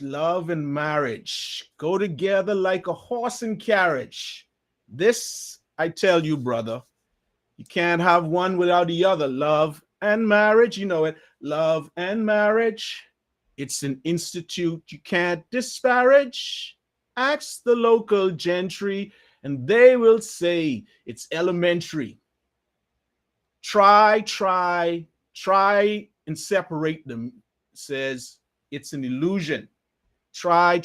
Love and marriage go together like a horse and carriage. This, I tell you, brother, you can't have one without the other. Love and marriage, you know it. Love and marriage, it's an institute you can't disparage. Ask the local gentry, and they will say it's elementary. Try and separate them. It says it's an illusion. Try,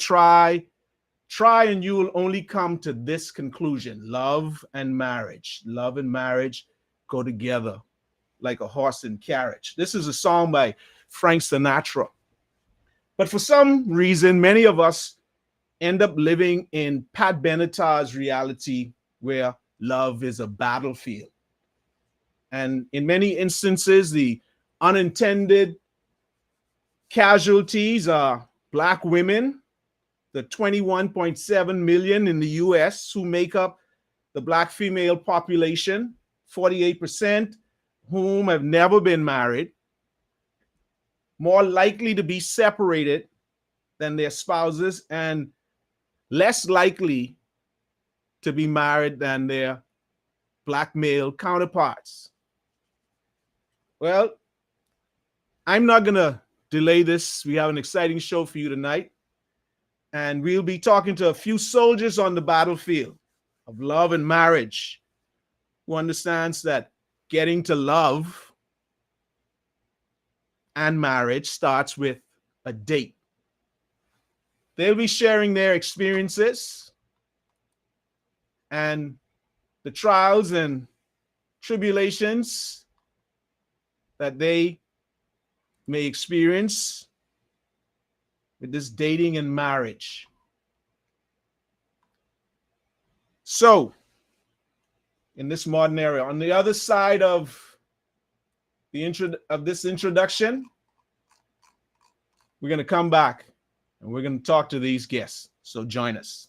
and you will only come to this conclusion. Love and marriage go together like a horse and carriage. This is a song by Frank Sinatra. But for some reason, many of us end up living in Pat Benatar's reality where love is a battlefield. And in many instances, the unintended casualties are Black women, the 21.7 million in the US who make up the Black female population, 48% whom have never been married, more likely to be separated than their spouses, and less likely to be married than their Black male counterparts. Well, I'm not going to delay this. We have an exciting show for you tonight. And we'll be talking to a few soldiers on the battlefield of love and marriage who understands that getting to love and marriage starts with a date. They'll be sharing their experiences and the trials and tribulations that they may experience with this dating and marriage. So, in this modern era, on the other side of this introduction, we're going to come back and we're going to talk to these guests. So join us.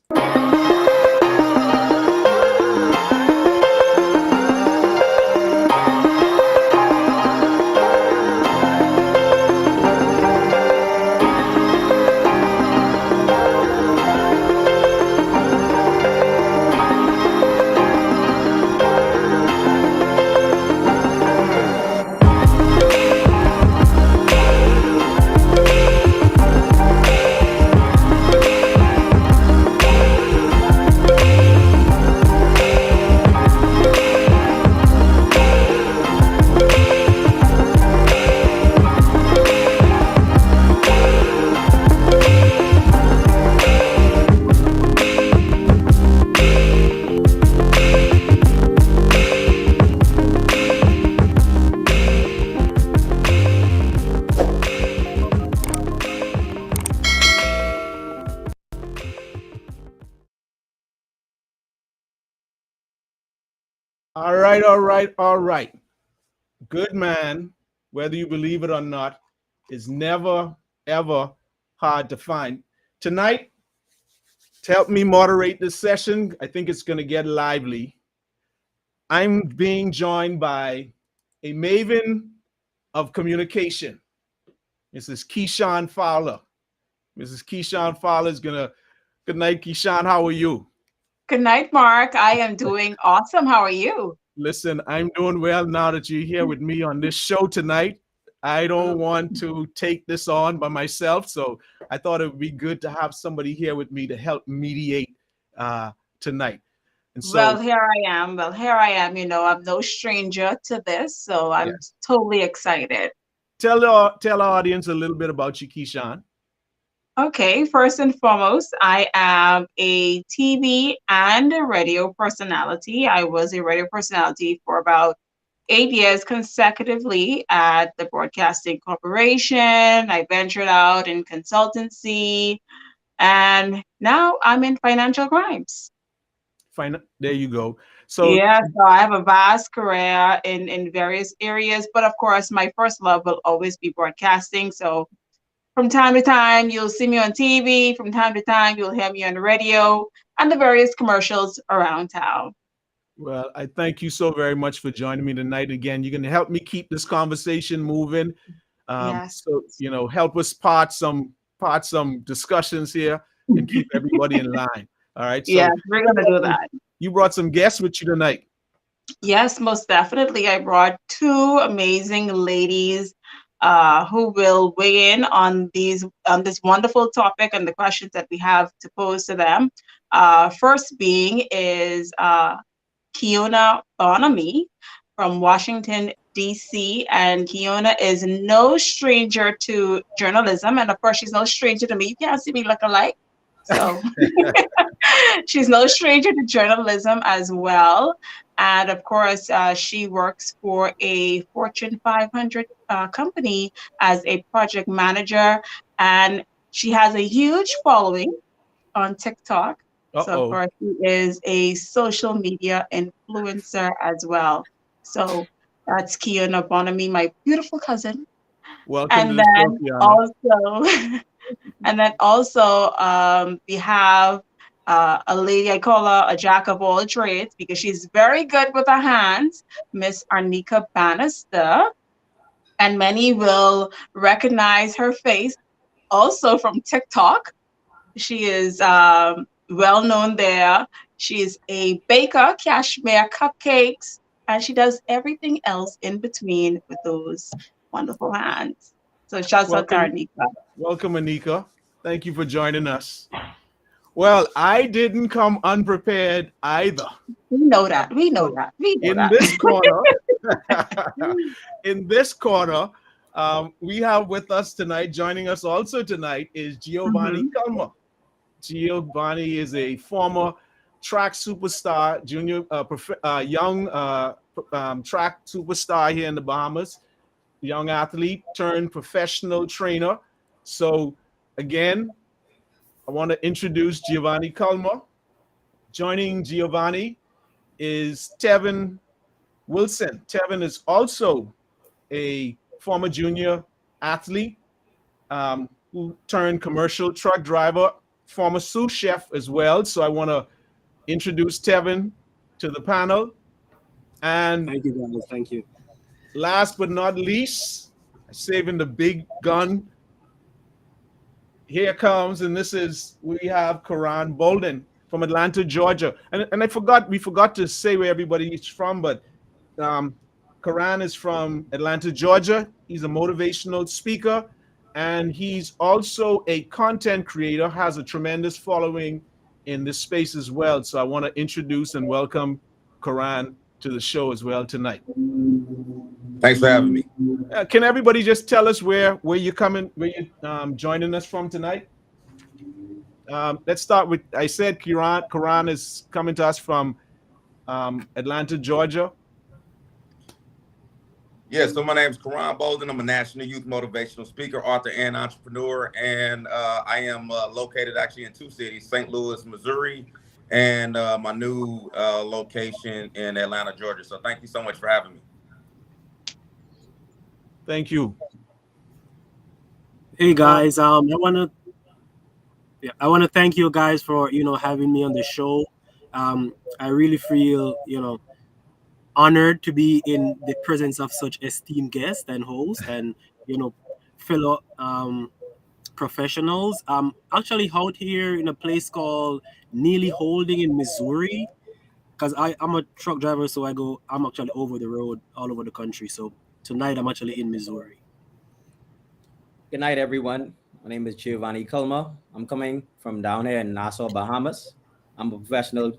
All right. Good man, whether you believe it or not, is never, ever hard to find. Tonight, to help me moderate this session, I think it's going to get lively. I'm being joined by a maven of communication, Mrs. Keeshan Fowler. Mrs. Keeshan Fowler is going to, good night, Keeshan, how are you? Good night, Mark. I am doing awesome. How are you? Listen, I'm doing well now that you're here with me on this show tonight. I don't want to take this on by myself, so I thought it would be good to have somebody here with me to help mediate tonight. And so, well, here I am. You know, I'm no stranger to this, so I'm totally excited. Tell our audience a little bit about you, Keeshan. Okay, first and foremost, I am a TV and a radio personality. I was a radio personality for about 8 years consecutively at the Broadcasting Corporation. I ventured out in consultancy, and now I'm in financial crimes. There you go. So yeah, so I have a vast career in various areas, but of course, my first love will always be broadcasting. So from time to time, you'll see me on TV. From time to time, you'll hear me on the radio and the various commercials around town. Well, I thank you so very much for joining me tonight. Again, you're going to help me keep this conversation moving. Yes. So, you know, help us part some discussions here and keep everybody in line. All right. So yeah, we're going to do that. You brought some guests with you tonight. Yes, most definitely. I brought two amazing ladies who will weigh in on this wonderful topic and the questions that we have to pose to them. First being is Keona Bonamy from Washington, D.C. And Keona is no stranger to journalism. And of course, she's no stranger to me. You can't see me look alike. So she's no stranger to journalism as well. And of course, she works for a Fortune 500 company as a project manager. And she has a huge following on TikTok. So of course, she is a social media influencer as well. So that's Keona Bonamy, my beautiful cousin. Welcome to And the show, then Keona. also, and then also, we have a lady, I call her a jack of all trades because she's very good with her hands, Miss Arnica Bannister. And many will recognize her face also from TikTok. She is well known there. She is a baker, cashmere cupcakes, and she does everything else in between with those wonderful hands. So shouts out to Welcome, Arnica. welcome, Anika. Thank you for joining us. Well, I didn't come unprepared either. We know that. We know So that. We know in that. this corner, in this corner, we have with us tonight, joining us also tonight, is Giovanni Mhm. Culmer. Giovanni is a former track superstar, junior, young track superstar here in the Bahamas, young athlete turned professional trainer. So, again, I want to introduce Giovanni Culmer. Joining Giovanni is Tevin Wilson. Tevin is also a former junior athlete who turned commercial truck driver, former sous chef as well. So I want to introduce Tevin to the panel. And Thank you, guys. Thank you. last but not least, saving the big gun, here comes, and this is, we have Koran Bolden from Atlanta, Georgia. And we forgot to say where everybody is from, but um, Koran is from Atlanta, Georgia. He's a motivational speaker, and he's also a content creator, has a tremendous following in this space as well. So I want to introduce and welcome Koran to the show as well tonight. Thanks for having me. Can everybody just tell us where you're coming, where you're joining us from tonight? Let's start with, I said Koran is coming to us from Atlanta, Georgia. Yeah, so my name is Koran Bolden. I'm a national youth motivational speaker, author, and entrepreneur. And I am located actually in two cities, St. Louis, Missouri, and my new location in Atlanta, Georgia. So thank you so much for having me. Thank you. Hey guys, I wanna thank you guys for having me on the show. I really feel honored to be in the presence of such esteemed guests and hosts and fellow professionals. I'm actually out here in a place called Neely Holding in Missouri because I'm a truck driver, so I'm actually over the road all over the country. So tonight I'm actually in Missouri. Good night, everyone. My name is Giovanni Culmer. I'm coming from down here in Nassau, Bahamas. I'm a professional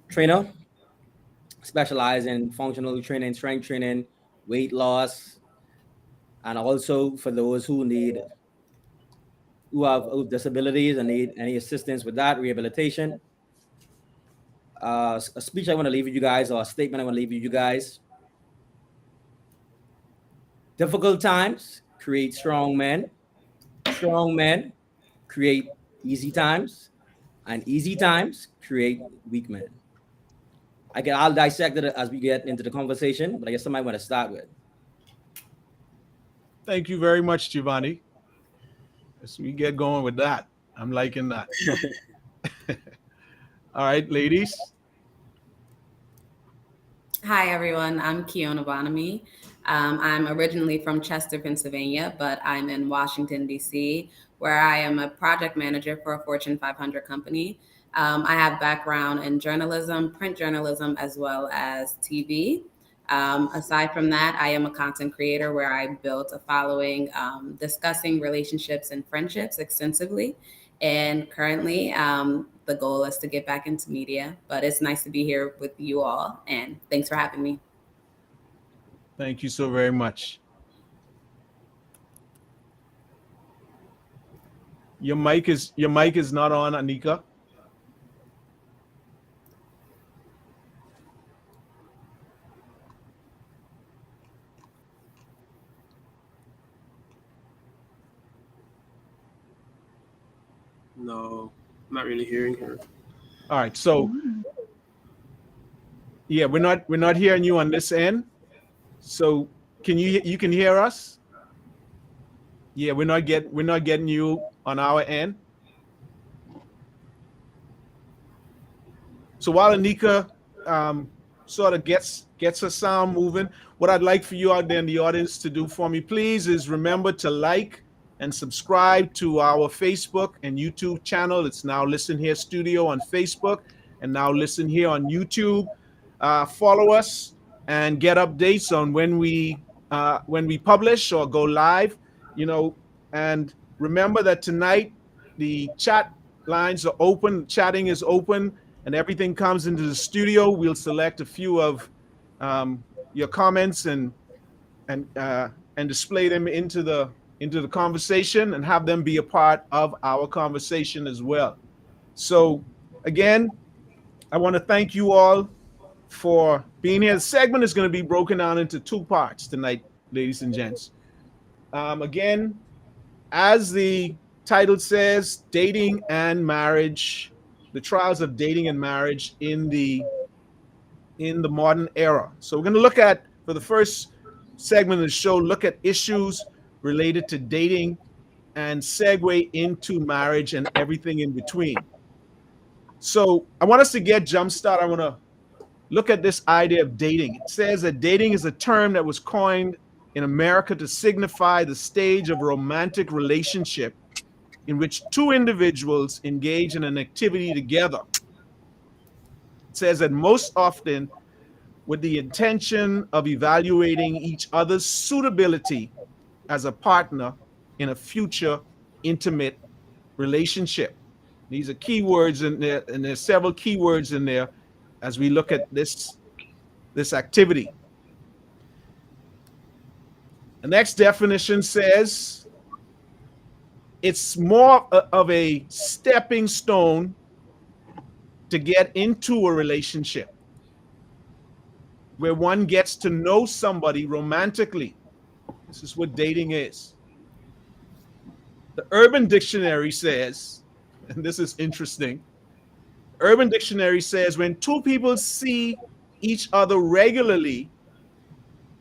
trainer, specialize in functional training, strength training, weight loss, and also for those who have disabilities and need any assistance with that, rehabilitation. A speech I want to leave with you guys, or a statement I want to leave with you guys. Difficult times create strong men. Strong men create easy times, and easy times create weak men. I'll dissect it as we get into the conversation, but I guess somebody want to start with. Thank you very much, Giovanni. As we get going with that, I'm liking that. All right, ladies. Hi, everyone. I'm Keona Bonamy. I'm originally from Chester, Pennsylvania, but I'm in Washington, D.C., where I am a project manager for a Fortune 500 company. I have background in journalism, print journalism, as well as TV. Aside from that, I am a content creator where I built a following discussing relationships and friendships extensively. And currently, the goal is to get back into media, but it's nice to be here with you all. And thanks for having me. Thank you so very much. Your mic is not on, Anika. No, I'm not really hearing her. All right, so yeah, we're not hearing you on this end. So Can you can hear us? Yeah, we're not getting you on our end. So while Anika sort of gets her sound moving, what I'd like for you out there in the audience to do for me, please, is remember to like and subscribe to our Facebook and YouTube channel. It's Now Listen Here Studio on Facebook and Now Listen Here on YouTube. Follow us and get updates on when we publish or go live. You know, and remember that tonight the chat lines are open, chatting is open, and everything comes into the studio. We'll select a few of your comments and display them into the conversation and have them be a part of our conversation as well. So again, I want to thank you all for being here. The segment is going to be broken down into two parts tonight, ladies and gents. Again, as the title says, dating and marriage, the trials of dating and marriage in the modern era. So we're going to look at, for the first segment of the show, look at issues related to dating and segue into marriage and everything in between. So I want us to get jump started. I want to look at this idea of dating. It says that dating is a term that was coined in America to signify the stage of a romantic relationship in which two individuals engage in an activity together. It says that most often with the intention of evaluating each other's suitability as a partner in a future intimate relationship. These are key words in there, and there's several key words in there as we look at this activity. The next definition says it's more of a stepping stone to get into a relationship where one gets to know somebody romantically. This is what dating is. The Urban Dictionary says, and this is interesting, Urban Dictionary says when two people see each other regularly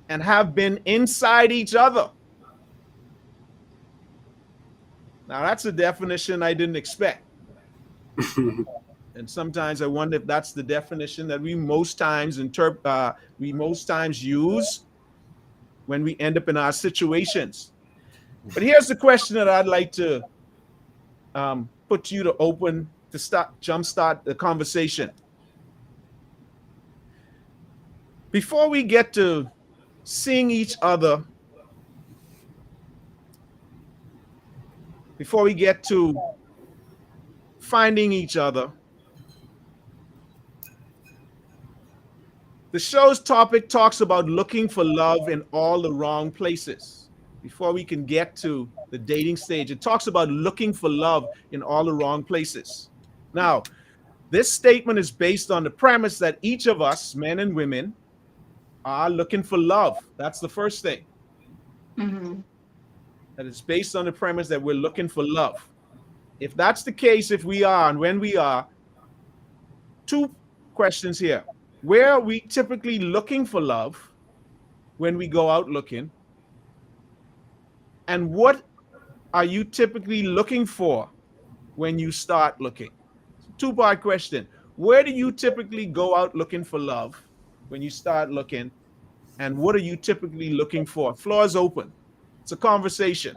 and have been inside each other. Now that's a definition I didn't expect. And sometimes I wonder if that's the definition that we most times use when we end up in our situations. But here's the question that I'd like to put to you to jumpstart the conversation. Before we get to seeing each other, before we get to finding each other, the show's topic talks about looking for love in all the wrong places. Before we can get to the dating stage, it talks about looking for love in all the wrong places. Now, this statement is based on the premise that each of us, men and women, are looking for love. That's the first thing. Mm-hmm. That it's based on the premise that we're looking for love. If that's the case, if we are and when we are, two questions here. Where are we typically looking for love when we go out looking? And what are you typically looking for when you start looking? Two-part question. Where do you typically go out looking for love when you start looking? And what are you typically looking for? Floor is open. It's a conversation.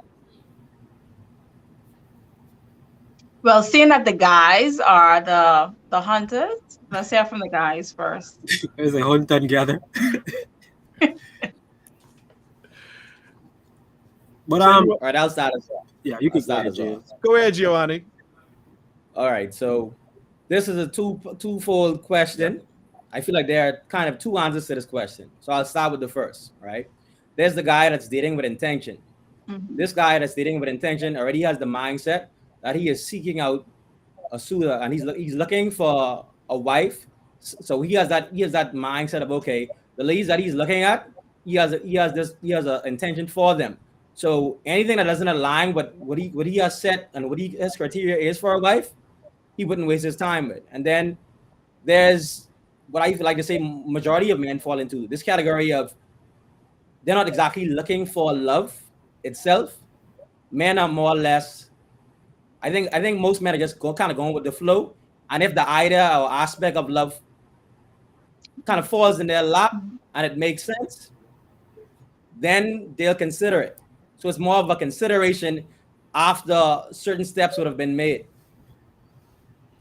Well, seeing that the guys are the hunters, let's hear from the guys first. There's a hunt and gather. But all right, I'll start as well. Yeah, you can start as well. Go ahead, Giovanni. All right, so this is a twofold question. I feel like there are kind of two answers to this question. So I'll start with the first, right? There's the guy that's dating with intention. Mm-hmm. This guy that's dating with intention already has the mindset that he is seeking out a suitor and he's looking for a wife. So he has that mindset of, okay, the ladies that he's looking at, he has an intention for them. So anything that doesn't align with what he has set and what his criteria is for a wife, he wouldn't waste his time with. And then there's what I like to say majority of men fall into, this category of they're not exactly looking for love itself. Men are more or less. I think most men are just kind of going with the flow, and if the idea or aspect of love kind of falls in their lap and it makes sense, then they'll consider it. So it's more of a consideration after certain steps would have been made.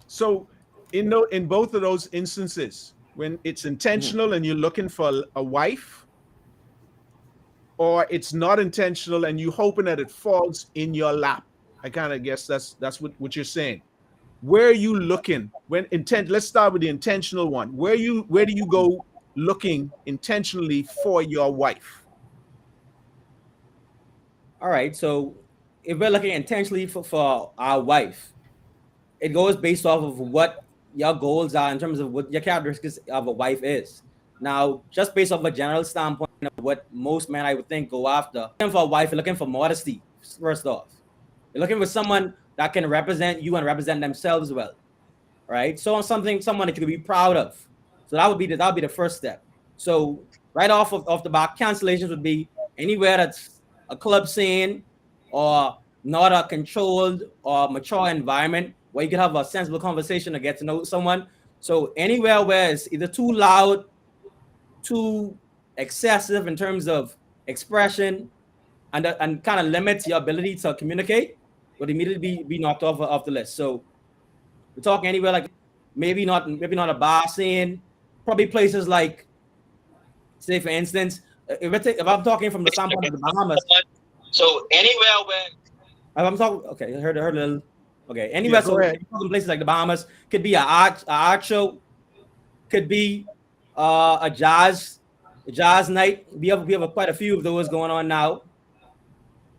So in both of those instances, when it's intentional and you're looking for a wife, or it's not intentional and you're hoping that it falls in your lap, I kind of guess that's what you're saying. Where are you looking when intent? Let's start with the intentional one. Where do you go looking intentionally for your wife? All right. So if we're looking intentionally for our wife, it goes based off of what your goals are in terms of what your characteristics of a wife is. Now, just based off a general standpoint of what most men I would think go after, looking for a wife, you're looking for modesty, first off. You're looking for someone that can represent you and represent themselves well. Right? So someone that you could be proud of. So that would be the first step. So right off the bat, cancellations would be anywhere that's a club scene or not a controlled or mature environment where you can have a sensible conversation or get to know someone. So anywhere where it's either too loud, too excessive in terms of expression, and kind of limits your ability to communicate, would immediately be knocked off the list. So we're talking anywhere like maybe not a bar scene, probably places like, say for instance, if I'm talking from the standpoint of the Bahamas. So anywhere where I'm talking, okay, I heard a little, okay, anywhere. Yeah, go ahead. So places like the Bahamas could be a art show, could be a jazz night. We have quite a few of those going on now.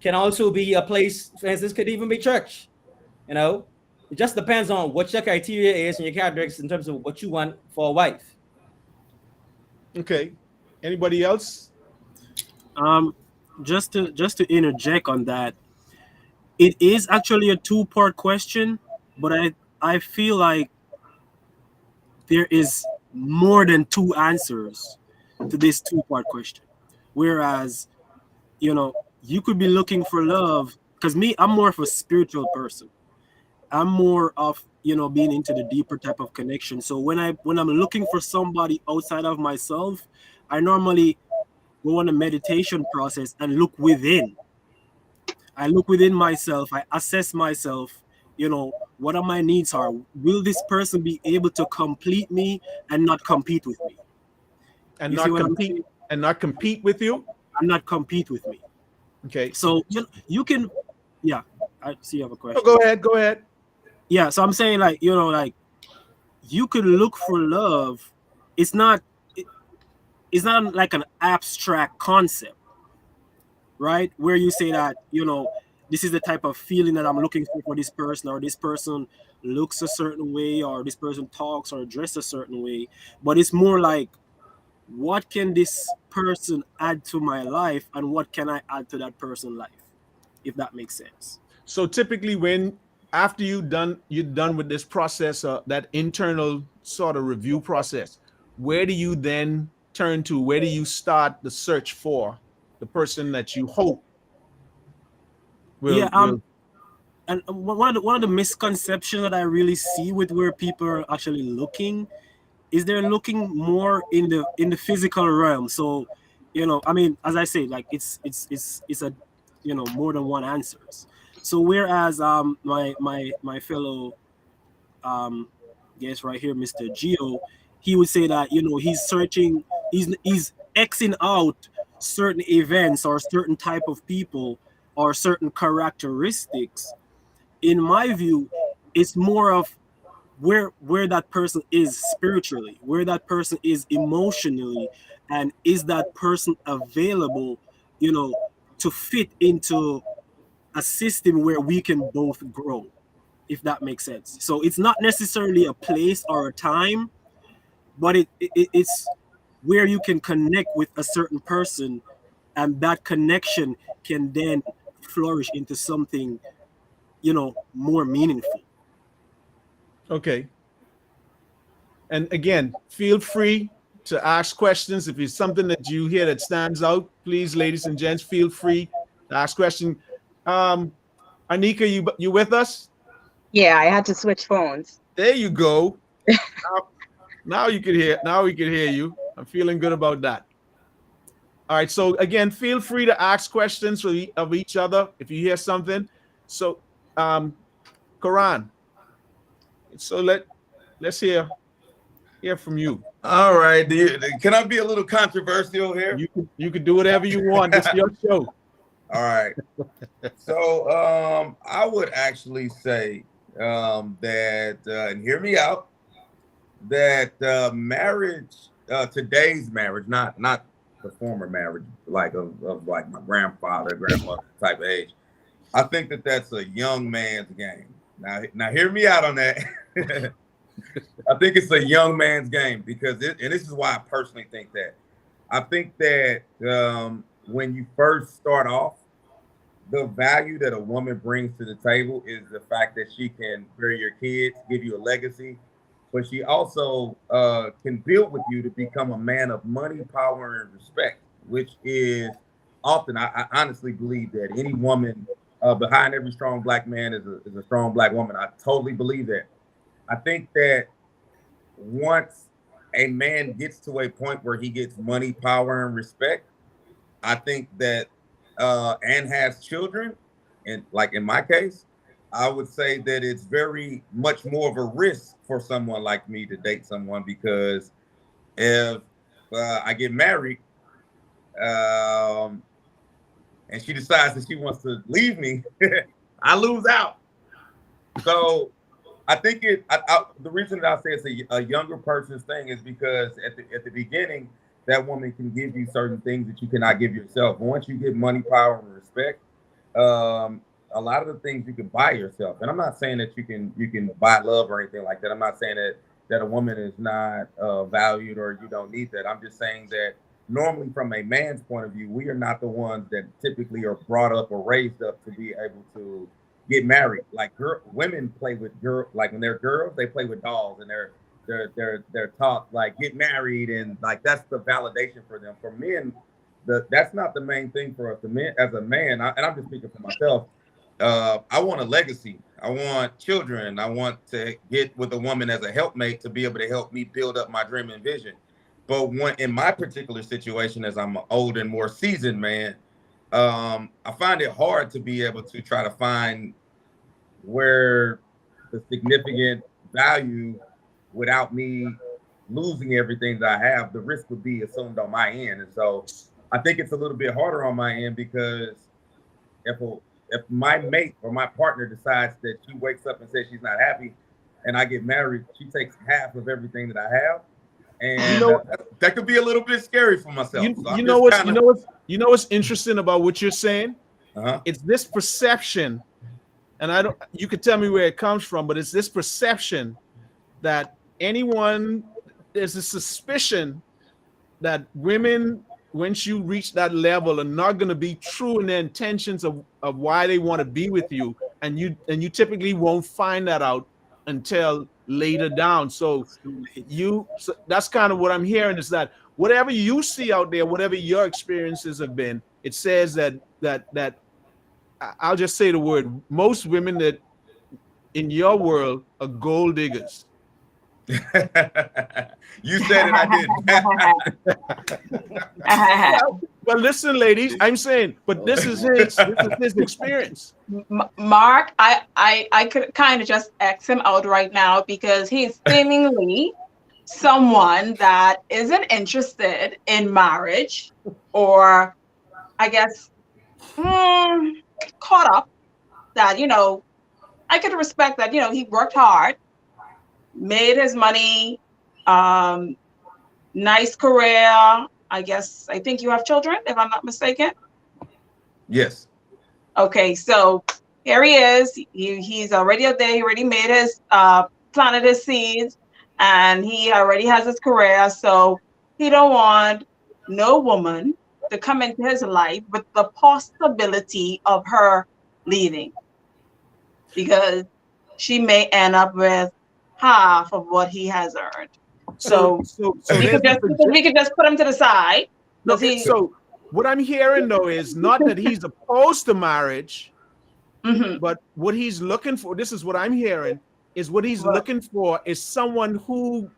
Can also be a place, for instance, could even be church. You know, it just depends on what your criteria is and your characteristics in terms of what you want for a wife. Okay. Anybody else? Just to interject on that, it is actually a two-part question, but I feel like there is more than two answers to this two-part question. Whereas, you could be looking for love, because I'm more of a spiritual person. I'm more of being into the deeper type of connection. So when I'm looking for somebody outside of myself, I normally go on a meditation process and look within. I look within myself. I assess myself. What are my needs are. Will this person be able to complete me and not compete with me? And not compete with you? And not compete with me. Okay. So you can, yeah. I see you have a question. Oh, go ahead. Yeah, so I'm saying like you could look for love. It's not like an abstract concept, right? Where you say that this is the type of feeling that I'm looking for this person, or this person looks a certain way, or this person talks or dress a certain way. But it's more like, what can this person add to my life, and what can I add to that person's life, if that makes sense. So typically after you're done with this process, that internal sort of review process, where do you then turn to? Where do you start the search for the person that you hope will? And one of the misconceptions that I really see with where people are actually looking is they're looking more in the physical realm. So, I mean, as I say, like it's a more than one answers. So whereas my fellow guest right here, Mr. Gio, he would say that he's searching, he's Xing out certain events or certain type of people or certain characteristics. In my view, it's more of where that person is spiritually, where that person is emotionally, and is that person available, to fit into a system where we can both grow, if that makes sense. So it's not necessarily a place or a time, but it's where you can connect with a certain person, and that connection can then flourish into something more meaningful. Okay. And again, feel free to ask questions. If it's something that you hear that stands out, please, ladies and gents, feel free to ask questions. Arnica, you with us? Yeah, I had to switch phones. There you go. Now you can hear. Now we can hear you. I'm feeling good about that. All right. So again, feel free to ask questions of each other if you hear something. So, Koran. So let's hear from you. All right. Can I be a little controversial here? You can do whatever you want. It's your show. All right. So I would actually say that, and hear me out, that marriage, today's marriage, not the former marriage, like of like my grandfather, grandmother type of age. I think that that's a young man's game. Now hear me out on that. I think it's a young man's game because and this is why I personally think that. I think that when you first start off, the value that a woman brings to the table is the fact that she can bear your kids, give you a legacy, but she also can build with you to become a man of money, power, and respect, which is often, I honestly believe that any woman behind every strong black man is a strong black woman. I totally believe that. I think that once a man gets to a point where he gets money, power, and respect, I think that and has children, and like in my case, I would say that it's very much more of a risk for someone like me to date someone, because if I get married and she decides that she wants to leave me, I lose out. So I think the reason that I say it's a younger person's thing is because at the beginning, that woman can give you certain things that you cannot give yourself. But once you get money, power, and respect, a lot of the things you can buy yourself. And I'm not saying that you can buy love or anything like that. I'm not saying that a woman is not valued or you don't need that. I'm just saying that normally from a man's point of view, we are not the ones that typically are brought up or raised up to be able to get married. Like women play with like when they're girls, they play with dolls, and they're taught like get married, and like that's the validation for them. For men, that's not the main thing for us. The men, as a man, and I'm just speaking for myself. I want a legacy. I want children. I want to get with a woman as a helpmate to be able to help me build up my dream and vision. But in my particular situation, as I'm an older and more seasoned man, I find it hard to be able to try to find where the significant value without me losing everything that I have. The risk would be assumed on my end. And so I think it's a little bit harder on my end, because if my mate or my partner decides that she wakes up and says she's not happy and I get married, she takes half of everything that I have. And that could be a little bit scary for myself. You know what's interesting about what you're saying? It's this perception, and you could tell me where it comes from, but it's this perception that there's a suspicion that women, once you reach that level, are not going to be true in their intentions of why they want to be with you, and you typically won't find that out until later down. So that's kind of what I'm hearing, is that whatever you see out there, whatever your experiences have been, it says that I'll just say the word, most women that in your world are gold diggers. You said it, I didn't. Well, listen, ladies, I'm saying, but this is his experience. Mark, I could kind of just X him out right now, because he's seemingly someone that isn't interested in marriage, or I guess caught up that, I could respect that, he worked hard, made his money, nice career. I think you have children, if I'm not mistaken. Yes. Okay, so here he is. He's already up there. He already made his planted his seeds, and he already has his career. So he don't want no woman to come into his life with the possibility of her leaving, because she may end up with half of what he has earned. So So we there's could just put him to the side. no. Does he? So what I'm hearing though is not that he's opposed to marriage, Mhm. but what he's looking for. This is what I'm hearing is what he's Right. looking for is someone who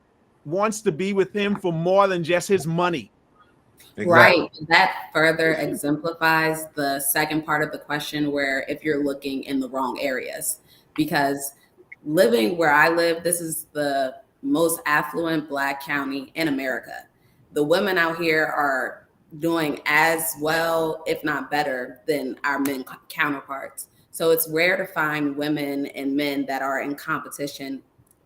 wants to be with him for more than just his money. Exactly. Right. That further exemplifies the second part of the question, where if you're looking in the wrong areas, because living where I live, this is the most affluent Black county in America. The women out here are doing as well, if not better, than our men counterparts. So it's rare to find women and men that are in competition,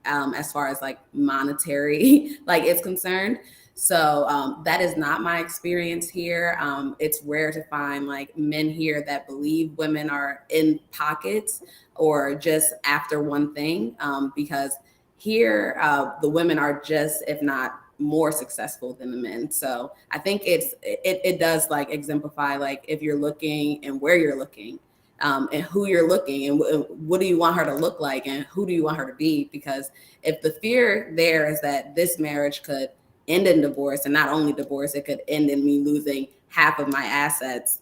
as far as like monetary like it's concerned. So that is not my experience here. It's rare to find like men here that believe women are in pockets or just after one thing, because here the women are just, if not more successful than the men. So I think it does like exemplify like if you're looking and where you're looking. And who you're looking and what do you want her to look like and who do you want her to be? Because if the fear there is that this marriage could end in divorce, and not only divorce, it could end in me losing half of my assets,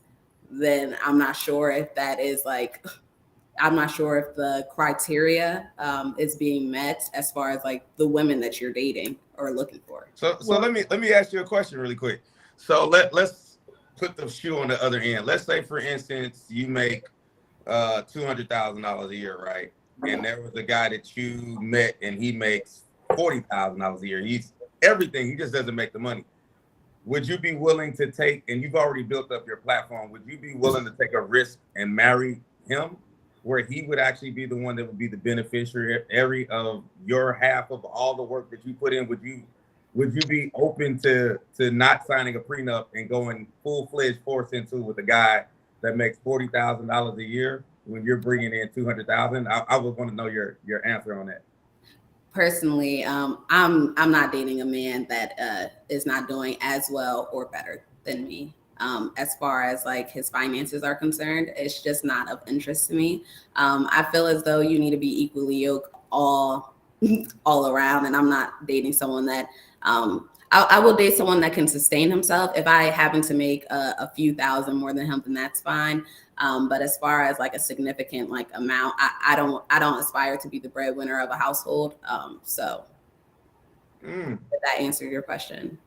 then I'm not sure if that is like, I'm not sure if the criteria is being met as far as like the women that you're dating or looking for. So let me ask you a question really quick. So let's put the shoe on the other end. Let's say, for instance, you make $200,000 a year, right? And there was a guy that you met, and he makes $40,000 a year. He's everything. He just doesn't make the money. Would you be willing to take? And you've already built up your platform. Would you be willing to take a risk and marry him, where he would actually be the one that would be the beneficiary of your half of all the work that you put in? Would you be open to not signing a prenup and going full-fledged force into with a guy that makes $40,000 a year when you're bringing in $200,000? I would want to know your answer on that. Personally, I'm not dating a man that is not doing as well or better than me. As far as like his finances are concerned, it's just not of interest to me. I feel as though you need to be equally yoked all around, and I'm not dating someone that I will date someone that can sustain himself. If I happen to make a few thousand more than him, then that's fine. But as far as like a significant like amount, I don't aspire to be the breadwinner of a household. So did that answer your question?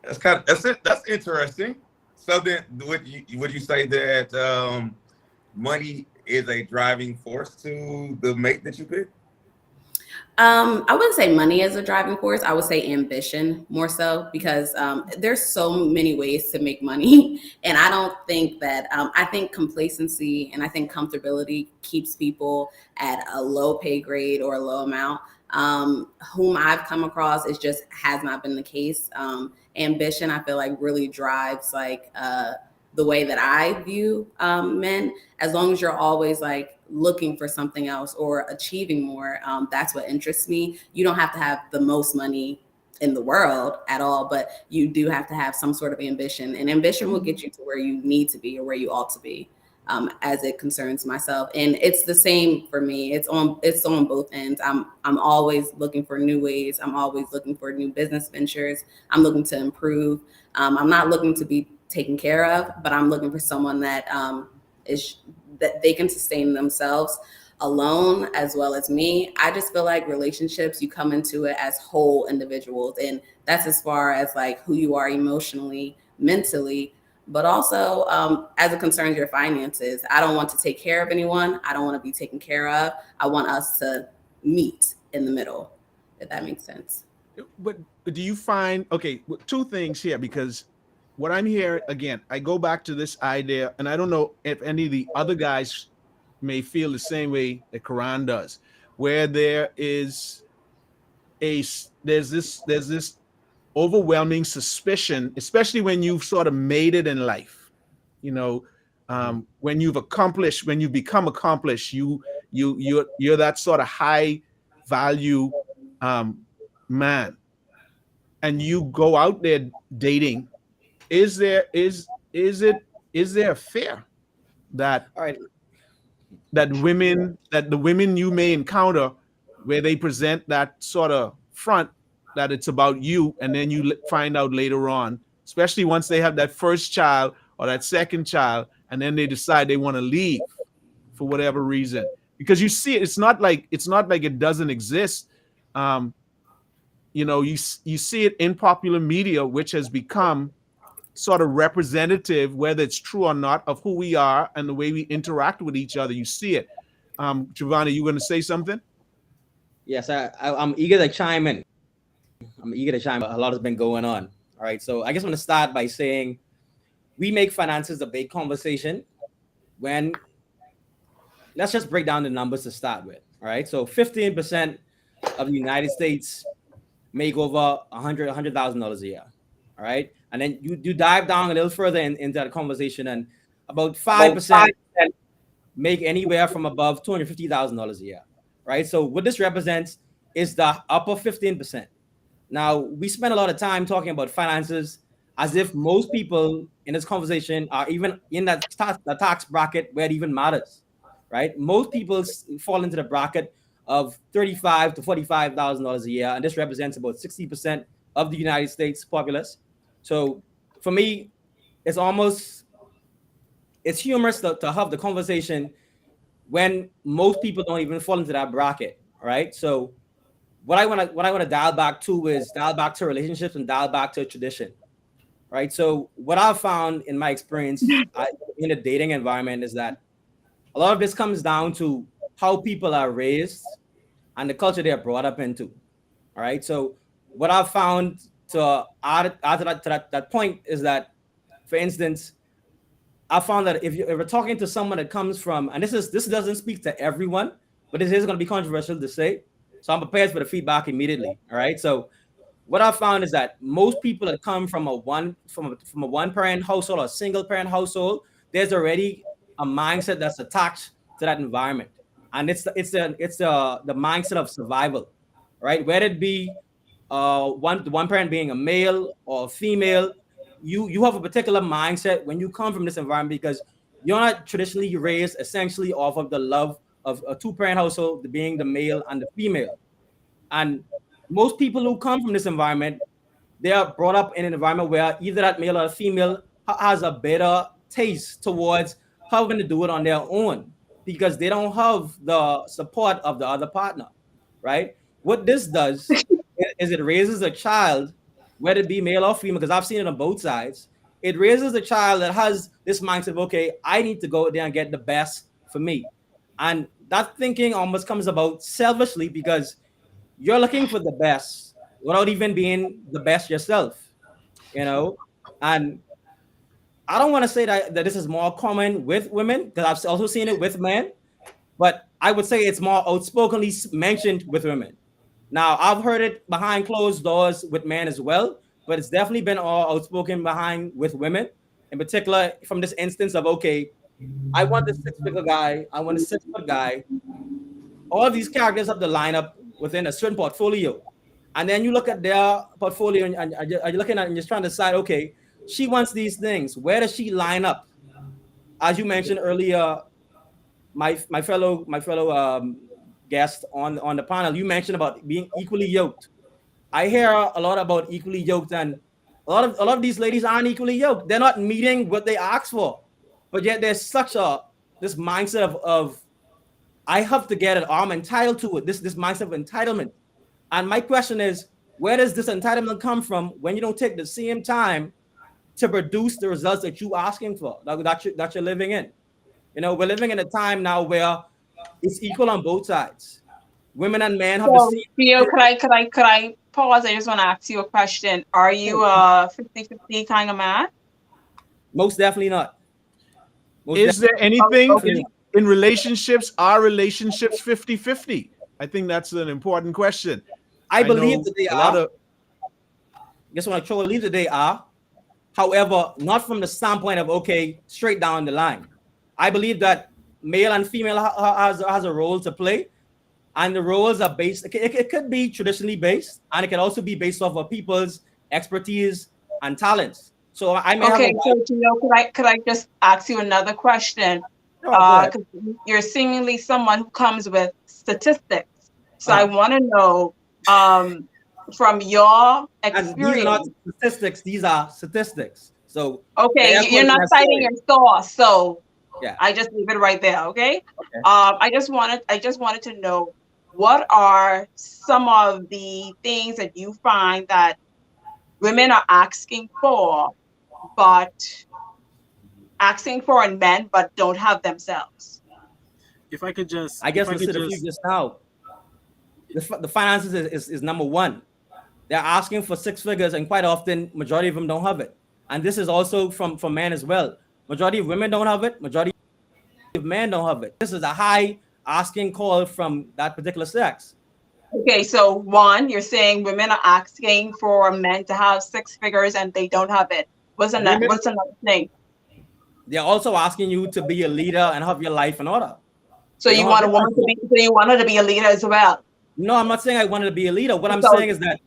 That's interesting. So then, would you say that money is a driving force to the mate that you pick? I wouldn't say money is a driving force. I would say ambition more so, because there's so many ways to make money. And I don't think that, I think complacency and I think comfortability keeps people at a low pay grade or a low amount. Whom I've come across, it just has not been the case. Ambition, I feel like, really drives like the way that I view men. As long as you're always like looking for something else or achieving more, that's what interests me. You don't have to have the most money in the world at all, but you do have to have some sort of ambition, and ambition will get you to where you need to be or where you ought to be, as it concerns myself. And it's the same for me. It's on both ends. I'm always looking for new ways. I'm always looking for new business ventures. I'm looking to improve. I'm not looking to be taken care of, but I'm looking for someone that is that they can sustain themselves alone as well as me. I just feel like relationships, you come into it as whole individuals, and that's as far as like who you are emotionally, mentally, but also as it concerns your finances. I don't want to take care of anyone. I don't want to be taken care of. I want us to meet in the middle, if that makes sense. But do you find, okay, two things here, because what I'm hearing, again, I go back to this idea, and I don't know if any of the other guys may feel the same way that Koran does, where there's this overwhelming suspicion, especially when you've sort of made it in life. You know, when you've become accomplished, you're that sort of high value man, and you go out there dating. Is there a fear that All right. the women you may encounter, where they present that sort of front, that it's about you, and then you find out later on, especially once they have that first child or that second child, and then they decide they want to leave for whatever reason, because you see it's not like it doesn't exist. um you see it in popular media, which has become sort of representative, whether it's true or not, of who we are and the way we interact with each other. You see it. Giovanni, you going to say something? Yes, I'm eager to chime in. I'm eager to chime in. A lot has been going on. All right, so I guess I'm going to start by saying we make finances a big conversation when, let's just break down the numbers to start with. All right, so 15% of the United States make over $100,000 a year. All right, and then you dive down a little further into that conversation, and about 5% make anywhere from above $250,000 a year. Right, so what this represents is the upper 15%. Now, we spend a lot of time talking about finances as if most people in this conversation are even in the tax bracket where it even matters, right? Most people fall into the bracket of $35,000 to $45,000 a year, and this represents about 60% of the United States populace. So for me, it's humorous to have the conversation when most people don't even fall into that bracket, right? So what I want to dial back to is dial back to relationships and dial back to tradition, right? So what I've found in my experience in a dating environment is that a lot of this comes down to how people are raised and the culture they're brought up into. All right. So what I've found to add to that point is that, for instance, I found that if you're talking to someone that comes from, and this doesn't speak to everyone, but this is going to be controversial to say, so I'm prepared for the feedback immediately. All right. So what I found is that most people that come from a one parent household or a single parent household, there's already a mindset that's attached to that environment, and it's the mindset of survival, right? Whether it be one parent being a male or a female, you have a particular mindset when you come from this environment because you're not traditionally raised essentially off of the love of a two-parent household, being the male and the female. And most people who come from this environment, they are brought up in an environment where either that male or female has a better taste towards having to do it on their own because they don't have the support of the other partner, right? What this does is it raises a child, whether it be male or female, because I've seen it on both sides. It raises a child that has this mindset of, okay, I need to go there and get the best for me. And that thinking almost comes about selfishly because you're looking for the best without even being the best yourself, you know? And I don't want to say that this is more common with women, because I've also seen it with men, but I would say it's more outspokenly mentioned with women. Now, I've heard it behind closed doors with men as well, but it's definitely been all outspoken behind with women, in particular from this instance of, okay, I want the six-figure guy, I want a 6-foot guy. All of these characters have to line up within a certain portfolio. And then you look at their portfolio and you're looking at and you're trying to decide, okay, she wants these things. Where does she line up? As you mentioned earlier, my fellow guest on the panel, you mentioned about being equally yoked. I hear a lot about equally yoked, and a lot of these ladies aren't equally yoked. They're not meeting what they ask for, but yet there's such this mindset of I have to get it. I'm entitled to it. This mindset of entitlement. And my question is, where does this entitlement come from when you don't take the same time to produce the results that you're asking for, that you're living in? You know, we're living in a time now where it's equal on both sides. Women and men have the same. Theo, could I pause? I just want to ask you a question. Are you a 50-50 kind of man? Most definitely not. Is there anything in relationships? Are relationships 50-50? I think that's an important question. I believe that they are. Just want to believe that they are. However, not from the standpoint of, okay, straight down the line. I believe that male and female has a role to play. And the roles are based, it could be traditionally based, and it can also be based off of people's expertise and talents. So I may so Gio, could I just ask you another question? Because you're seemingly someone who comes with statistics. So I want to know, from your And these are experience. not statistics; these are statistics. So Okay, therefore, you're not it's citing necessary. your source, so Yeah. I just leave it right there. Okay. Okay. I just wanted to know, what are some of the things that you find that women are asking for in men, but don't have themselves? If I could just, I guess listed a few just now. The finances is number one. They're asking for 6 figures, and quite often, majority of them don't have it. And this is also from men as well. Majority of women don't have it. Majority of men don't have it. This is a high asking call from that particular sex. Okay, so one, you're saying women are asking for men to have 6 figures and they don't have it. What's another thing? They're also asking you to be a leader and have your life in order. So you want a woman to be, so you want her to be a leader as well? No, I'm not saying I wanted to be a leader. What I'm saying is that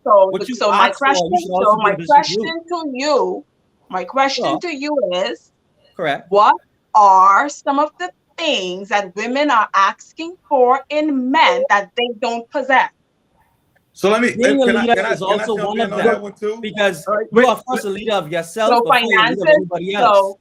my question to you is, correct. What are some of the things that women are asking for in men that they don't possess? So let me. Being a leader can is also jump one in of on them, that one too? because you are first a leader of yourself So before you're a leader of anybody else. So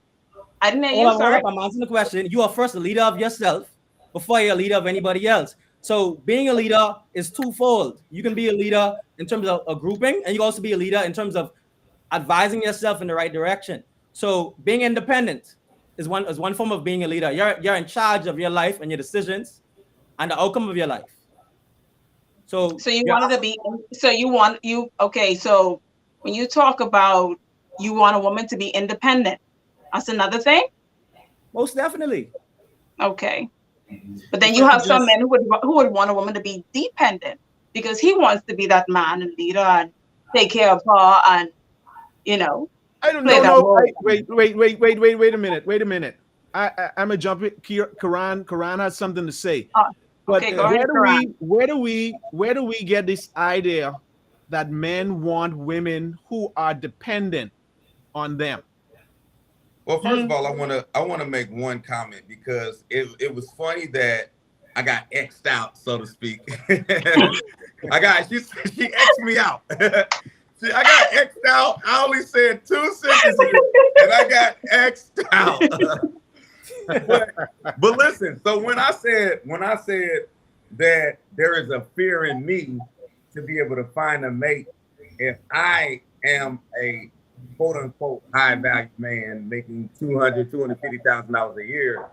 I didn't hear you. Sorry. I'm answering the question. You are first a leader of yourself before you're a leader of anybody else. So being a leader is twofold. You can be a leader in terms of a grouping, and you can also be a leader in terms of advising yourself in the right direction. So being independent is one form of being a leader. You're in charge of your life and your decisions and the outcome of your life. So you wanted to be. Okay. So when you talk about you want a woman to be independent, that's another thing. Most definitely. Okay. But then you have some men who would want a woman to be dependent, because he wants to be that man and leader and take care of her, and I don't know. Wait a minute. I'm a jump it. Koran has something to say. But okay, go ahead, where do we get this idea that men want women who are dependent on them? Well, first of all, I wanna make one comment, because it was funny that I got X'd out, so to speak. she X'd me out. See, I got X'd out. I only said 2 sentences and I got X'd out. but listen, so when I said that there is a fear in me to be able to find a mate if I am a quote unquote high value man making $250,000 a year,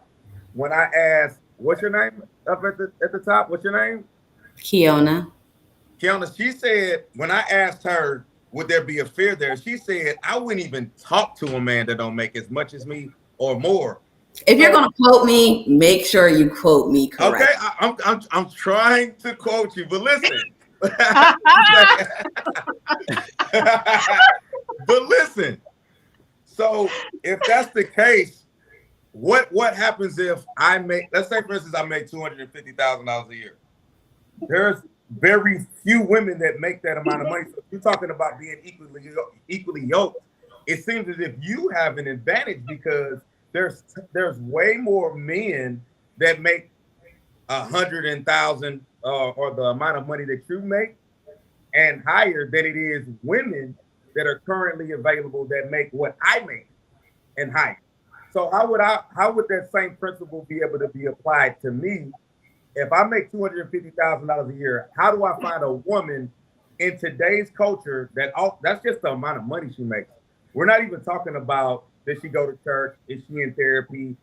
when I asked, what's your name up at the top? What's your name? Keona, she said, when I asked her, would there be a fear there? She said, I wouldn't even talk to a man that don't make as much as me or more. If you're going to quote me, make sure you quote me correct. Okay, I'm trying to quote you, but listen. But listen. So if that's the case, what happens if I make, let's say for instance, I make $250,000 a year. There's very few women that make that amount of money. So if you're talking about being equally yoked, it seems as if you have an advantage, because there's way more men that make 100,000 or the amount of money that you make and higher than it is women that are currently available that make what I make and higher. So how would that same principle be able to be applied to me? If I make $250,000 a year, how do I find a woman in today's culture that's just the amount of money she makes? We're not even talking about, does she go to church? Is she in therapy?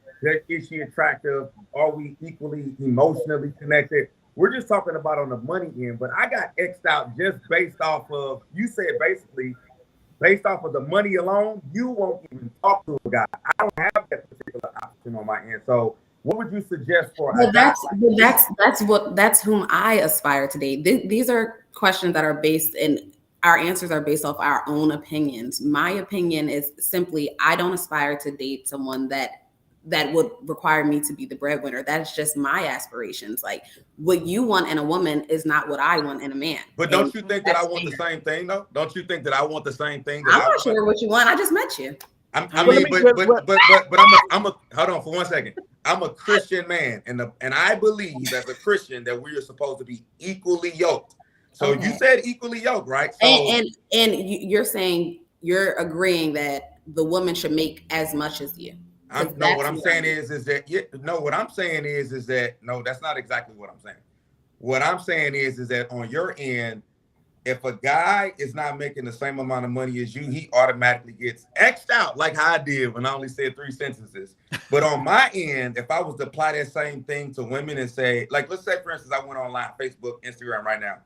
Is she attractive? Are we equally emotionally connected? We're just talking about on the money end. But I got X'd out just based off of, you said basically, based off of the money alone, you won't even talk to a guy. I don't have that particular option on my end. So what would you suggest for a guy? That's whom I aspire to date. These are questions that are based in, our answers are based off our own opinions. My opinion is simply, I don't aspire to date someone that would require me to be the breadwinner. That's just my aspirations. Like, what you want in a woman is not what I want in a man. But don't you think that I want the same thing though? Don't you think that I want the same thing? I'm not sure what you want. I just met you. But I'm a hold on for 1 second. I'm a Christian man, and I believe as a Christian that we are supposed to be equally yoked. So you said equally yoked, right? So and you're saying you're agreeing that the woman should make as much as you. no, what I'm saying is that what I'm saying is that no, that's not exactly what I'm saying. What I'm saying is that on your end, if a guy is not making the same amount of money as you, he automatically gets X'd out, like how I did when I only said 3 sentences. But on my end, if I was to apply that same thing to women and say, like, let's say, for instance, I went online, Facebook, Instagram right now,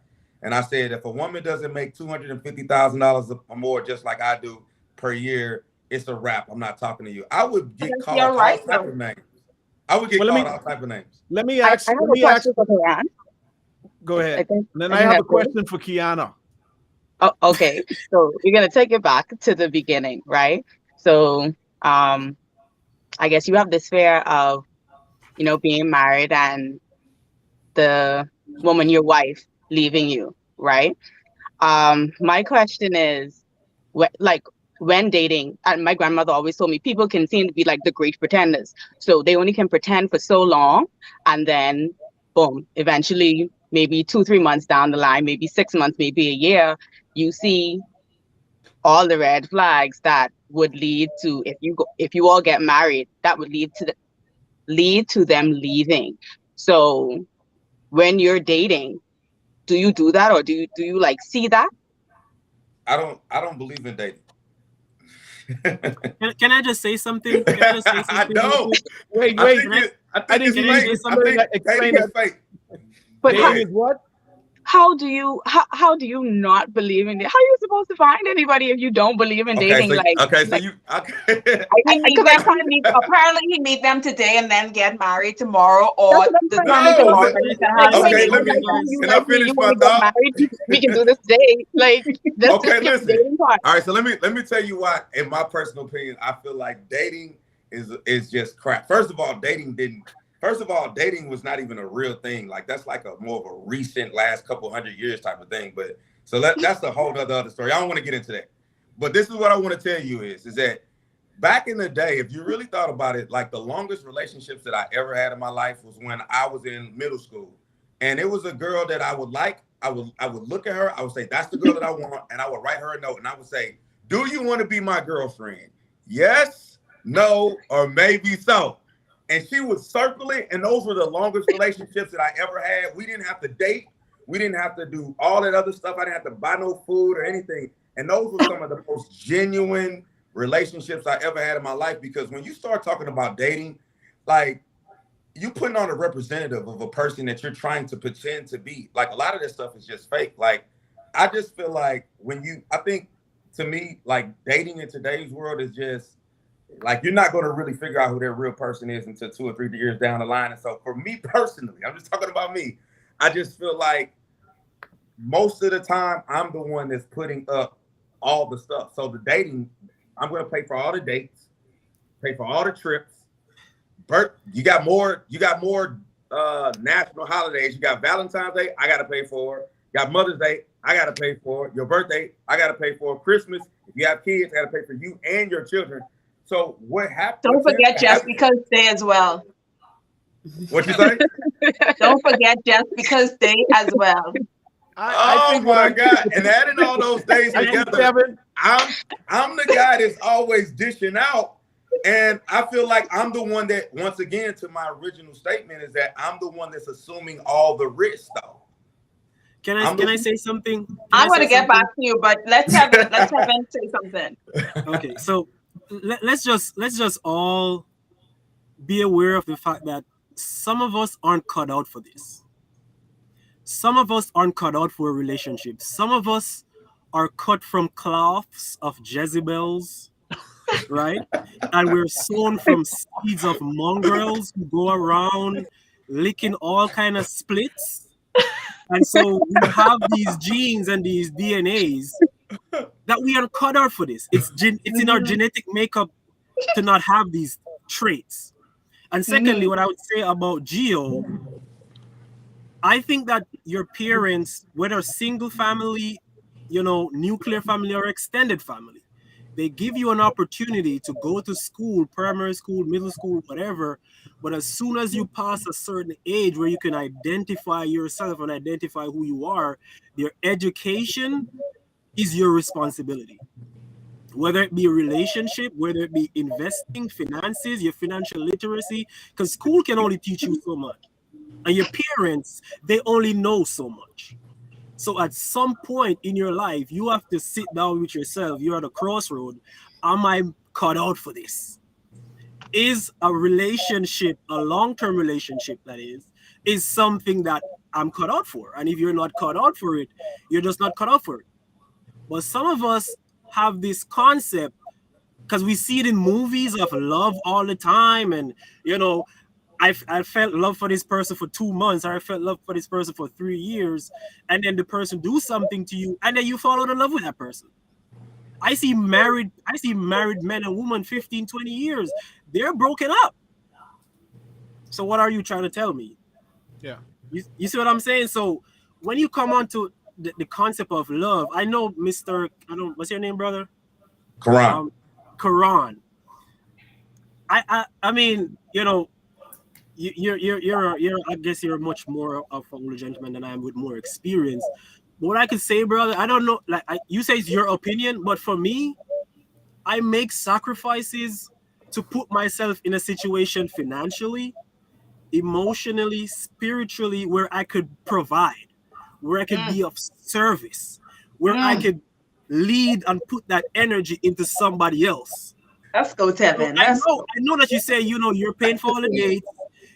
and I said, if a woman doesn't make $250,000 or more, just like I do per year, it's a wrap. I'm not talking to you. I would get called all type of names. I would get called all type of names. Let me ask. I have a question for Koran. Go ahead. Then I have a question for Keona. Oh, okay. So we're gonna take it back to the beginning, right? So I guess you have this fear of, being married and the woman, your wife, leaving you, right? My question is, when dating, and my grandmother always told me people can seem to be like the great pretenders. So they only can pretend for so long, and then boom, eventually, maybe 2-3 months down the line, maybe 6 months, maybe a year, you see all the red flags that would lead to, if you all get married, that would lead to them leaving. So when you're dating, do you do that, or do you like see that? I don't believe in dating. Can I just say something? I don't. Wait. I didn't Can I say something? Explain that. Fake. But Dating is what? how do you not believe in it? How are you supposed to find anybody if you don't believe in dating? Apparently he meet them today and then get married tomorrow, or Can I finish my thought? We can do this today. Listen. All right, so let me tell you why. In my personal opinion, I feel like dating is just crap. First of all, dating was not even a real thing. Like, that's like more of a recent last couple 100 years type of thing. But so that's a whole other story. I don't want to get into that. But this is what I want to tell you is that back in the day, if you really thought about it, like the longest relationships that I ever had in my life was when I was in middle school. And it was a girl that I would like. I would look at her. I would say, that's the girl that I want. And I would write her a note. And I would say, do you want to be my girlfriend? Yes, no, or maybe so. And she would circle it, and those were the longest relationships that I ever had. We didn't have to date. We didn't have to do all that other stuff. I didn't have to buy no food or anything. And those were some of the most genuine relationships I ever had in my life, because when you start talking about dating, like, you putting on a representative of a person that you're trying to pretend to be. Like, a lot of this stuff is just fake. Like, I just feel like I think to me, like, dating in today's world is just, like, you're not going to really figure out who their real person is until 2 or 3 years down the line. And so for me personally, I'm just talking about me, I just feel like most of the time I'm the one that's putting up all the stuff. So the dating, I'm going to pay for all the dates, pay for all the trips. You got more national holidays. You got Valentine's Day, I got to pay for it. You got Mother's Day, I got to pay for it. Your birthday, I got to pay for it. Christmas, if you have kids, I got to pay for you and your children. So what happened? Don't forget Just Because Day as well. What you say? Don't forget Just Because Day as well. Oh my God! And adding all those days together, I'm the guy that's always dishing out, and I feel like I'm the one that, once again, to my original statement, is that I'm the one that's assuming all the risk, though. Can I say something? I'm going to get back to you, but let's have him say something. Okay, so let's just all be aware of the fact that some of us aren't cut out for this. Some of us aren't cut out for a relationship. Some of us are cut from cloths of Jezebels, right? And we're sown from seeds of mongrels who go around licking all kind of splits. And so we have these genes and these DNAs that we are cut out for this. It's in our genetic makeup to not have these traits. And secondly, what I would say about Geo, I think that your parents, whether single family, nuclear family or extended family, They give you an opportunity to go to school, primary school, middle school, whatever. But as soon as you pass a certain age where you can identify yourself and identify who you are, their education is your responsibility. Whether it be a relationship, whether it be investing, finances, your financial literacy, because school can only teach you so much. And your parents, they only know so much. So at some point in your life, you have to sit down with yourself. You're at a crossroad. Am I cut out for this? Is a relationship, a long-term relationship that is something that I'm cut out for? And if you're not cut out for it, you're just not cut out for it. But some of us have this concept because we see it in movies of love all the time. And, you know, I felt love for this person for 2 months, or I felt love for this person for 3 years, and then the person do something to you, and then you fall out of love with that person. I see married men and women 15, 20 years, they're broken up. So what are you trying to tell me? Yeah. You see what I'm saying? So when you come on to the concept of love, I know what's your name, brother? Koran. Koran. I mean, you know, you're I guess you're much more of an older gentleman than I am with more experience. But what I can say, brother, I don't know, like you say it's your opinion, but for me, I make sacrifices to put myself in a situation financially, emotionally, spiritually, where I could provide, where I could be of service, where I could lead and put that energy into somebody else. Let's go, Tevin. I know that you say, you know, you're paying for all the dates.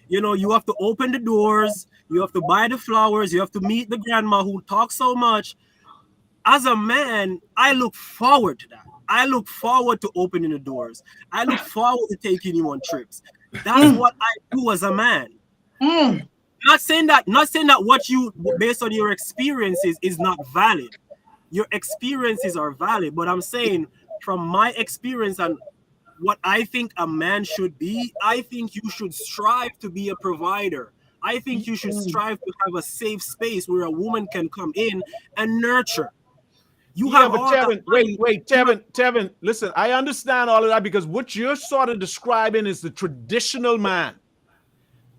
You know, you have to open the doors, you have to buy the flowers, you have to meet the grandma who talks so much. As a man, I look forward to that. I look forward to opening the doors. I look forward to taking you on trips. That's what I do as a man. Not saying that what you, based on your experiences, is not valid. Your experiences are valid, but I'm saying from my experience and what I think a man should be, I think you should strive to be a provider. I think you should strive to have a safe space where a woman can come in and nurture. You have but all Tevin, wait, Tevin, listen, I understand all of that because what you're sort of describing is the traditional man.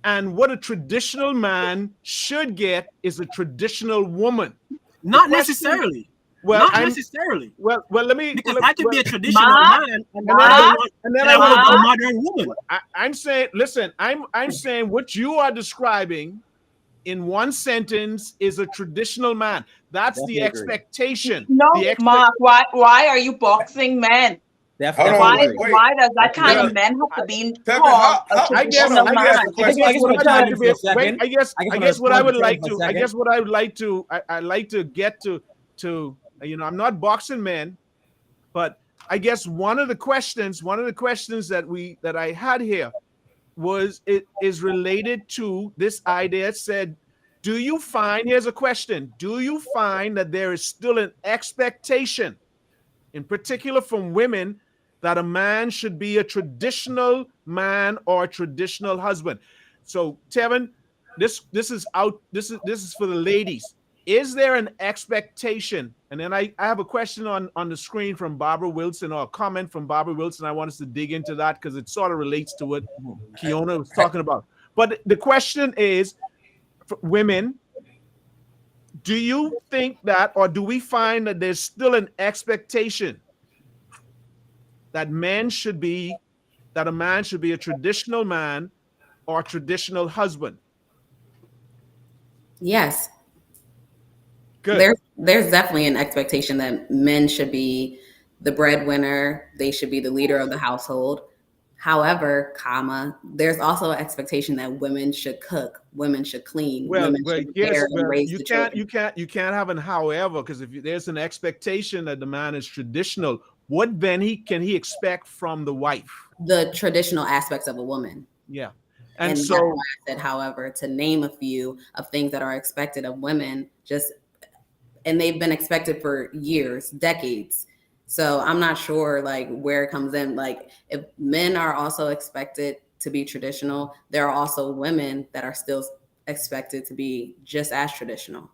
And what a traditional man should get is a traditional woman. Not necessarily. Well, not necessarily. Well, let me. Because I could be a traditional man, and then I want a modern woman. I'm saying, listen, I'm saying what you are describing in one sentence is a traditional man. That's the expectation. No, Mark, why are you boxing men? Why does that kind of man have to be called a traditional man? I guess what I would like to I like to get to you know, I'm not boxing men, but I guess one of the questions that I had here is related to this idea. It said, here's a question, do you find that there is still an expectation, in particular from women, that a man should be a traditional man or a traditional husband? So Tevin, this is for the ladies. Is there an expectation? And then I have a question on the screen from Barbara Wilson, or a comment from Barbara Wilson. I want us to dig into that because it sort of relates to what Keona was talking about. But the question is, for women, do you think that, or do we find that there's still an expectation that a man should be a traditional man or a traditional husband? Yes. Good. There's definitely an expectation that men should be the breadwinner. They should be the leader of the household. However, there's also an expectation that women should cook, women should clean, women should care and raise the children. You can't have an however, because if there's an expectation that the man is traditional, what then can he expect from the wife? The traditional aspects of a woman. Yeah. And so that's why I said, however, to name a few of things that are expected of women, and they've been expected for years, decades. So I'm not sure like where it comes in. Like if men are also expected to be traditional, there are also women that are still expected to be just as traditional.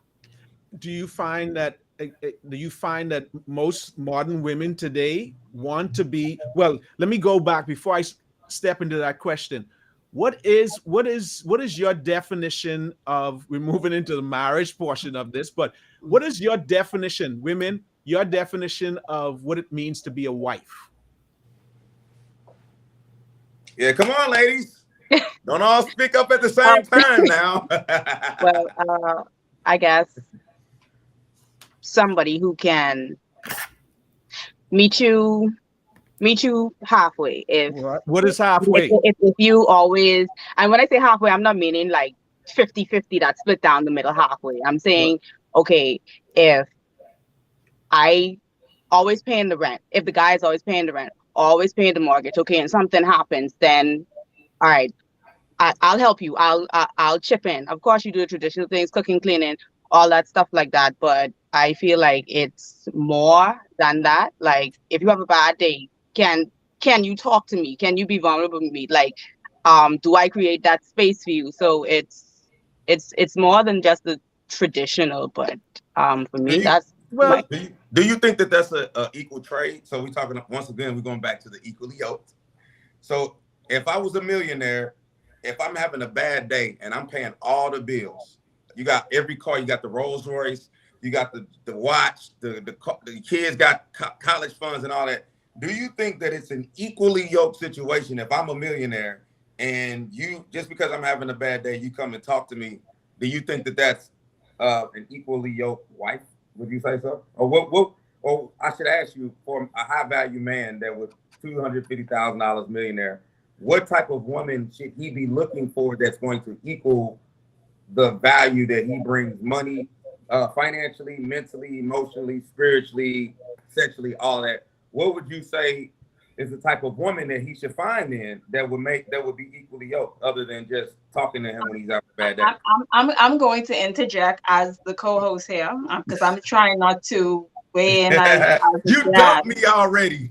Do you find that do you find that most modern women today want to be, well, let me go back before I step into that question. What is your definition of, we're moving into the marriage portion of this, but what is your definition, women, your definition of what it means to be a wife? Yeah, come on, ladies. Don't all speak up at the same time now. Well, I guess somebody who can meet you halfway. What is halfway? If you always, and when I say halfway, I'm not meaning like 50-50 that split down the middle halfway. I'm saying, okay, if I always paying the rent, if the guy is always paying the rent, always paying the mortgage, okay, and something happens, then all right, I'll help you. I'll chip in. Of course, you do the traditional things, cooking, cleaning, all that stuff like that. But I feel like it's more than that. Like, if you have a bad day, can you talk to me? Can you be vulnerable with me? Like, do I create that space for you? So it's more than just the traditional. But for me, that's well. Do you think that that's a equal trade? So we're talking, once again, we're going back to the equally yoked. So if I was a millionaire, if I'm having a bad day and I'm paying all the bills, you got every car, you got the Rolls Royce, you got the watch, the kids got college funds and all that. Do you think that it's an equally yoked situation if I'm a millionaire and you, just because I'm having a bad day, you come and talk to me? Do you think that that's an equally yoked wife? Would you say so? Or what? Or I should ask you, for a high value man that was $250,000 millionaire, what type of woman should he be looking for that's going to equal the value that he brings, money, financially, mentally, emotionally, spiritually, sexually, all that? What would you say is the type of woman that he should find in that would be equally yoked, other than just talking to him when he's having a bad day? I'm going to interject as the co-host here, because I'm trying not to weigh in as you dumped me already.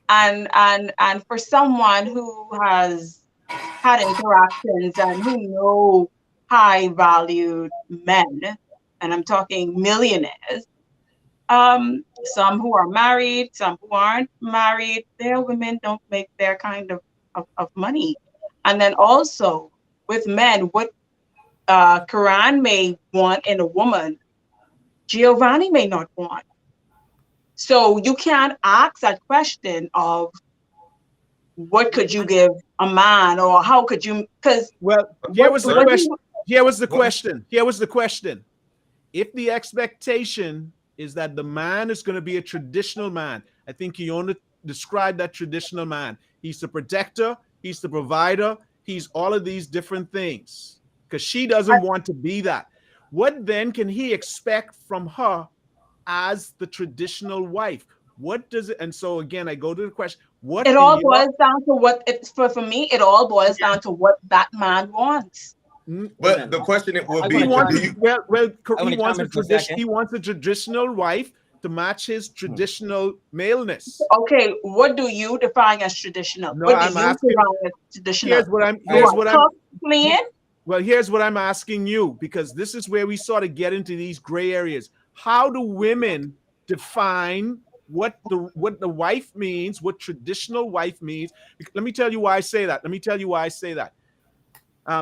and for someone who has had interactions and who know high valued men, and I'm talking millionaires, some who are married, some who aren't married, their women don't make their kind of money. And then also with men, what Koran may want in a woman, Giovanni may not want. So you can't ask that question of what could you give a man, or how could you, because here was the question. If the expectation is that the man is going to be a traditional man, I think Keona described that traditional man. He's the protector, he's the provider, he's all of these different things, because she doesn't want to be that. What then can he expect from her as the traditional wife? What does it? And so again, I go to the question: what? It all boils down to what it's for me. It all boils down to what that man wants. But the question it will be: he wants a traditional wife to match his traditional maleness. Okay, what do you define as traditional? No, what do you define as traditional? Here's what I'm asking you, because this is where we sort of get into these gray areas. How do women define what the wife means, what traditional wife means? Let me tell you why I say that.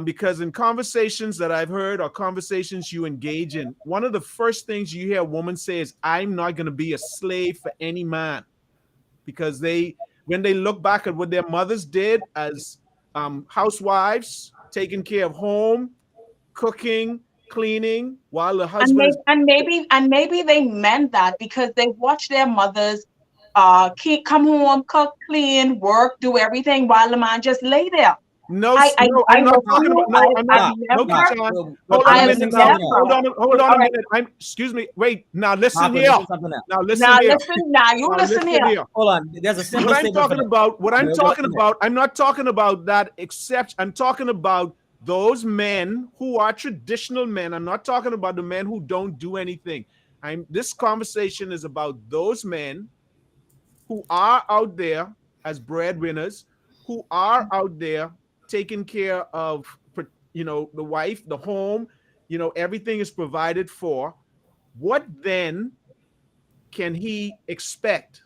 Because in conversations that I've heard, or conversations you engage in, one of the first things you hear a woman say is, I'm not going to be a slave for any man. Because when they look back at what their mothers did as housewives, taking care of home, cooking, cleaning, while the husband and maybe they meant that because they watched their mothers come home, cook, clean, work, do everything while the man just lay there. I'm not talking about. Hold on a minute. Excuse me. Wait. Now listen here. Listen here. Hold on. There's a simple what I'm talking about. I'm not talking about that. Except I'm talking about those men who are traditional men. I'm not talking about the men who don't do anything. This conversation is about those men who are out there as breadwinners, who are out there taking care of, the wife, the home, everything is provided for. what then can he expect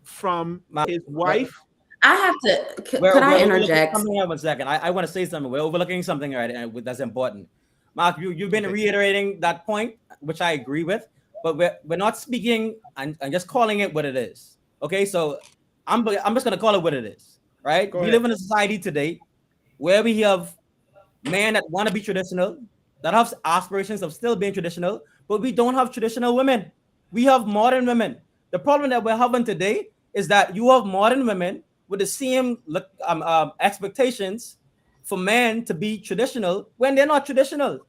from his wife? I have to. Could I overlooking interject? something here 1 second. I want to say something. We're overlooking something right, and that's important. Mark, you've been reiterating that point, which I agree with, but we're not speaking and just calling it what it is. Okay, so I'm just gonna call it what it is. Right? Go We ahead. live in a society today where we have men that want to be traditional, that have aspirations of still being traditional, but we don't have traditional women. We have modern women. The problem that we're having today is that you have modern women with the same expectations for men to be traditional when they're not traditional.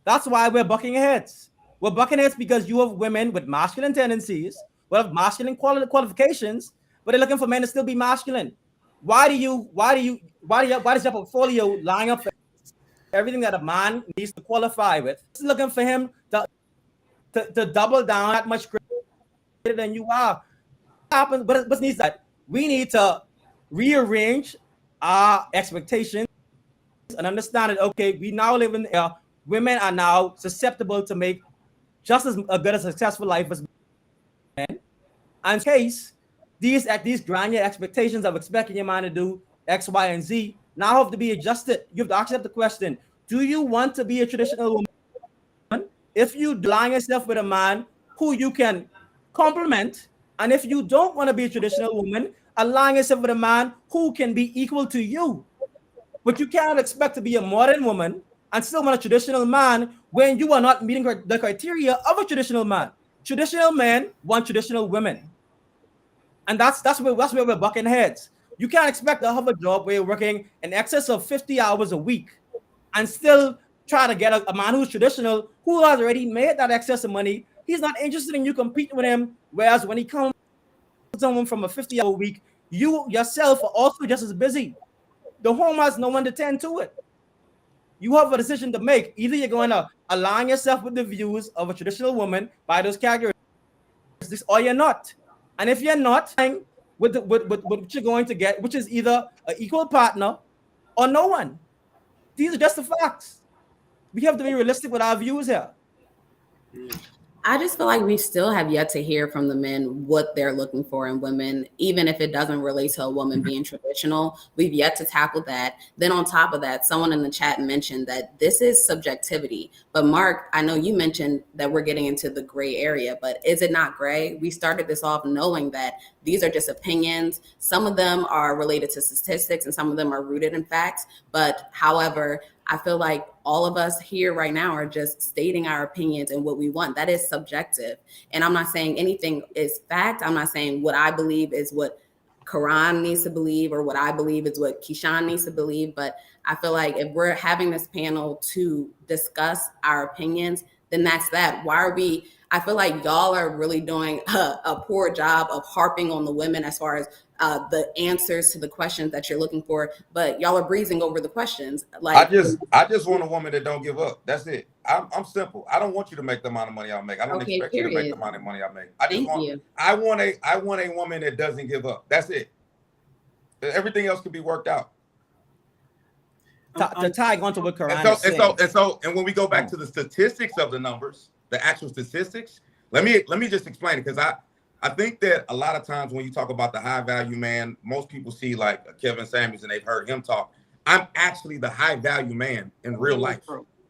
That's why we're bucking heads. We're bucking heads because you have women with masculine tendencies, who have masculine qualifications, but they're looking for men to still be masculine. Why does your portfolio line up for everything that a man needs to qualify with? It's looking for him to double down that much greater than you are. What happens? What needs that? We need to rearrange our expectations and understand that, okay, we now live in women are now susceptible to make just as a good a successful life as men. And in case these granular expectations of expecting your man to do X, Y, and Z now have to be adjusted. You have to accept the question: do you want to be a traditional woman? If you align yourself with a man who you can complement, and if you don't want to be a traditional woman, align yourself with a man who can be equal to you. But you cannot expect to be a modern woman and still want a traditional man when you are not meeting the criteria of a traditional man. Traditional men want traditional women. And that's where we're bucking heads. You can't expect to have a job where you're working in excess of 50 hours a week and still try to get a man who's traditional, who has already made that excess of money. He's not interested in you competing with him. Whereas when he comes someone from a 50-hour week, you yourself are also just as busy. The home has no one to tend to it. You have a decision to make. Either you're going to align yourself with the views of a traditional woman by those characteristics, or you're not. And if you're not, with what you're going to get, which is either an equal partner or no one. These are just the facts. We have to be realistic with our views here. I just feel like we still have yet to hear from the men what they're looking for in women, even if it doesn't relate to a woman being traditional. We've yet to tackle that. Then on top of that, someone in the chat mentioned that this is subjectivity. But Mark, I know you mentioned that we're getting into the gray area, but is it not gray? We started this off knowing that these are just opinions. Some of them are related to statistics and some of them are rooted in facts. But however, I feel like all of us here right now are just stating our opinions and what we want. That is subjective. And I'm not saying anything is fact. I'm not saying what I believe is what Koran needs to believe or what I believe is what Keeshan needs to believe. But I feel like if we're having this panel to discuss our opinions, then that's that. Why are we? I feel like y'all are really doing a poor job of harping on the women as far as the answers to the questions that you're looking for, but y'all are breezing over the questions. Like I just want a woman that don't give up. That's it. I'm simple. I don't want you to make the amount of money I make. I don't expect you to make the amount of money I make. I want a woman that doesn't give up. That's it. Everything else can be worked out. To tag onto what Koran is saying. And when we go back to the statistics of the numbers, the actual statistics, let me just explain it, because I think that a lot of times when you talk about the high value man, most people see like Kevin Samuels and they've heard him talk. I'm actually the high value man in real life.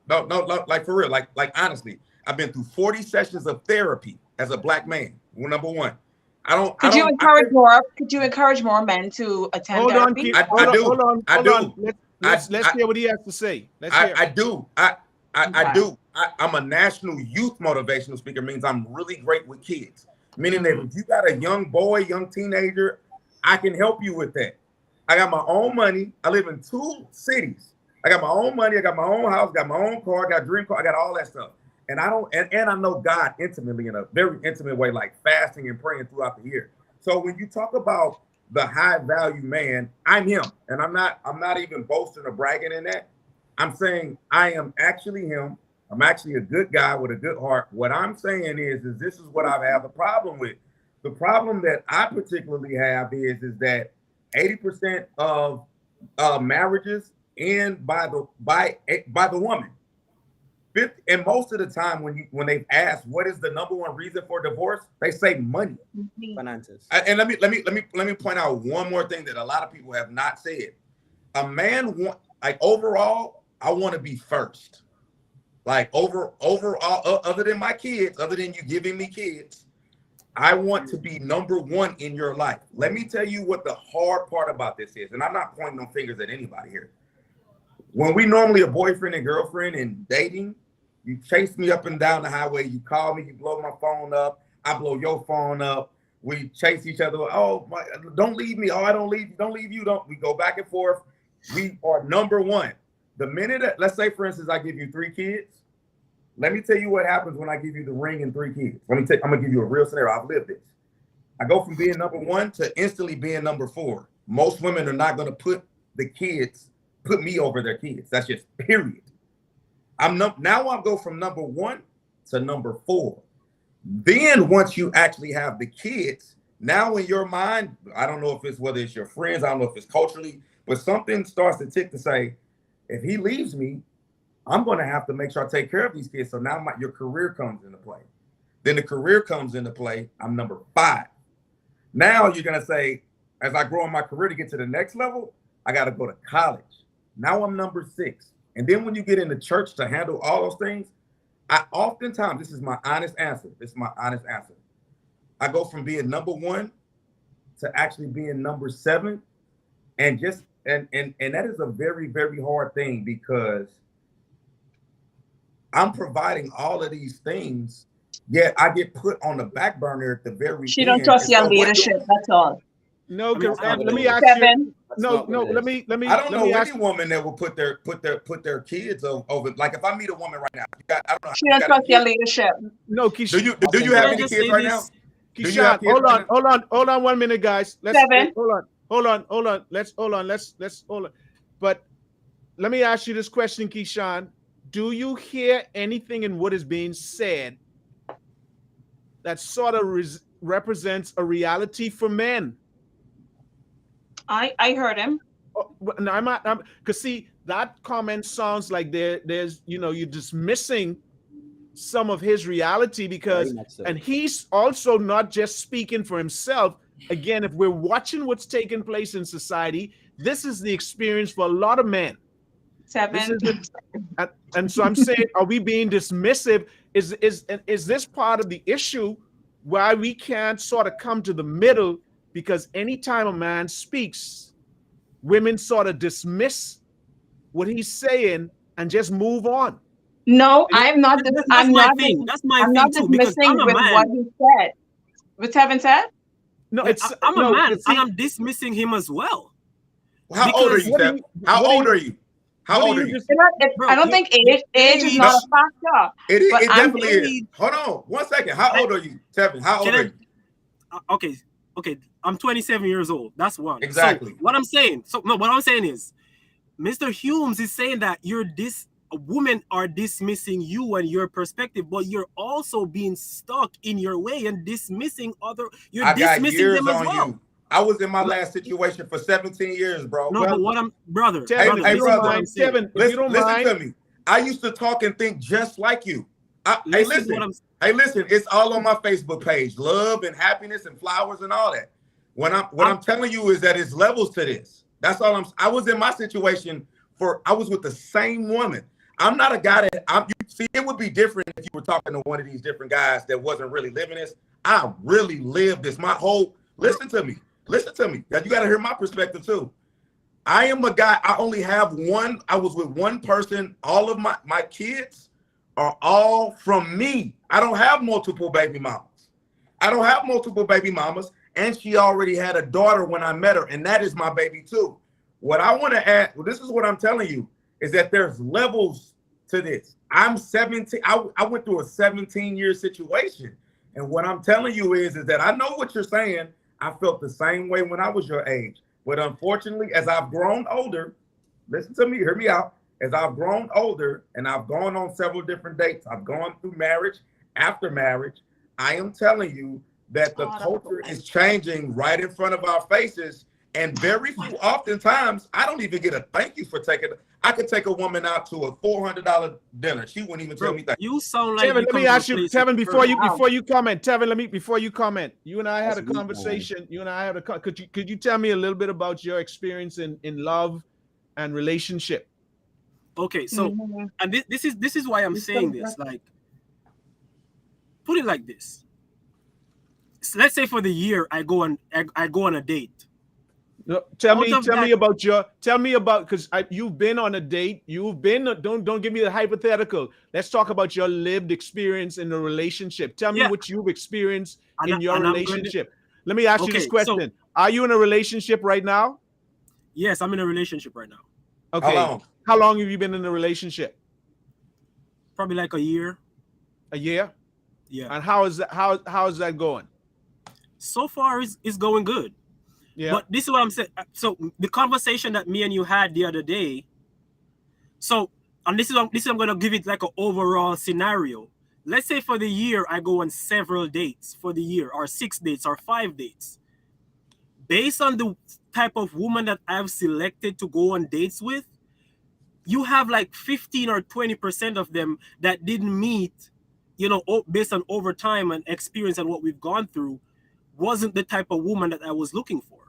No, like for real, like honestly, I've been through 40 sessions of therapy as a black man. Well, number one, Could you encourage more men to attend therapy? Hold on. Let's hear what he has to say. I do. I'm a national youth motivational speaker. Means I'm really great with kids. Meaning that if you got a young boy, young teenager, I can help you with that. I got my own money. I live in 2 cities. I got my own money. I got my own house. Got my own car. I got a dream car. I got all that stuff. And I know God intimately in a very intimate way, like fasting and praying throughout the year. So when you talk about the high value man, I'm him. And I'm not even boasting or bragging in that. I'm saying I am actually him. I'm actually a good guy with a good heart. What I'm saying is this is what I have a problem with. The problem that I particularly have is that 80% of marriages end by the woman. and most of the time when they've asked what is the number one reason for divorce, they say money. Finances. And let me point out one more thing that a lot of people have not said. A man overall, I want to be first. Like overall, other than my kids, other than you giving me kids, I want to be number one in your life. Let me tell you what the hard part about this is, and I'm not pointing no fingers at anybody here. When we normally a boyfriend and girlfriend and dating, you chase me up and down the highway, you call me, you blow my phone up, I blow your phone up, we chase each other. Oh, don't leave me. Oh, I don't leave you. We go back and forth. We are number one. The minute that, let's say, for instance, I give you 3 kids, let me tell you what happens when I give you the ring and 3 kids. I'm gonna give you a real scenario. I've lived this. I go from being number 1 to instantly being number 4. Most women are not gonna put me over their kids. That's just period. Now I'll go from number 1 to number 4. Then once you actually have the kids, now in your mind, I don't know if it's whether it's your friends, I don't know if it's culturally, but something starts to tick to say, if he leaves me, I'm going to have to make sure I take care of these kids. So now your career comes into play. Then the career comes into play. I'm number 5. Now you're going to say, as I grow in my career to get to the next level, I got to go to college. Now I'm number 6. And then when you get into church to handle all those things, this is my honest answer. I go from being number 1 to actually being number 7. And that is a very, very hard thing because I'm providing all of these things, yet I get put on the back burner at the very end. She don't trust your leadership, that's all. No, let me Tevin. ask you. No, let me. I don't know any woman that will put their kids over. Like if I meet a woman right now, I don't know. She don't trust your leadership. No, Keeshan. Do you have any kids right now? Keeshan, hold on 1 minute, guys. Hold on. But let me ask you this question, Keeshan. Do you hear anything in what is being said that sort of represents a reality for men? I heard him. Oh, no, I'm because see, that comment sounds like there's you're dismissing some of his reality because, and he's also not just speaking for himself. Again, if we're watching what's taking place in society, this is the experience for a lot of men. And so I'm saying, are we being dismissive? Is this part of the issue why we can't sort of come to the middle? Because anytime a man speaks, women sort of dismiss what he's saying and just move on. No, I'm not. I'm not dismissing with what he said. What Tevin said? No, I'm a man, and I'm dismissing him as well. How old are you, Tevin? How old are you? I don't think age is not a factor. It definitely is. Hold on 1 second. How old are you, Tevin? How old are you? Okay. I'm 27 years old. That's one. Exactly. So what I'm saying is, Mr. Humes is saying that women are dismissing you and your perspective, but you're also being stuck in your way and dismissing you're dismissing them as well. You. I was in my last situation for 17 years, bro. No, but what I'm brother. Tevin, brother, Tevin, listen to me. I used to talk and think just like you. Hey, listen, it's all on my Facebook page. Love and happiness and flowers and all that. What I'm telling you is that it's levels to this. That's all I was in my situation I was with the same woman. I'm not a guy that it would be different if you were talking to one of these different guys that wasn't really living this. I really lived this. Listen to me. Now you got to hear my perspective too. I am a guy, I only have one. I was with one person. All of my kids are all from me. I don't have multiple baby mamas. And she already had a daughter when I met her, and that is my baby too. What I want to add, this is what I'm telling you, is that there's levels to this. I'm 17. I went through a 17-year situation. And what I'm telling you is that I know what you're saying. I felt the same way when I was your age. But unfortunately, as I've grown older, listen to me, hear me out. As I've grown older and I've gone on several different dates, I've gone through marriage, after marriage, I am telling you that the culture is changing right in front of our faces. And very few, oftentimes, I don't even get a thank you for taking it. I could take a woman out to a $400 dinner. She wouldn't even tell me that. You sound like Tevin, let me ask you, Tevin, before you comment, Tevin, before you comment, you and I had a conversation. You and I had could you tell me a little bit about your experience in love and relationship? Okay, so and this is why I'm saying this. Like, put it like this. So let's say for the year I go on a date. No, tell me about because you've been on a date. Don't give me the hypothetical. Let's talk about your lived experience in the relationship. Tell me what you've experienced in your relationship. Let me ask you this question: are you in a relationship right now? Yes, I'm in a relationship right now. Okay. How long have you been in a relationship? Probably like a year. A year? Yeah. And how is that going? So far, it's going good. Yeah. But this is what I'm saying. So the conversation that me and you had the other day. So, and this is I'm going to give it like an overall scenario. Let's say for the year I go on several dates for the year, or 6 dates, or 5 dates. Based on the type of woman that I've selected to go on dates with, you have like 15 or 20% of them that didn't meet, based on overtime and experience and what we've gone through, wasn't the type of woman that I was looking for.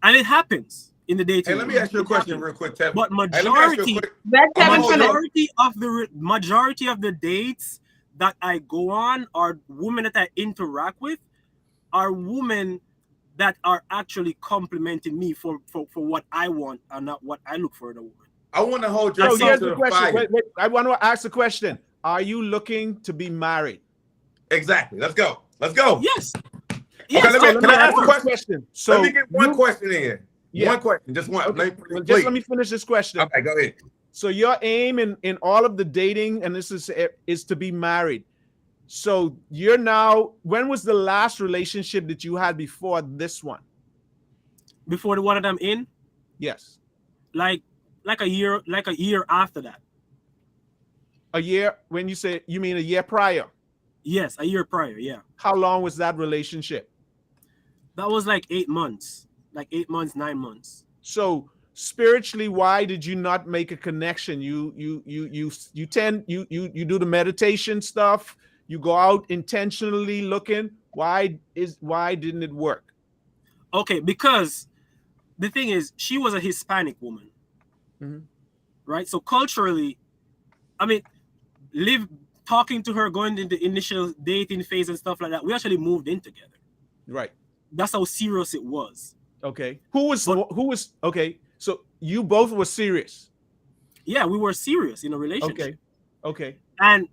And it happens in the dating. Hey, let me ask you a question real quick, Tevin. But majority of the dates that I go on, or women that I interact with, are women that are actually complimenting me for what I want and not what I look for in a woman. I want to hold your here's the question. Wait, I want to ask the question. Are you looking to be married? Exactly. Let's go. Yes. Yes. Okay, can I ask a question? So let me get one question in. Yeah. One question. Just one. Okay. Let me finish this question. Okay, go ahead. So your aim in all of the dating, and this is to be married. So you're now, when was the last relationship that you had before this one? Before the one that I'm in? Yes. Like a year after that. A year? When you say, you mean a year prior? Yes, a year prior, yeah. How long was that relationship? That was like 8 months. Like 8 months, 9 months. So spiritually, why did you not make a connection? You do the meditation stuff. You go out intentionally looking. Why didn't it work? Okay, because the thing is, she was a Hispanic woman, right? So culturally, I mean, talking to her, going into the initial dating phase and stuff like that, we actually moved in together. Right. That's how serious it was. Okay. Who was okay? So you both were serious. Yeah, we were serious in a relationship. Okay. And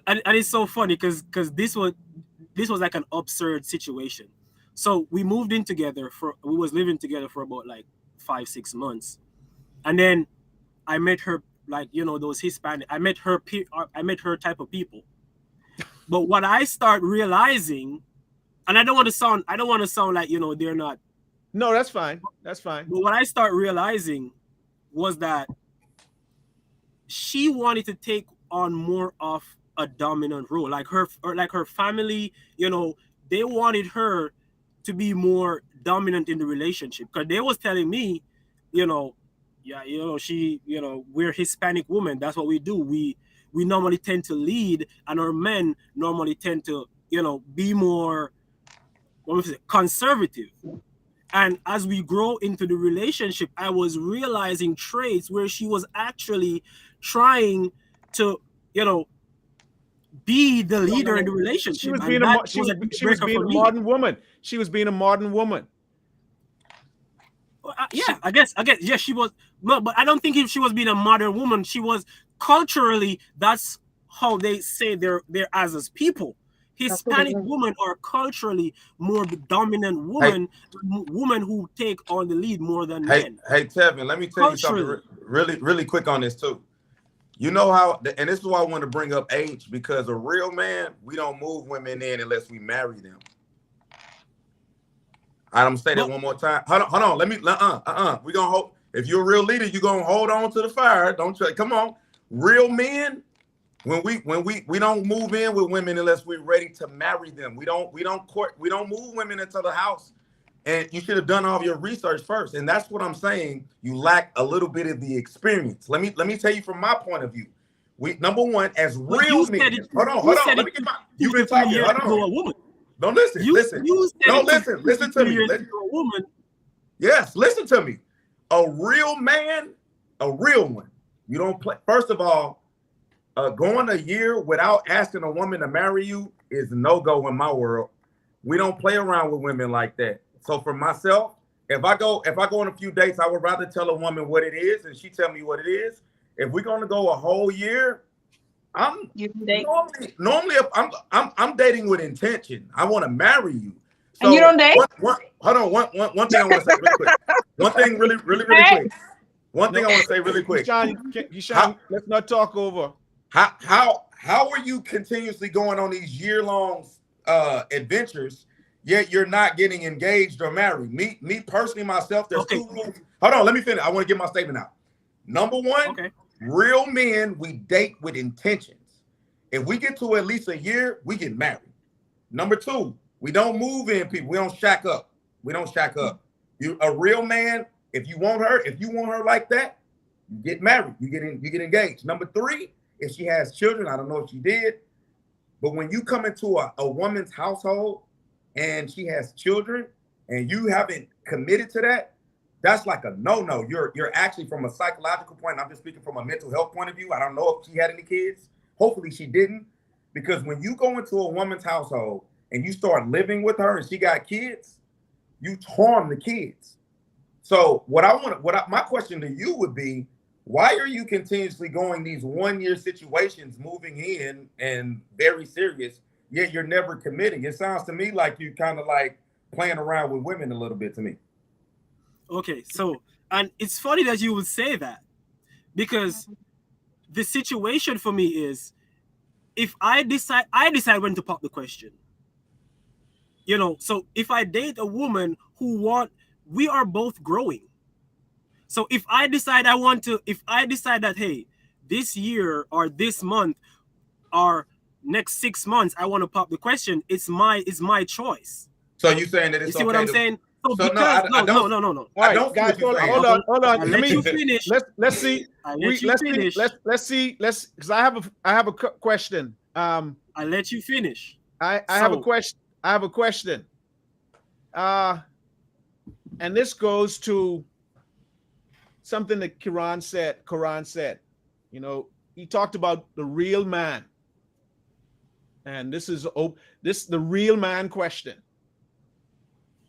it's so funny because this was like an absurd situation. So we moved in together we was living together for about like 5-6 months, and then I met her, like, those Hispanic. I met her type of people. But what I start realizing, and I don't want to sound like they're not. No, that's fine. That's fine. But what I start realizing was that she wanted to take on more of a dominant role, like her family. They wanted her to be more dominant in the relationship, because they was telling me, we're Hispanic women. That's what we do. We normally tend to lead, and our men normally tend to, be more, conservative. And as we grow into the relationship, I was realizing traits where she was actually trying to, be the leader in the relationship. She was being a modern woman. She was being a modern woman. I guess, yeah, she was. No, but I don't think she was being a modern woman. She was culturally, that's how they say they're as people. Hispanic women are culturally more dominant women who take on the lead more than men. Hey, Tevin, let me tell you something really quick on this too. You know how, and this is why I want to bring up age, because a real man, we don't move women in unless we marry them. I'm gonna say that one more time. Hold on. Let me. We gonna hold. If you're a real leader, you're gonna hold on to the fire. Don't try. Come on, real men. When we don't move in with women unless we're ready to marry them. We don't move women into the house And you should have done all of your research first. And that's what I'm saying. You lack a little bit of the experience. Let me tell you from my point of view. We, number one, as real men. Hold on. Let me get my. You've been talking. Hold on. A woman. Don't listen. Listen. No, listen. Listen to me. A woman. Yes, listen to me. A real man, a real one. You don't play. First of all, going a year without asking a woman to marry you is no-go in my world. We don't play around with women like that. So for myself, if I go on a few dates, I would rather tell a woman what it is and she tell me what it is. If we're gonna go a whole year, I'm normally if I'm dating with intention. I want to marry you. So and you don't date? Hold on. One thing I want to say really quick. One thing really quick. One thing I want to say really quick. Keeshan, let's not talk over. How are you continuously going on these year-long adventures, yet you're not getting engaged or married? Me personally, myself, there's two rules. Hold on, let me finish. I want to get my statement out. Number one, real men, we date with intentions. If we get to at least a year, we get married. Number two, we don't move in people. We don't shack up. You a real man, if you want her like that, you get married. You get engaged. Number three, if she has children, I don't know if she did, but when you come into a woman's household and she has children and you haven't committed to that, that's like a no-no. You're actually, from a psychological point, I'm just speaking from a mental health point of view. I don't know if she had any kids. Hopefully she didn't, because when you go into a woman's household and you start living with her and she got kids, you harm the kids. So my question to you would be, why are you continuously going these 1 year situations, moving in and very serious, yet you're never committing? It sounds to me like you kind of like playing around with women a little bit to me. Okay, so, and it's funny that you would say that, because the situation for me is, if I decide when to pop the question. You know, so if I date a woman we are both growing. So if I decide that, hey, this year or this month or next 6 months, I want to pop the question, it's my choice. So you saying that it's okay? You see what I'm saying? So because, no. All right, guys, hold on. Let you finish. Let's see. Let's see. Because I have a question. I'll let you finish. I have a question. And this goes to something that Koran said. You know, he talked about the real man. And this is the real man question.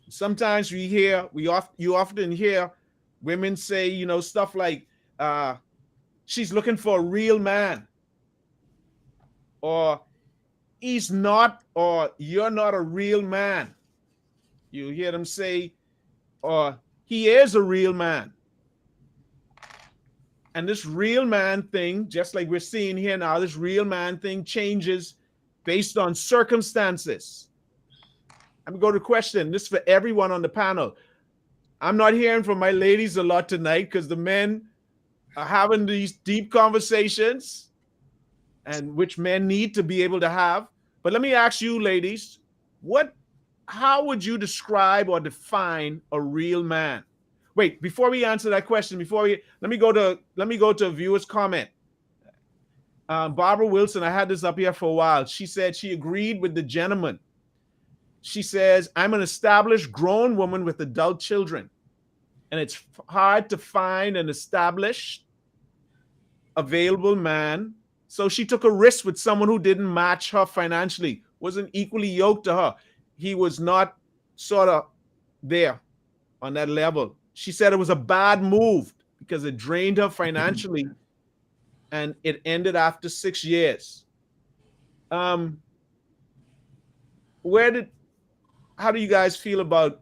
Sometimes you often hear women say, you know, stuff like, she's looking for a real man, or he's not, or you're not a real man. You hear them say, or he is a real man. And this real man thing, just like we're seeing here now, this real man thing changes based on circumstances. I'm going to go to question. This is for everyone on the panel. I'm not hearing from my ladies a lot tonight because the men are having these deep conversations, and which men need to be able to have. But let me ask you, ladies, how would you describe or define a real man? Wait, before we answer that question, let me go to a viewer's comment. Barbara Wilson, I had this up here for a while. She said she agreed with the gentleman. She says, I'm an established grown woman with adult children, and it's hard to find an established, available man. So she took a risk with someone who didn't match her financially, wasn't equally yoked to her. He was not sort of there on that level. She said it was a bad move because it drained her financially, and it ended after 6 years. How do you guys feel about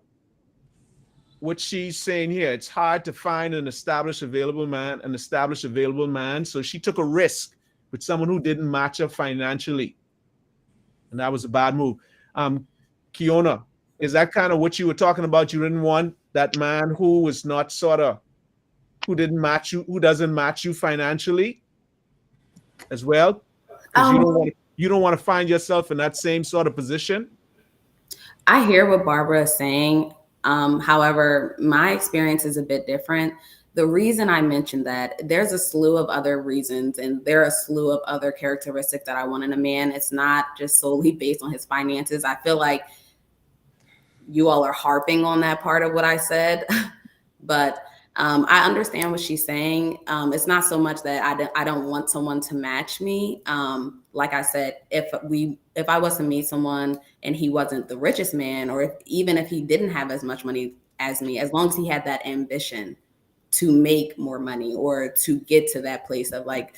what she's saying here? It's hard to find an established available man. So she took a risk with someone who didn't match her financially, and that was a bad move. Keona, is that kind of what you were talking about? You didn't want that man who was not who didn't match you, who doesn't match you financially as well? Because you don't want to find yourself in that same sort of position. I hear what Barbara is saying. However, my experience is a bit different. The reason I mentioned that, there's a slew of other reasons, and there are a slew of other characteristics that I want in a man. It's not just solely based on his finances. I feel like you all are harping on that part of what I said, but I understand what she's saying. It's not so much that I don't want someone to match me. Like I said, if I was to meet someone and he wasn't the richest man, or even if he didn't have as much money as me, as long as he had that ambition to make more money or to get to that place of like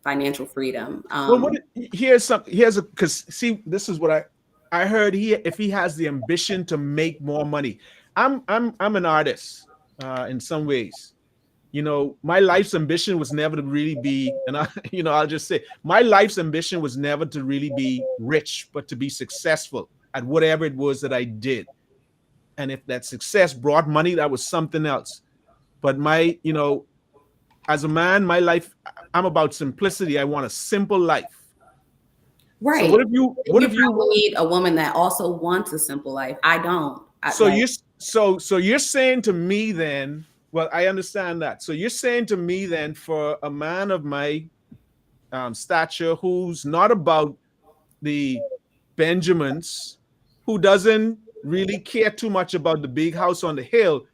financial freedom. Well, here's because see, this is what I heard. If he has the ambition to make more money, I'm an artist in some ways. You know, my life's ambition was never to really be, and I'll just say my life's ambition was never to really be rich, but to be successful at whatever it was that I did. And if that success brought money, that was something else. But as a man, my life, I'm about simplicity. I want a simple life. Right. So what if you need a woman that also wants a simple life? I don't. So you're saying to me then, well, I understand that. So you're saying to me then, for a man of my stature, who's not about the Benjamins, who doesn't really care too much about the big house on the hill,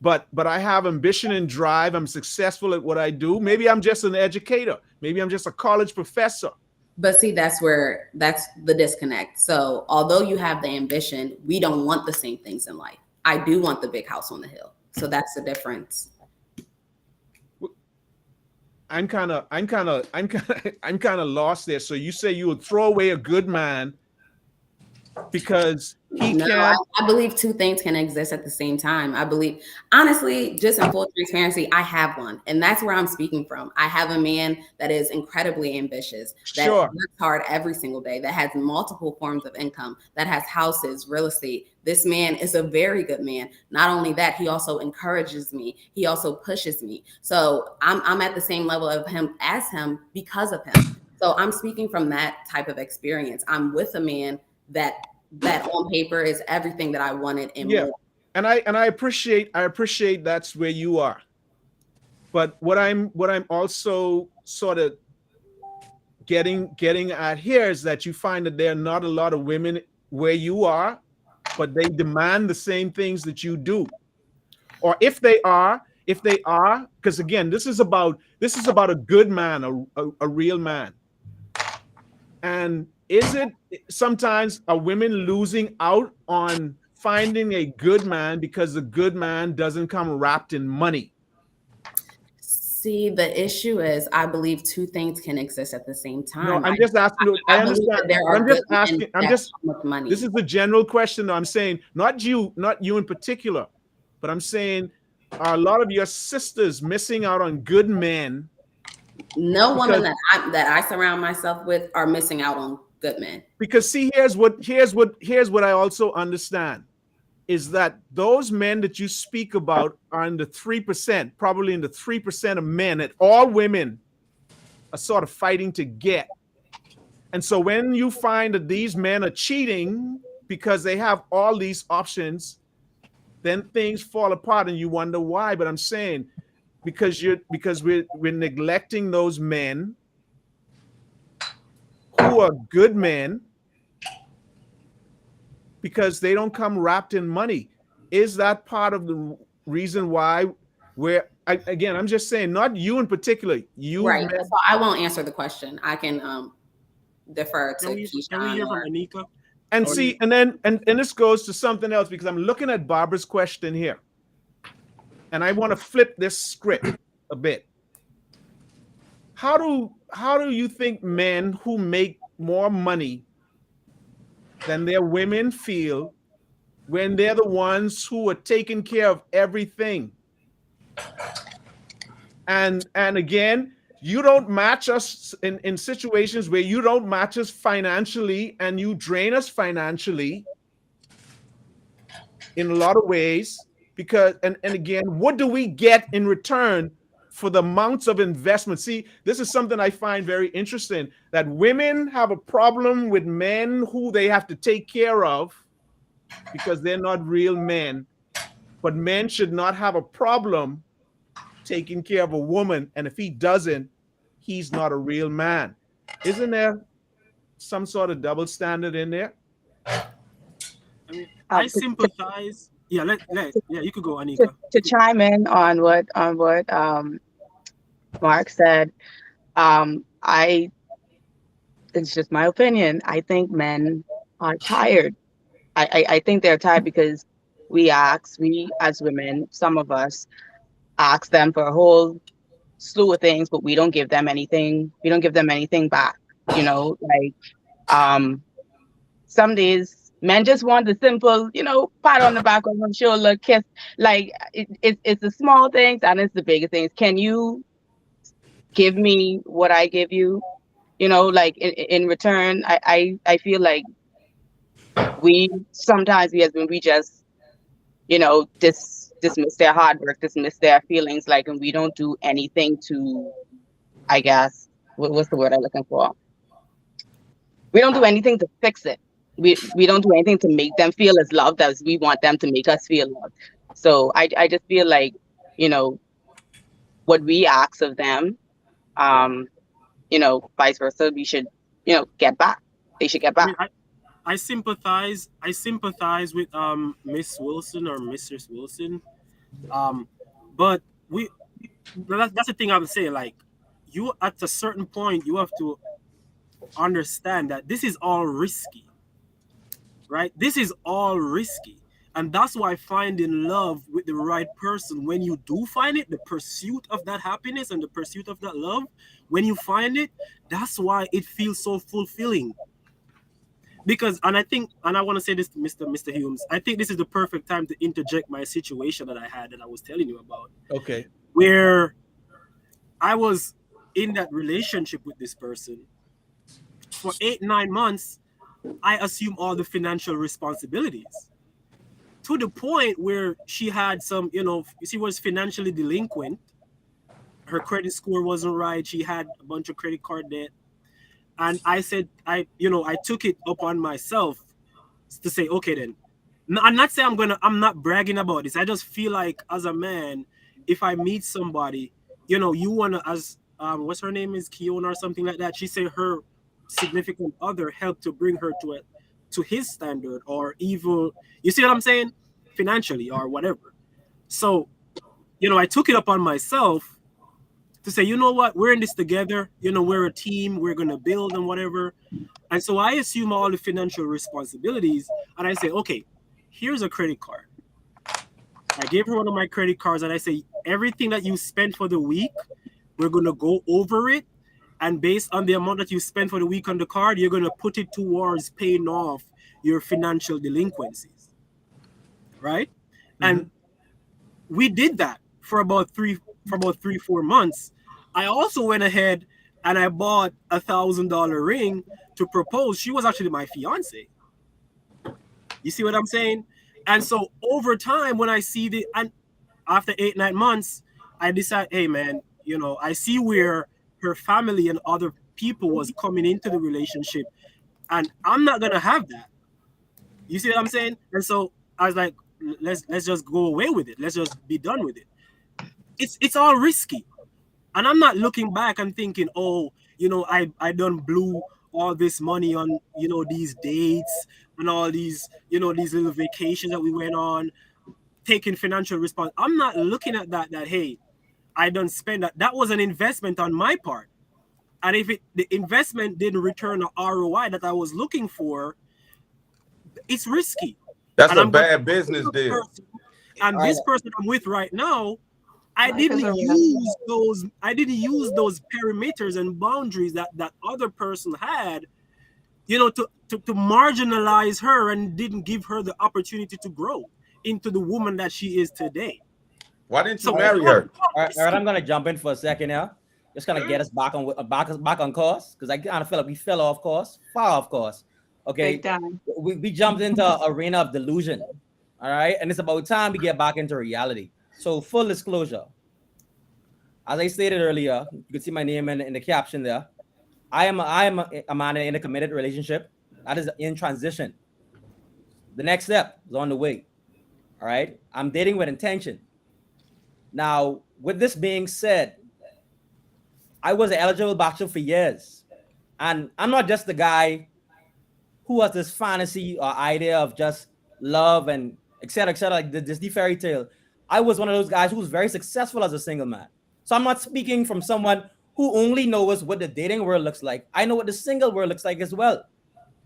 but I have ambition and drive. I'm successful at what I do. Maybe I'm just an educator. Maybe I'm just a college professor. But see, that's the disconnect. So although you have the ambition, we don't want the same things in life. I do want the big house on the hill. So that's the difference. I'm kind of lost there. So you say you would throw away a good man because he can't. I believe two things can exist at the same time. I believe, honestly, just in full transparency, I have one, and that's where I'm speaking from. I have a man that is incredibly ambitious, that works hard every single day, that has multiple forms of income, that has houses, real estate. This man is a very good man. Not only that, he also encourages me. He also pushes me. So I'm at the same level of him as him because of him. So I'm speaking from that type of experience. I'm with a man that on paper is everything that I wanted and more. And I appreciate that's where you are. But what I'm also sort of getting at here is that you find that there are not a lot of women where you are, but they demand the same things that you do. Or if they are, because again, this is about a good man, a real man. And is it sometimes are women losing out on finding a good man because the good man doesn't come wrapped in money? See, the issue is, I believe two things can exist at the same time. No, I'm just asking. I understand. I'm just asking. Money. This is the general question. I'm saying not you in particular, but I'm saying, are a lot of your sisters missing out on good men? No woman that I surround myself with are missing out on good men. Because see, here's what I also understand is that those men that you speak about are in the 3%, probably in the 3% of men that all women are sort of fighting to get. And so when you find that these men are cheating because they have all these options, then things fall apart and you wonder why. But I'm saying because we're neglecting those men who are good men because they don't come wrapped in money. Is that part of the reason why I'm just saying, not you in particular, you right. So I won't answer the question. I can defer to Keeshan. Can we hear from Arnica? And see, and this goes to something else because I'm looking at Barbara's question here. And I want to flip this script a bit. How do you think men who make more money than their women feel when they're the ones who are taking care of everything? And again, you don't match us in situations where you don't match us financially and you drain us financially in a lot of ways. Because and again, what do we get in return for the amounts of investment? See, this is something I find very interesting, that women have a problem with men who they have to take care of because they're not real men. But men should not have a problem taking care of a woman, and if he doesn't, he's not a real man. Isn't there some sort of double standard in there? I mean, I sympathize. Yeah, yeah, you could go, Anika. To chime in on what Mark said, it's just my opinion. I think men are tired. I think they're tired because we as women, some of us ask them for a whole slew of things, but we don't give them anything. We don't give them anything back. You know, like some days men just want the simple, pat on the back on the shoulder, kiss. Like it's the small things and it's the bigger things. Can you give me what I give you? Like in return, I feel like we sometimes as when we just dismiss their hard work, dismiss their feelings, like, and we don't do anything to, I guess, what's the word I'm looking for? We don't do anything to fix it. We don't do anything to make them feel as loved as we want them to make us feel loved. So I just feel like, what we ask of them, vice versa, we should, get back. They should get back. I sympathize with Miss Wilson or Mrs. Wilson. But that's the thing I would say, like, you at a certain point you have to understand that this is all risky. Right? This is all risky. And that's why finding love with the right person, when you do find it, the pursuit of that happiness and the pursuit of that love, when you find it, that's why it feels so fulfilling. Because, and I want to say this to Mr. Humes, I think this is the perfect time to interject my situation that I had that I was telling you about. Okay. Where I was in that relationship with this person for 8-9 months. I assumed all the financial responsibilities to the point where she had some, she was financially delinquent. Her credit score wasn't right. She had a bunch of credit card debt. And I said, I took it upon myself to say, okay, then. I'm not saying I'm not bragging about this. I just feel like as a man, if I meet somebody, you want to, as, what's her name is, Keona or something like that. She said her significant other helped to bring her to his standard, or even, you see what I'm saying, financially or whatever. So, I took it upon myself to say, you know what, we're in this together, we're a team, we're gonna build and whatever. And so I assume all the financial responsibilities, and I say, okay, here's a credit card. I gave her one of my credit cards, and I say, everything that you spent for the week, we're gonna go over it. And based on the amount that you spend for the week on the card, you're going to put it towards paying off your financial delinquencies. Right? Mm-hmm. And we did that for about 3-4 months. I also went ahead and I bought a $1,000 ring to propose. She was actually my fiance. You see what I'm saying? And so over time, when I see and after 8-9 months, I decide, hey man, I see where her family and other people was coming into the relationship, and I'm not gonna have that. You see what I'm saying? And so I was like, let's just go away with it. Let's just be done with it. It's all risky, and I'm not looking back and thinking, oh, I done blew all this money on these dates and all these these little vacations that we went on, taking financial response. I'm not looking at that hey, I don't spend that. That was an investment on my part. And if the investment didn't return the ROI that I was looking for, it's risky. That's a bad business deal. And this person I'm with right now, I didn't use those perimeters and boundaries that other person had, to marginalize her, and didn't give her the opportunity to grow into the woman that she is today. Why didn't you marry her? All right, I'm gonna jump in for a second now. Just gonna get us back on course, because I kind of feel like we fell off course, far off course. Okay, we jumped into an arena of delusion. All right, and it's about time we get back into reality. So full disclosure, as I stated earlier, you can see my name in the caption there. I am a man in a committed relationship that is in transition. The next step is on the way. All right. I'm dating with intention. Now, with this being said, I was an eligible bachelor for years. And I'm not just the guy who has this fantasy or idea of just love and et cetera, like the Disney fairy tale. I was one of those guys who was very successful as a single man. So I'm not speaking from someone who only knows what the dating world looks like. I know what the single world looks like as well.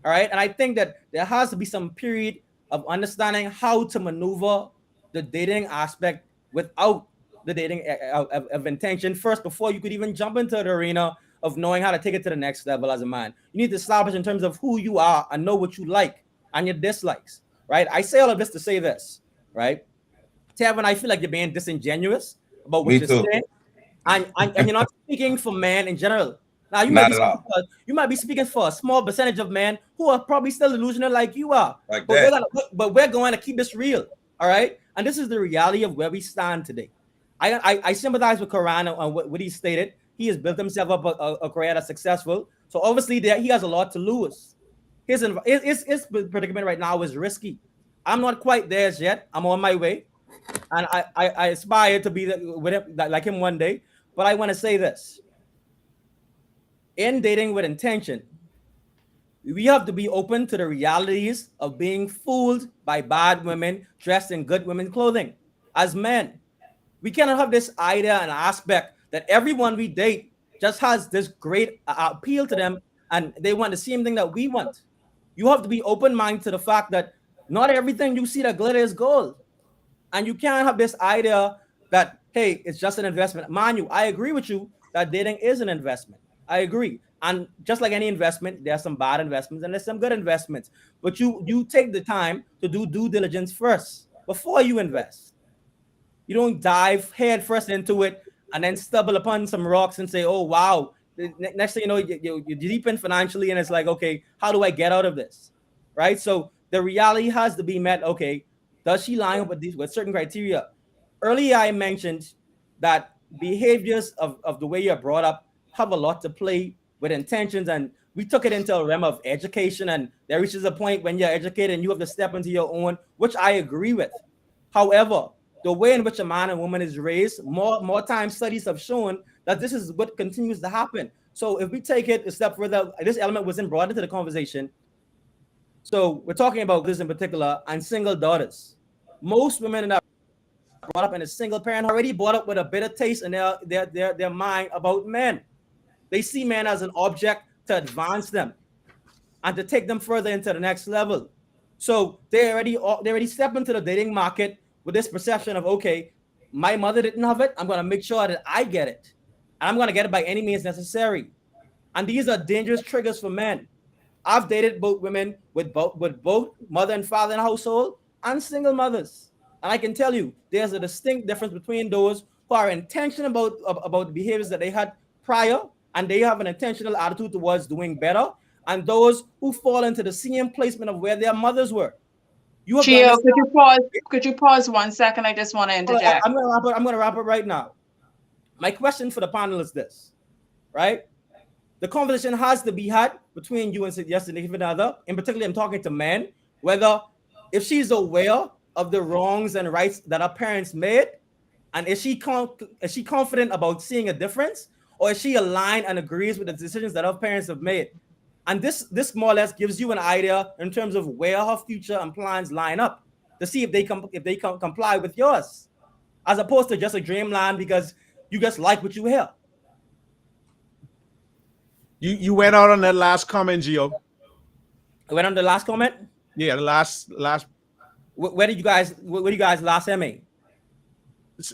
All right. And I think that there has to be some period of understanding how to maneuver the dating aspect without the dating of intention first, before you could even jump into the arena of knowing how to take it to the next level as a man. You need to establish in terms of who you are and know what you like and your dislikes, right? I say all of this to say this, right? Tevin, I feel like you're being disingenuous about what you're saying. And you're not speaking for men in general. Now, you might be speaking for a small percentage of men who are probably still delusional like you are. Like but we're going to keep this real, all right? And this is the reality of where we stand today. I sympathize with Koran on what he stated. He has built himself up a career that's successful. So obviously he has a lot to lose. His predicament right now is risky. I'm not quite there yet. I'm on my way. And I aspire to be with him, like him one day. But I want to say this. In dating with intention, we have to be open to the realities of being fooled by bad women dressed in good women's clothing. As men, we cannot have this idea and aspect that everyone we date just has this great appeal to them and they want the same thing that we want. You have to be open-minded to the fact that not everything you see that glitter is gold. And you can't have this idea that, hey, it's just an investment. Mind you, I agree with you that dating is an investment. I agree. And just like any investment, there's some bad investments and there's some good investments. But you take the time to do due diligence first before you invest. You don't dive head first into it and then stumble upon some rocks and say, oh, wow. The next thing you know, you're deep in financially and it's like, okay, how do I get out of this? Right? So the reality has to be met. Okay, does she line up with certain criteria? Earlier, I mentioned that behaviors of the way you're brought up have a lot to play with intentions. And we took it into a realm of education. And there reaches a point when you're educated and you have to step into your own, which I agree with. However, the way in which a man and woman is raised, more times studies have shown that this is what continues to happen. So if we take it a step further, this element wasn't brought into the conversation. So we're talking about this in particular and single daughters. Most women that are brought up in a single parent already brought up with a bitter taste in their mind about men. They see men as an object to advance them and to take them further into the next level. So they already step into the dating market with this perception of, okay, my mother didn't have it. I'm going to make sure that I get it. And I'm going to get it by any means necessary. And these are dangerous triggers for men. I've dated both women with both mother and father in the household and single mothers. And I can tell you, there's a distinct difference between those who are intentional about the behaviors that they had prior, and they have an intentional attitude towards doing better, and those who fall into the same placement of where their mothers were. Gio, could you pause 1 second? I just want to interject. I'm gonna wrap it right now. My question for the panel is this, right? The conversation has to be had between you and your significant other. In particular, I'm talking to men, whether if she's aware of the wrongs and rights that her parents made, and is she confident about seeing a difference, or is she aligned and agrees with the decisions that her parents have made? And this more or less gives you an idea in terms of where her future and plans line up to see if they comply with yours, as opposed to just a dreamland because you just like what you hear. You went out on that last comment, Gio. I went on the last comment. Yeah, the last. Where do you guys last hear me?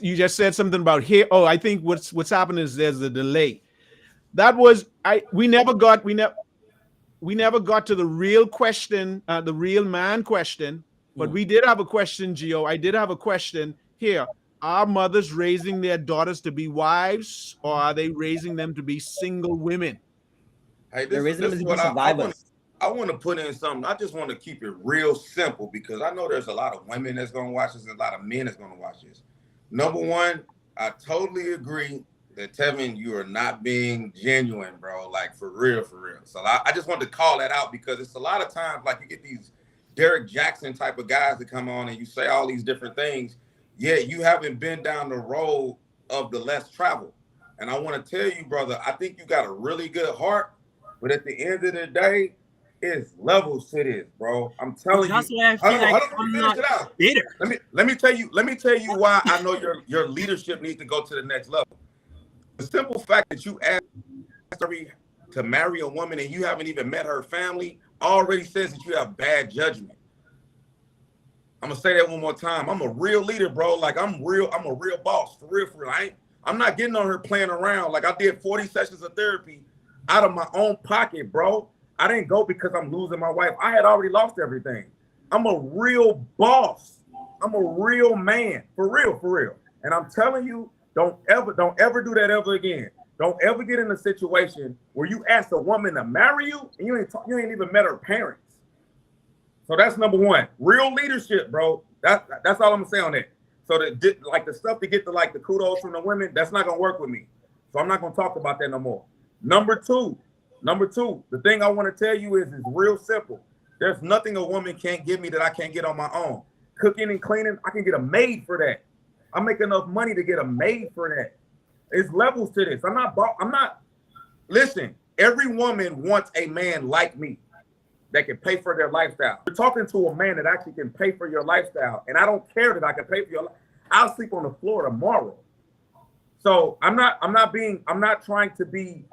You just said something about here. Oh, I think what's happened is there's a delay. That was we never got to the real question, the real man question. But we did have a question, Gio. I did have a question here. Are mothers raising their daughters to be wives, or are they raising them to be single women? Hey, this is what I want to put in something. I just want to keep it real simple because I know there's a lot of women that's going to watch this and a lot of men that's going to watch this. Number one, I totally agree that Tevin, you are not being genuine, bro. Like for real. So I just wanted to call that out because it's a lot of times like you get these Derek Jackson type of guys that come on and you say all these different things, yet you haven't been down the road of the less traveled. And I want to tell you, brother, I think you got a really good heart, but at the end of the day, it's levels to this, bro. I'm telling That's you. why I feel like Let me I'm finish not it out. bitter. Let me tell you why I know your leadership needs to go to the next level. The simple fact that you asked to marry a woman and you haven't even met her family already says that you have bad judgment. I'm gonna say that one more time. I'm a real leader, bro. Like I'm a real boss, for real. I'm not getting on her playing around. Like I did 40 sessions of therapy out of my own pocket, bro. I didn't go because I'm losing my wife. I had already lost everything. I'm a real boss. I'm a real man, for real. And I'm telling you, don't ever do that ever again. Don't ever get in a situation where you ask a woman to marry you and you ain't even met her parents. So that's number one. Real leadership, bro. That's all I'm gonna say on that. So like the stuff to get the kudos from the women, that's not gonna work with me. So I'm not gonna talk about that no more. Number two, the thing I want to tell you is real simple. There's nothing a woman can't give me that I can't get on my own. Cooking and cleaning, I can get a maid for that. I make enough money to get a maid for that. There's levels to this. Listen, every woman wants a man like me that can pay for their lifestyle. You're talking to a man that actually can pay for your lifestyle. And I don't care that I can pay for your life. I'll sleep on the floor tomorrow. So I'm not trying to be,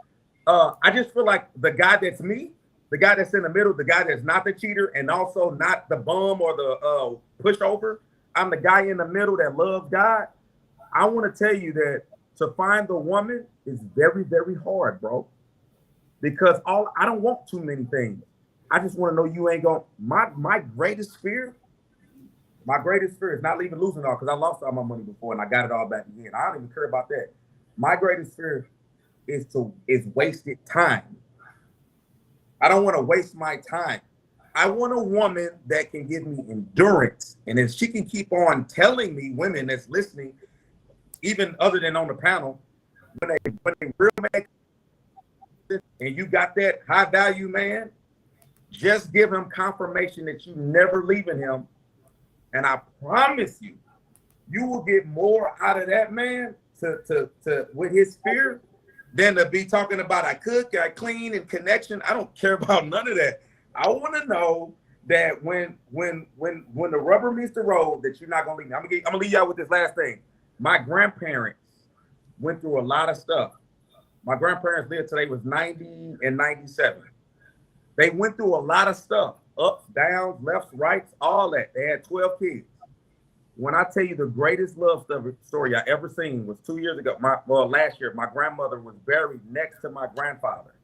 I just feel like the guy that's me, the guy that's in the middle, the guy that's not the cheater and also not the bum or the pushover. I'm the guy in the middle that loves God. I want to tell you that to find the woman is very, very hard, bro. Because I don't want too many things. I just want to know you ain't going. My greatest fear is not even losing all, because I lost all my money before and I got it all back again. I don't even care about that. My greatest fear is wasted time. I don't want to waste my time. I want a woman that can give me endurance. And if she can keep on telling me, women that's listening, even other than on the panel, when they real man and you got that high value man, just give him confirmation that you never leaving him. And I promise you, you will get more out of that man to with his spirit than to be talking about I cook, I clean, and connection. I don't care about none of that. I want to know that when the rubber meets the road, that you're not gonna leave me. I'm gonna leave y'all with this last thing. My grandparents went through a lot of stuff. My grandparents lived till they was 90 and 97. They went through a lot of stuff, ups, downs, lefts, rights, all that. They had 12 kids. When I tell you the greatest love story I ever seen was 2 years ago. Last year, my grandmother was buried next to my grandfather.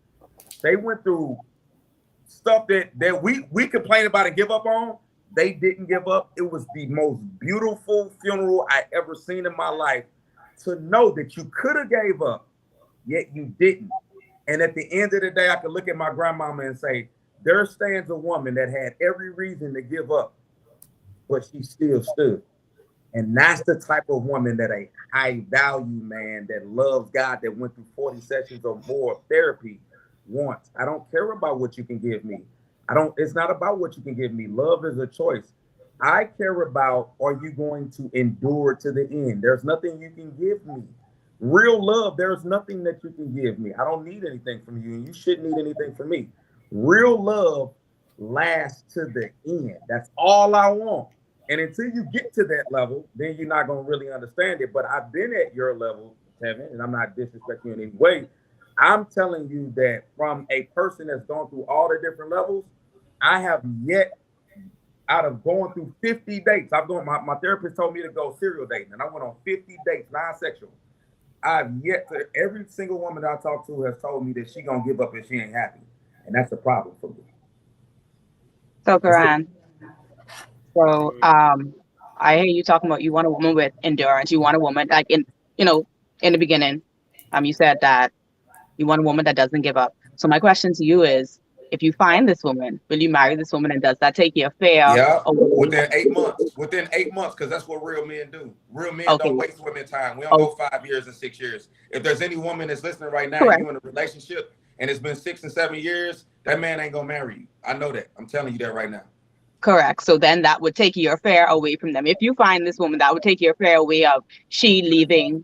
They went through stuff that we complain about and give up on. They didn't give up. It was the most beautiful funeral I ever seen in my life. To know that you could have gave up, yet you didn't. And at the end of the day, I could look at my grandmama and say, there stands a woman that had every reason to give up, but she still stood. And that's the type of woman that a high value man that loves God, that went through 40 sessions or more of therapy wants. I don't care about what you can give me. It's not about what you can give me. Love is a choice. I care about, are you going to endure to the end? There's nothing you can give me. Real love, there's nothing that you can give me. I don't need anything from you, and you shouldn't need anything from me. Real love lasts to the end. That's all I want. And until you get to that level, then you're not going to really understand it. But I've been at your level, Tevin, and I'm not disrespecting you in any way. I'm telling you that from a person that's gone through all the different levels, I have yet, out of going through 50 dates, my therapist told me to go serial dating, and I went on 50 dates, non-sexual. I've yet to, every single woman that I talked to has told me that she gonna give up if she ain't happy. And that's a problem for me. So, Koran, I hear you talking about you want a woman with endurance. You want a woman like in the beginning, you said that you want a woman that doesn't give up. So my question to you is, if you find this woman, will you marry this woman, and does that take you a fair? Yeah, within 8 months. Within 8 months, because that's what real men do. Real men don't waste women time. We don't go 5 years and 6 years. If there's any woman that's listening right now, you in a relationship and it's been 6 and 7 years, that man ain't gonna marry you. I know that. I'm telling you that right now. Correct. So then that would take your fare away from them. If you find this woman, that would take your fare away of she leaving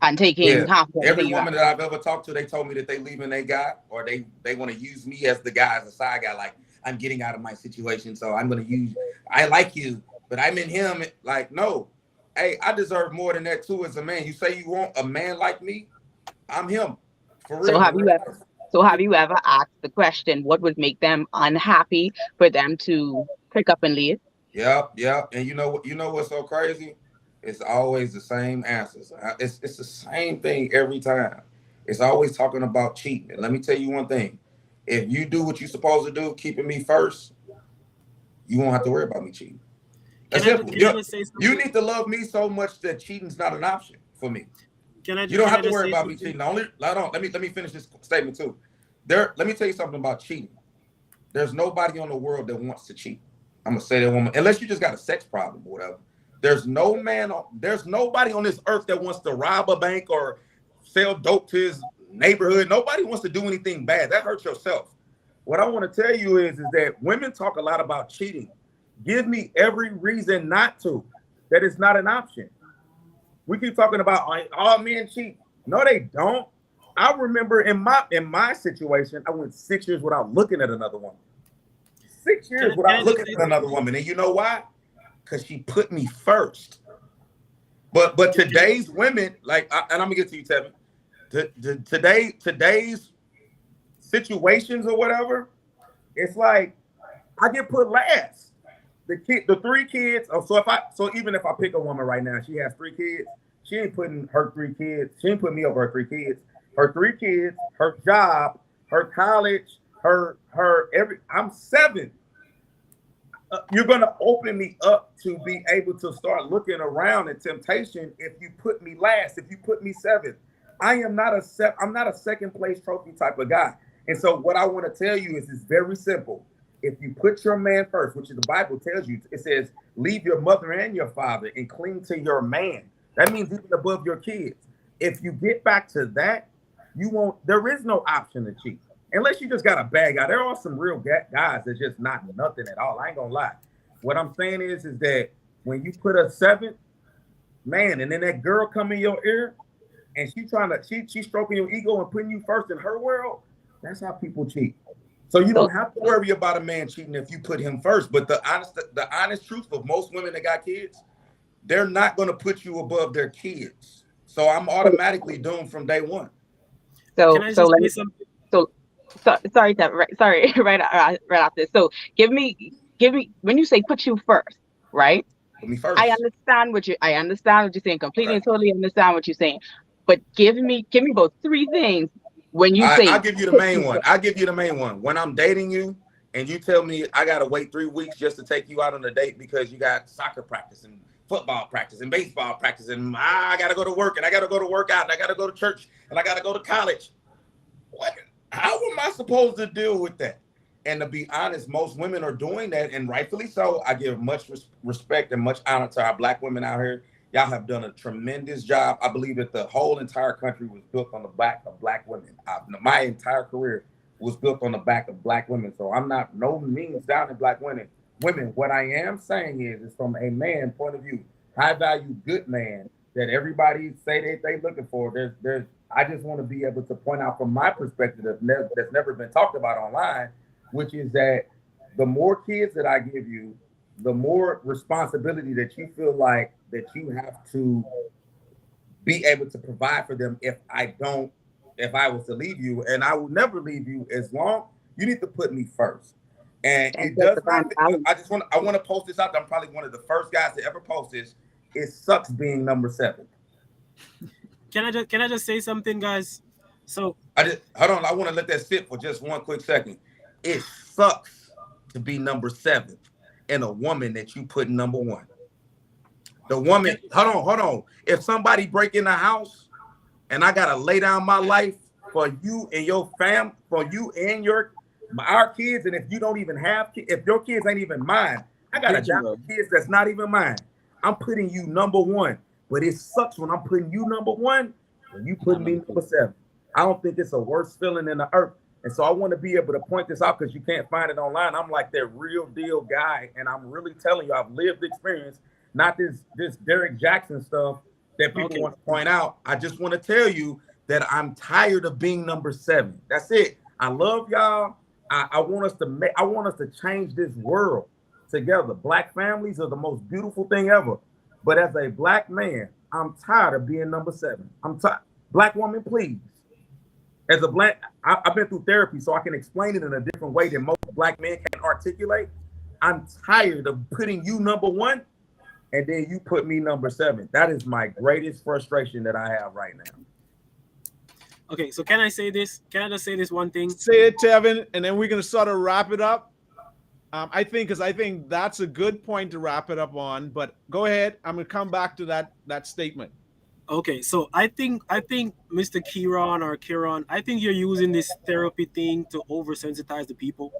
and taking Yeah. half of Every everything you woman have. that I've ever talked to, they told me that they leaving their guy, or they want to use me as the guy, as a side guy. Like, I'm getting out of my situation, so I'm gonna use. I like you, but I'm in him. Like, no, hey, I deserve more than that too as a man. You say you want a man like me, I'm him, for So real. have you ever asked the question, what would make them unhappy for them to pick up and leave? Yep. And you know what? You know what's so crazy? It's always the same answers. It's the same thing every time. It's always talking about cheating. And let me tell you one thing: if you do what you're supposed to do, keeping me first, you won't have to worry about me cheating. That's simple. Can I just say something? You need to love me so much that cheating's not an option for me. You don't can have I to just worry say about me something? cheating. Let me finish this statement too. Let me tell you something about cheating. There's nobody on the world that wants to cheat. I'm gonna say that woman, unless you just got a sex problem or whatever. There's nobody on this earth that wants to rob a bank or sell dope to his neighborhood. Nobody wants to do anything bad. That hurts yourself. What I want to tell you is that women talk a lot about cheating. Give me every reason not to. That is not an option. We keep talking about all men cheat. No, they don't. I remember in my situation, I went 6 years without looking at another woman. 6 years without looking at another woman. And you know why? Because she put me first. But today's women, and I'm gonna get to you, Tevin. Today's situations or whatever, it's like I get put last. The 3 kids. So even if I pick a woman right now, she has 3 kids. She ain't putting her 3 kids. She ain't putting me over her 3 kids. Her 3 kids, her job, her college, I'm 7. You're going to open me up to be able to start looking around at temptation if you put me last, if you put me 7th. I'm not a second place trophy type of guy. And so what I want to tell you is it's very simple. If you put your man first, which the Bible tells you, it says, leave your mother and your father and cling to your man. That means even above your kids. If you get back to that, there is no option to cheat. Unless you just got a bad guy. There are some real guys that's just not nothing at all. I ain't gonna lie. What I'm saying is that when you put a 7th, man, and then that girl come in your ear and she's stroking your ego and putting you first in her world, that's how people cheat. So you don't have to worry about a man cheating if you put him first. But the honest truth of most women that got kids, they're not gonna put you above their kids. So I'm automatically doomed from day one. Can I just say something? Sorry, right after this. So give me when you say put you first, right? Put me first. I understand what you're saying. Completely and totally understand what you're saying. But give me both 3 things when you say I'll give you the main one. I'll give you the main one. When I'm dating you and you tell me I gotta wait 3 weeks just to take you out on a date because you got soccer practice and football practice and baseball practice, and I gotta go to work and I gotta go to work out and I gotta go to church and I gotta go to college. What? How am I supposed to deal with that? And to be honest, most women are doing that, and rightfully so. I give much respect and much honor to our Black women out here. Y'all have done a tremendous job. I believe that the whole entire country was built on the back of Black women. My entire career was built on the back of Black women. So I'm not no means down in Black women. What I am saying is from a man point of view, high value, good man that everybody say they looking for. I just want to be able to point out from my perspective that's never been talked about online, which is that the more kids that I give you, the more responsibility that you feel like that you have to be able to provide for them if I was to leave you, and I will never leave you as long, you need to put me first. And it does not, I want to post this out there. I'm probably one of the first guys to ever post this. It sucks being number 7. Can I just say something, guys? So hold on. I want to let that sit for just one quick second. It sucks to be number 7 and a woman that you put number 1. The woman, hold on. If somebody break in the house and I gotta lay down my life for you and your fam, for you and our kids, and if you don't even have kids, if your kids ain't even mine, I gotta adopt kids that's not even mine. I'm putting you number 1. But it sucks when I'm putting you number 1 and you put me number 7. I don't think it's a worse feeling in the earth And so I want to be able to point this out because you can't find it online. I'm like that real deal guy, and I'm really telling you, I've lived experience, not this Derek Jackson stuff that people want to point out. I just want to tell you that I'm tired of being number 7. That's it. I love y'all. I want us to change this world together. Black families are the most beautiful thing ever. But as a black man, I'm tired of being number 7. I'm tired. Black woman, please. As a black, I've been through therapy, so I can explain it in a different way than most black men can articulate. I'm tired of putting you number 1, and then you put me number 7. That is my greatest frustration that I have right now. Okay, so can I say this? Can I just say this one thing? Say it, Tevin, and then we're gonna sort of wrap it up. I think that's a good point to wrap it up on. But go ahead. I'm gonna come back to that statement. Okay, so I think Mr. Keron, I think you're using this therapy thing to oversensitize the people.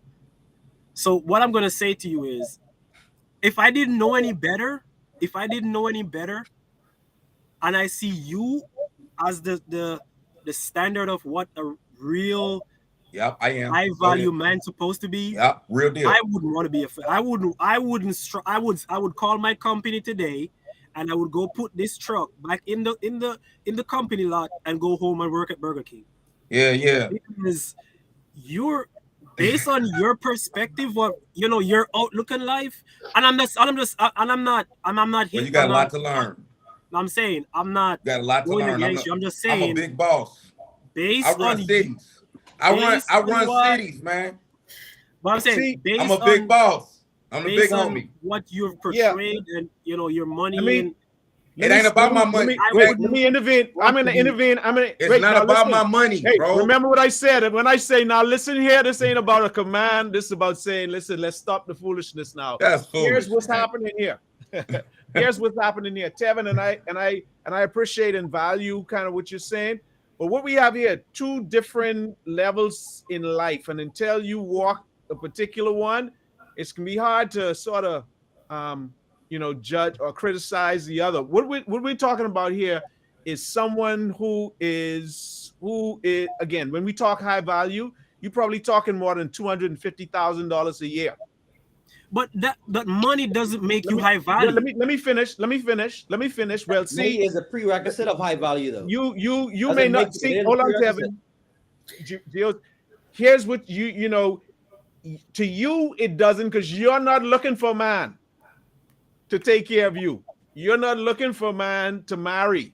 So what I'm gonna say to you is, if I didn't know any better, and I see you as the standard of what a real I am high value man supposed to be. Real deal. I wouldn't want to be I would call my company today, and I would go put this truck back in the company lot and go home and work at Burger King. Yeah. Because you're based on your perspective, what your outlook in life, and I'm not here. Well, you got a lot to learn. I'm saying I'm not. You got a lot to learn. I'm just saying. I'm a big boss. I run cities. I run cities, man. But I'm saying, I'm a big boss. I'm a big homie. What you've portrayed and your money. It ain't about my money. Let me intervene. I'm going to intervene. It's not about my money, bro. Remember what I said. When I say, now listen here, this ain't about a command. This is about saying, listen, let's stop the foolishness now. That's foolish. Here's what's happening here. Here's what's happening here. Tevin and I appreciate and value kind of what you're saying. But what we have here, 2 different levels in life. And until you walk a particular one, it's going to be hard to sort of, judge or criticize the other. What we're talking about here is someone who is again, when we talk high value, you're probably talking more than $250,000 a year. But that money doesn't make you high value. Let me finish. Well, see, is a prerequisite of high value, though. You may not see. Hold on, Tevin. Here's what to you it doesn't, because you're not looking for a man to take care of you. You're not looking for a man to marry.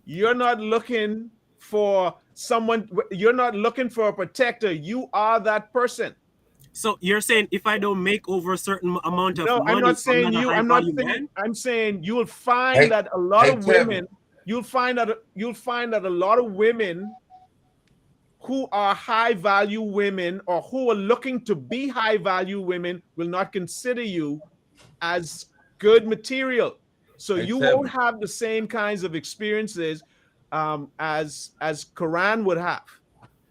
You're not looking for someone. You're not looking for a protector. You are that person. So you're saying if I don't make over a certain amount of money, I'm not saying you. I'm saying you'll find that a lot of women. You'll find that a lot of women who are high value women or who are looking to be high value women will not consider you as good material. So you won't have the same kinds of experiences as Koran would have.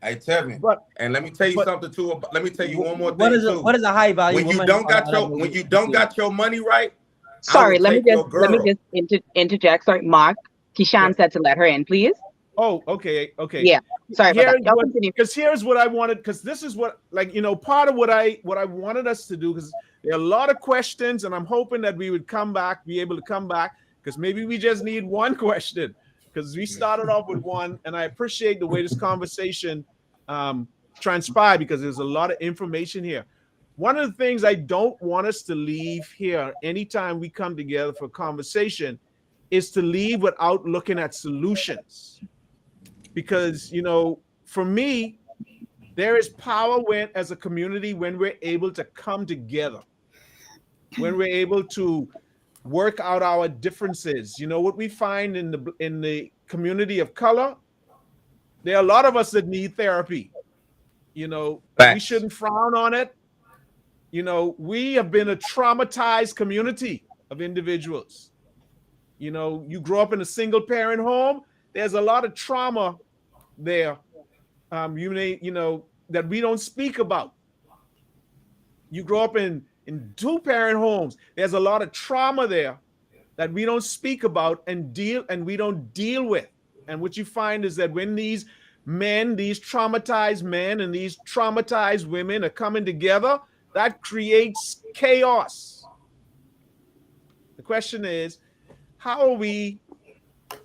Hey, Tevin, and let me tell you something too. Let me tell you one more thing too. What is a high value when you don't got your money right? Sorry, let me just interject. Sorry, Mark. Keeshan said to let her in, please. Oh, okay. Yeah, sorry about that. Because here's what I wanted. Because this is what, part of what I wanted us to do. Because there are a lot of questions, and I'm hoping that we would be able to come back. Because maybe we just need one question. Because we started off with one, and I appreciate the way this conversation transpired, because there's a lot of information here. One of the things I don't want us to leave here anytime we come together for conversation is to leave without looking at solutions. Because, for me, there is power as a community when we're able to come together, when we're able to work out our differences. What we find in the community of color, there are a lot of us that need therapy. We shouldn't frown on it. We have been a traumatized community of individuals. You grow up in a single parent home, there's a lot of trauma there. That we don't speak about. You grow up in 2-parent homes, there's a lot of trauma there that we don't speak about and we don't deal with. And what you find is that when these men, these traumatized men and these traumatized women are coming together, that creates chaos. The question is, how are we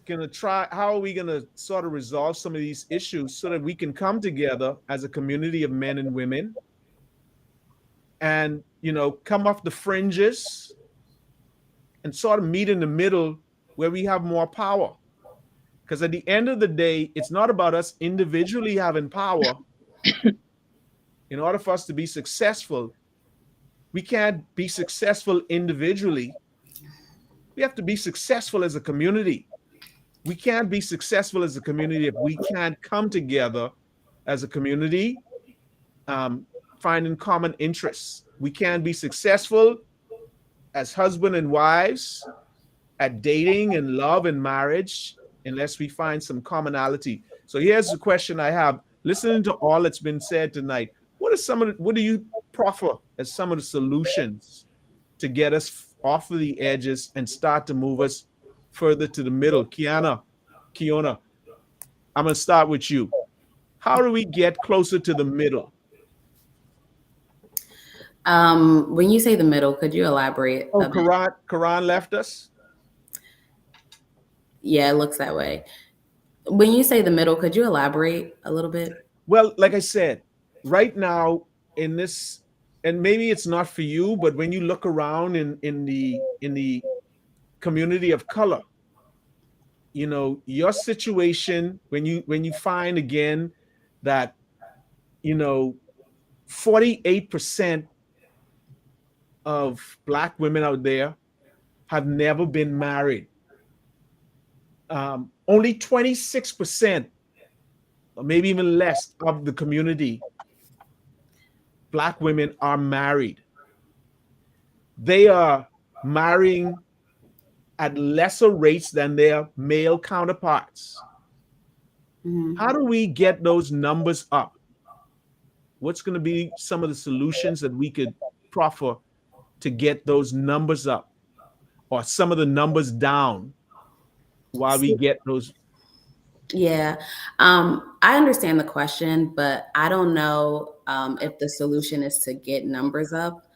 going to sort of resolve some of these issues so that we can come together as a community of men and women and, come off the fringes and sort of meet in the middle where we have more power? Because at the end of the day, it's not about us individually having power. In order for us to be successful, we can't be successful individually. We have to be successful as a community. We can't be successful as a community if we can't come together as a community, finding common interests. We can't be successful as husband and wives at dating and love and marriage unless we find some commonality. So here's the question I have. Listening to all that's been said tonight, what do you proffer as some of the solutions to get us off of the edges and start to move us further to the middle? Keona, I'm going to start with you. How do we get closer to the middle? When you say the middle, could you elaborate? Oh, Koran left us? Yeah, it looks that way. When you say the middle, could you elaborate a little bit? Well, like I said, right now in this, and maybe it's not for you, but when you look around in the community of color, your situation, when you find again that 48% of Black women out there have never been married. Only 26%, or maybe even less, of the community, Black women, are married. They are marrying at lesser rates than their male counterparts. Mm-hmm. How do we get those numbers up? What's going to be some of the solutions that we could proffer to get those numbers up, or some of the numbers down, while we get those? Yeah, I understand the question, but I don't know if the solution is to get numbers up.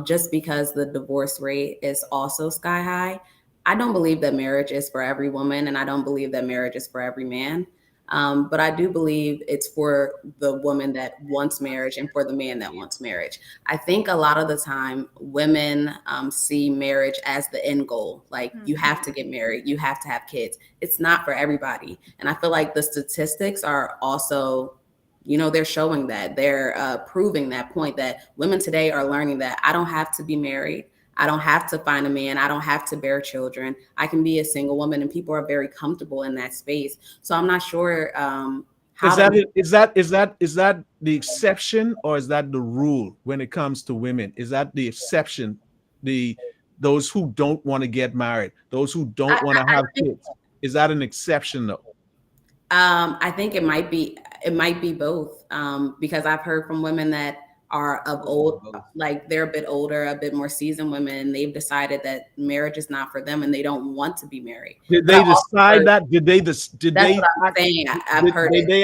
Just because the divorce rate is also sky high, I don't believe that marriage is for every woman, and I don't believe that marriage is for every man. But I do believe it's for the woman that wants marriage and for the man that wants marriage. I think a lot of the time women see marriage as the end goal. Like, you have to get married, you have to have kids. It's not for everybody. And I feel like the statistics are also, they're showing that. They're proving that point, that women today are learning that I don't have to be married. I don't have to find a man. I don't have to bear children. I can be a single woman, and people are very comfortable in that space. So I'm not sure is that the exception, or is that the rule when it comes to women? Is that the exception? Those who don't want to get married, those who don't want to have kids. Is that an exception though? I think it might be both. Because I've heard from women that are of old, like they're a bit older, a bit more seasoned women, and they've decided that marriage is not for them and they don't want to be married. Did they decide that? Did they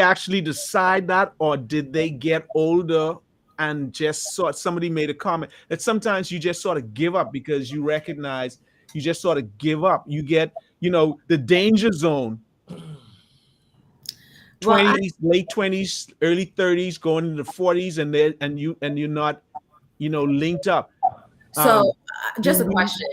actually decide that, or did they get older and just somebody made a comment that sometimes you just sort of give up because you recognize you just sort of give up. You get, the danger zone. 20s, late 20s, early 30s, going into the 40s, and you're not, linked up. So, just a question: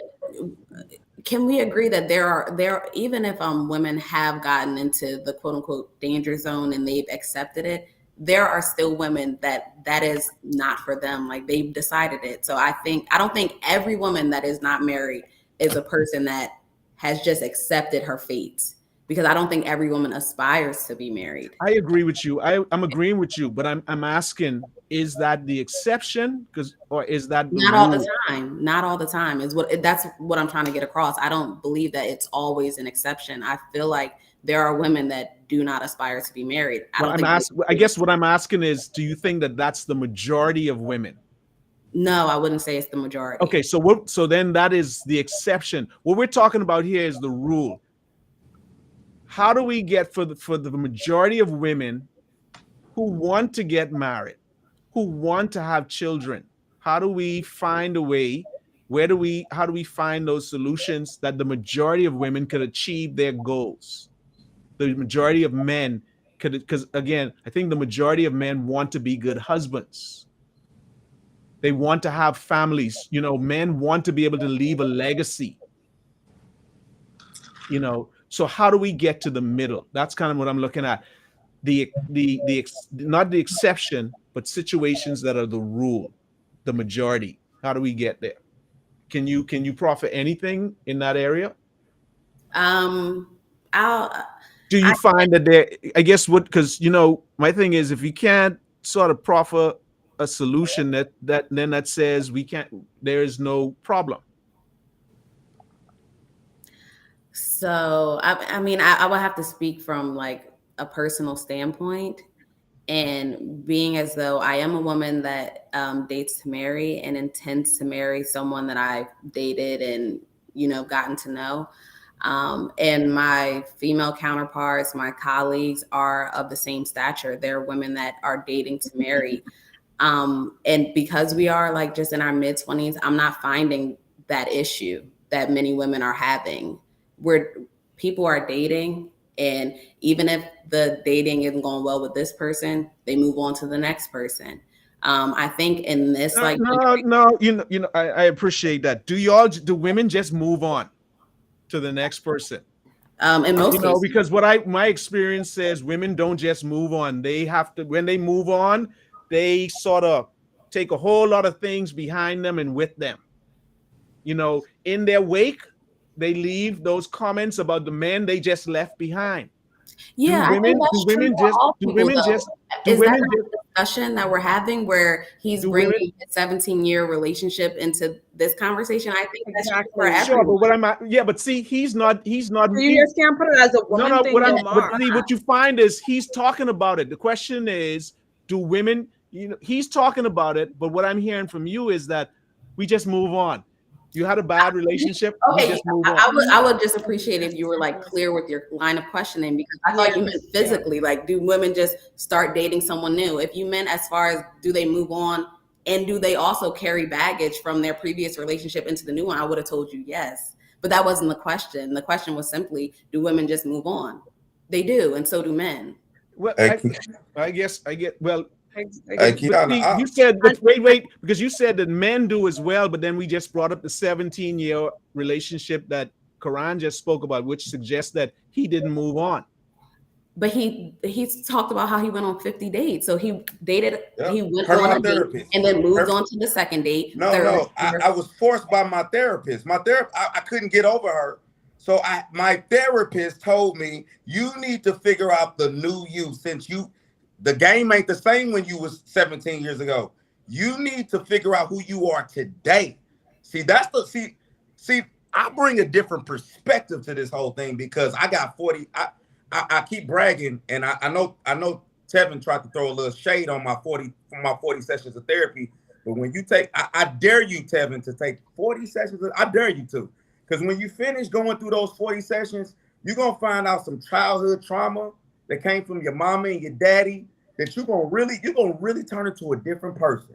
can we agree that there are even if women have gotten into the quote unquote danger zone and they've accepted it, there are still women that is not for them. Like, they've decided it. So I don't think every woman that is not married is a person that has just accepted her fate. Because I don't think every woman aspires to be married. I agree with you. I'm agreeing with you, but I'm asking, is that the exception? Or is that not all the time? Not all the time that's what I'm trying to get across. I don't believe that it's always an exception. I feel like there are women that do not aspire to be married. I guess what I'm asking is, do you think that that's the majority of women? No, I wouldn't say it's the majority. Okay, so then that is the exception. What we're talking about here is the rule. how do we get for the majority of women who want to get married, who want to have children? How do we find a way? How do we find those solutions that the majority of women could achieve their goals? The majority of men could, because again, I think the majority of men want to be good husbands. They want to have families. You know, men want to be able to leave a legacy. You know, so how do we get to the middle? That's kind of what I'm looking at. Not the exception, but situations that are the rule, the majority. How do we get there? Can you proffer anything in that area? I'll Do you find that there, I guess because you know, my thing is if you can't sort of proffer a solution that says there is no problem. So I mean, I would have to speak from like a personal standpoint, and being as though I am a woman that dates to marry and intends to marry someone that I've dated and, you know, gotten to know. And my female counterparts, my colleagues are of the same stature. They're women that are dating to marry. And because we are like just in our mid-20s, I'm not finding that issue that many women are having, where people are dating, and even if the dating isn't going well with this person, they move on to the next person. I think in this I appreciate that. Do women just move on to the next person? In most cases, because my experience says women don't just move on. They have to, when they move on, they sort of take a whole lot of things behind them and with them. You know, in their wake, they leave those comments about the men they just left behind. Yeah, do women just discussion that we're having where he's bringing a 17-year relationship into this conversation? I think that's for everyone. Sure, but see, he's not. You just can't put it as a woman thing. What you find is he's talking about it. The question is, do women? You know, he's talking about it, but what I'm hearing from you is that we just move on. You had a bad relationship. Okay, just move on. I would just appreciate if you were like clear with your line of questioning, because I thought you meant physically. Like, do women just start dating someone new? If you meant as far as do they move on, and do they also carry baggage from their previous relationship into the new one, I would have told you yes. But that wasn't the question. The question was simply, do women just move on? They do, and so do men. Well, I guess I get well. You said, wait, because you said that men do as well, but then we just brought up the 17-year relationship that Koran just spoke about, which suggests that he didn't move on. But he talked about how he went on 50 dates. So he dated, he went on a date and then moved on to the second date. I was forced by my therapist. I couldn't get over her. So my therapist told me, you need to figure out the new you, since the game ain't the same when you was 17 years ago. You need to figure out who you are today. See, I bring a different perspective to this whole thing because I got 40. I keep bragging, and I know Tevin tried to throw a little shade on my 40 sessions of therapy. But when you take, I dare you, Tevin, to take 40 sessions. I dare you to, because when you finish going through those 40 sessions, you're gonna find out some childhood trauma that came from your mama and your daddy, that you're gonna really turn into a different person.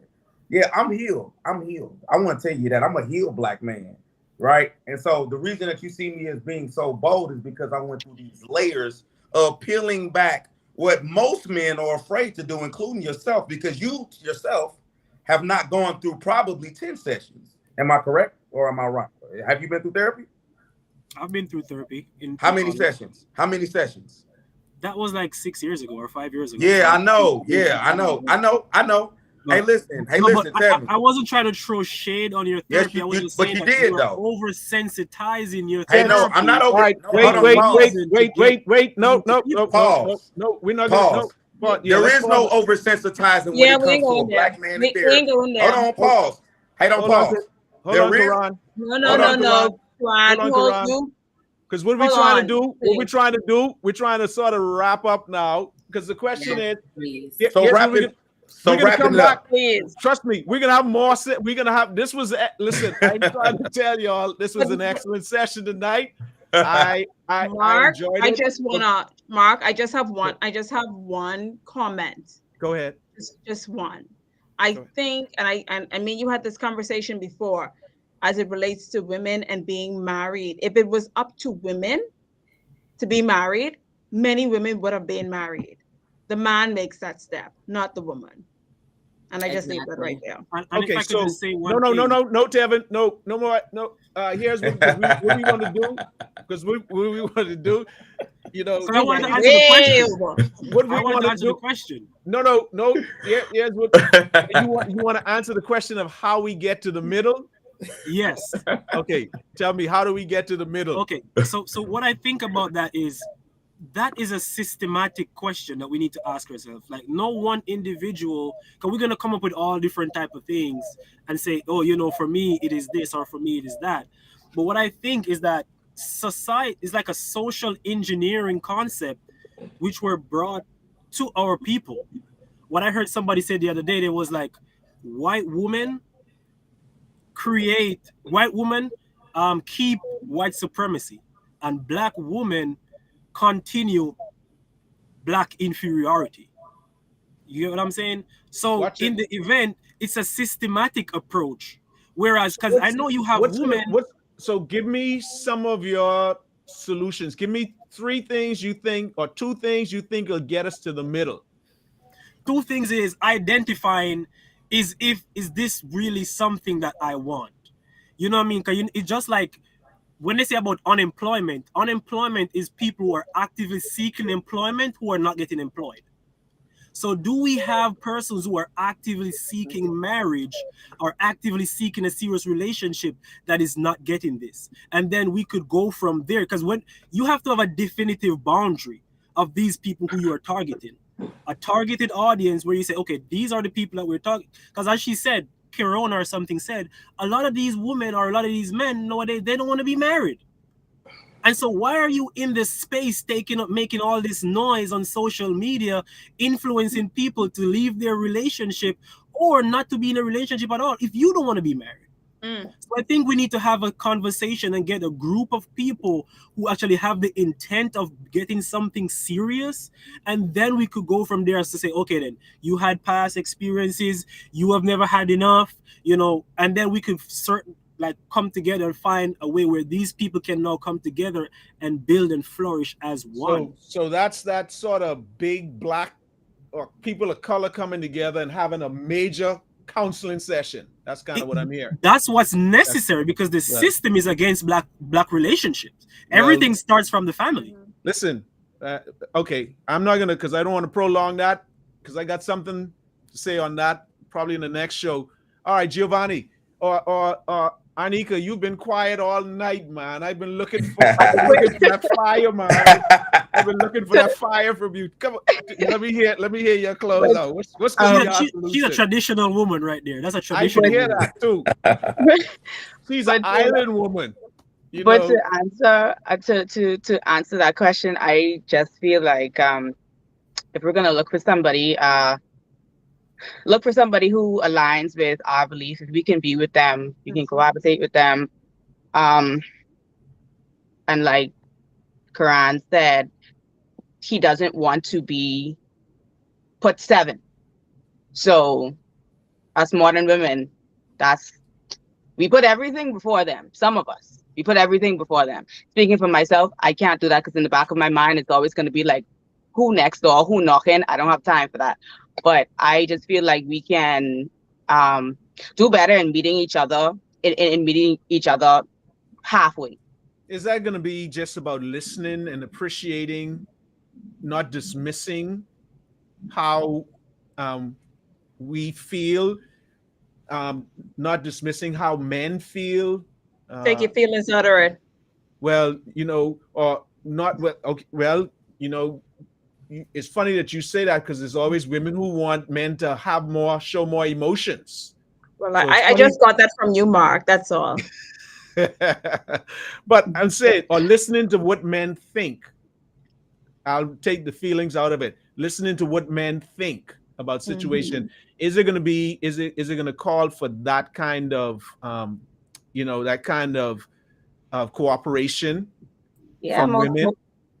Yeah, I'm healed. I want to tell you that I'm a healed Black man, right? And so the reason that you see me as being so bold is because I went through these layers of peeling back what most men are afraid to do, including yourself, because you yourself have not gone through probably 10 sessions. Am I correct or am I right? Have you been through therapy? I've been through therapy. How many sessions? That was like 6 years ago or 5 years ago. Yeah, I know. Hey, listen, Tevin. I wasn't trying to throw shade on your therapy. Yes, I was just but saying you that did, were though. oversensitizing your Hey, therapy. no, I'm not over. All right, no, wait. No, Pause. no, we're not Pause. But there is no oversensitizing when it comes to a Black man in therapy. Hold on, pause. Hey, don't pause. Hold on, Koran. No. Because what we're trying to do, we're trying to sort of wrap up now. Because the question is, wrapping it up. Please. Trust me, we're gonna have more. We're gonna have. This was listen. I'm trying to tell y'all, this was an excellent session tonight. Mark, enjoyed I it. just wanna Mark, I just have one comment. Go ahead. Just one. I think, and I mean, you had this conversation before as it relates to women and being married. If it was up to women to be married, many women would have been married. The man makes that step, not the woman. And I just leave that right there. And Okay, if I could so just say no, one thing. Tevin, no more, no. Here's what we want to do, because what we want to do, you know. So I wanted to answer the question. What we I wanted want to to answer do. the question. No. Here's what you want to answer the question of how we get to the middle. Yes. Okay, tell me, how do we get to the middle? Okay, so what I think about that is a systematic question that we need to ask ourselves. Like, no one individual, because we're gonna come up with all different type of things and say, oh, you know, for me it is this, or for me it is that. But what I think is that society is like a social engineering concept which were brought to our people. What I heard somebody say the other day, there was like, white women keep white supremacy, and black women continue black inferiority. You get what I'm saying? So in the event, it's a systematic approach. Whereas, because I know you have women. So give me some of your solutions. Give me 3 things you think, or 2 things you think will get us to the middle. 2 things is identifying is this really something that I want? You know what I mean? Because it's just like when they say about unemployment is people who are actively seeking employment who are not getting employed. So do we have persons who are actively seeking marriage or actively seeking a serious relationship that is not getting this? And then we could go from there, because when you have to have a definitive boundary of these people who you are targeting, a targeted audience where you say, okay, these are the people that we're targeting. Because as she said, Keona or something said, a lot of these women or a lot of these men nowadays, they don't want to be married. And so why are you in this space making all this noise on social media, influencing people to leave their relationship or not to be in a relationship at all if you don't want to be married? So I think we need to have a conversation and get a group of people who actually have the intent of getting something serious. And then we could go from there as to say, okay, then you had past experiences, you have never had enough, you know, and then we could come together and find a way where these people can now come together and build and flourish as one. So that's that sort of big black or people of color coming together and having a major counseling session. That's kind of what I'm hearing. That's what's necessary, because the system is against black relationships. Everything starts from the family. Listen, okay, I'm not gonna, because I don't want to prolong that, because I got something to say on that probably in the next show. All right, Giovanni or Arnica, you've been quiet all night, man. I've been looking for that fire, man. I've been looking for that fire from you. Come on, let me hear your close out. What's going on? She's a traditional woman right there. That's a traditional. I can hear that too. She's an island woman. But to answer that question, I just feel like if we're gonna look for somebody who aligns with our beliefs. If we can be with them, we can cohabitate with them. And like Koran said, he doesn't want to be put 7. So us modern women, we put everything before them. Some of us, we put everything before them. Speaking for myself, I can't do that, because in the back of my mind, it's always going to be like, who next door, who knocking? I don't have time for that. But I just feel like we can do better in meeting each other, in meeting each other halfway. Is that going to be just about listening and appreciating, not dismissing how we feel, not dismissing how men feel? Take your feelings out of it. Well, you know, or not. Okay, well, you know, it's funny that you say that, because there's always women who want men to show more emotions. Well, so I just got that from you, Mark. That's all. But I'm saying, or listening to what men think. I'll take the feelings out of it. Listening to what men think about situation. Is it going to be? Is it going to call for that kind of, that kind of cooperation? Yeah, from women?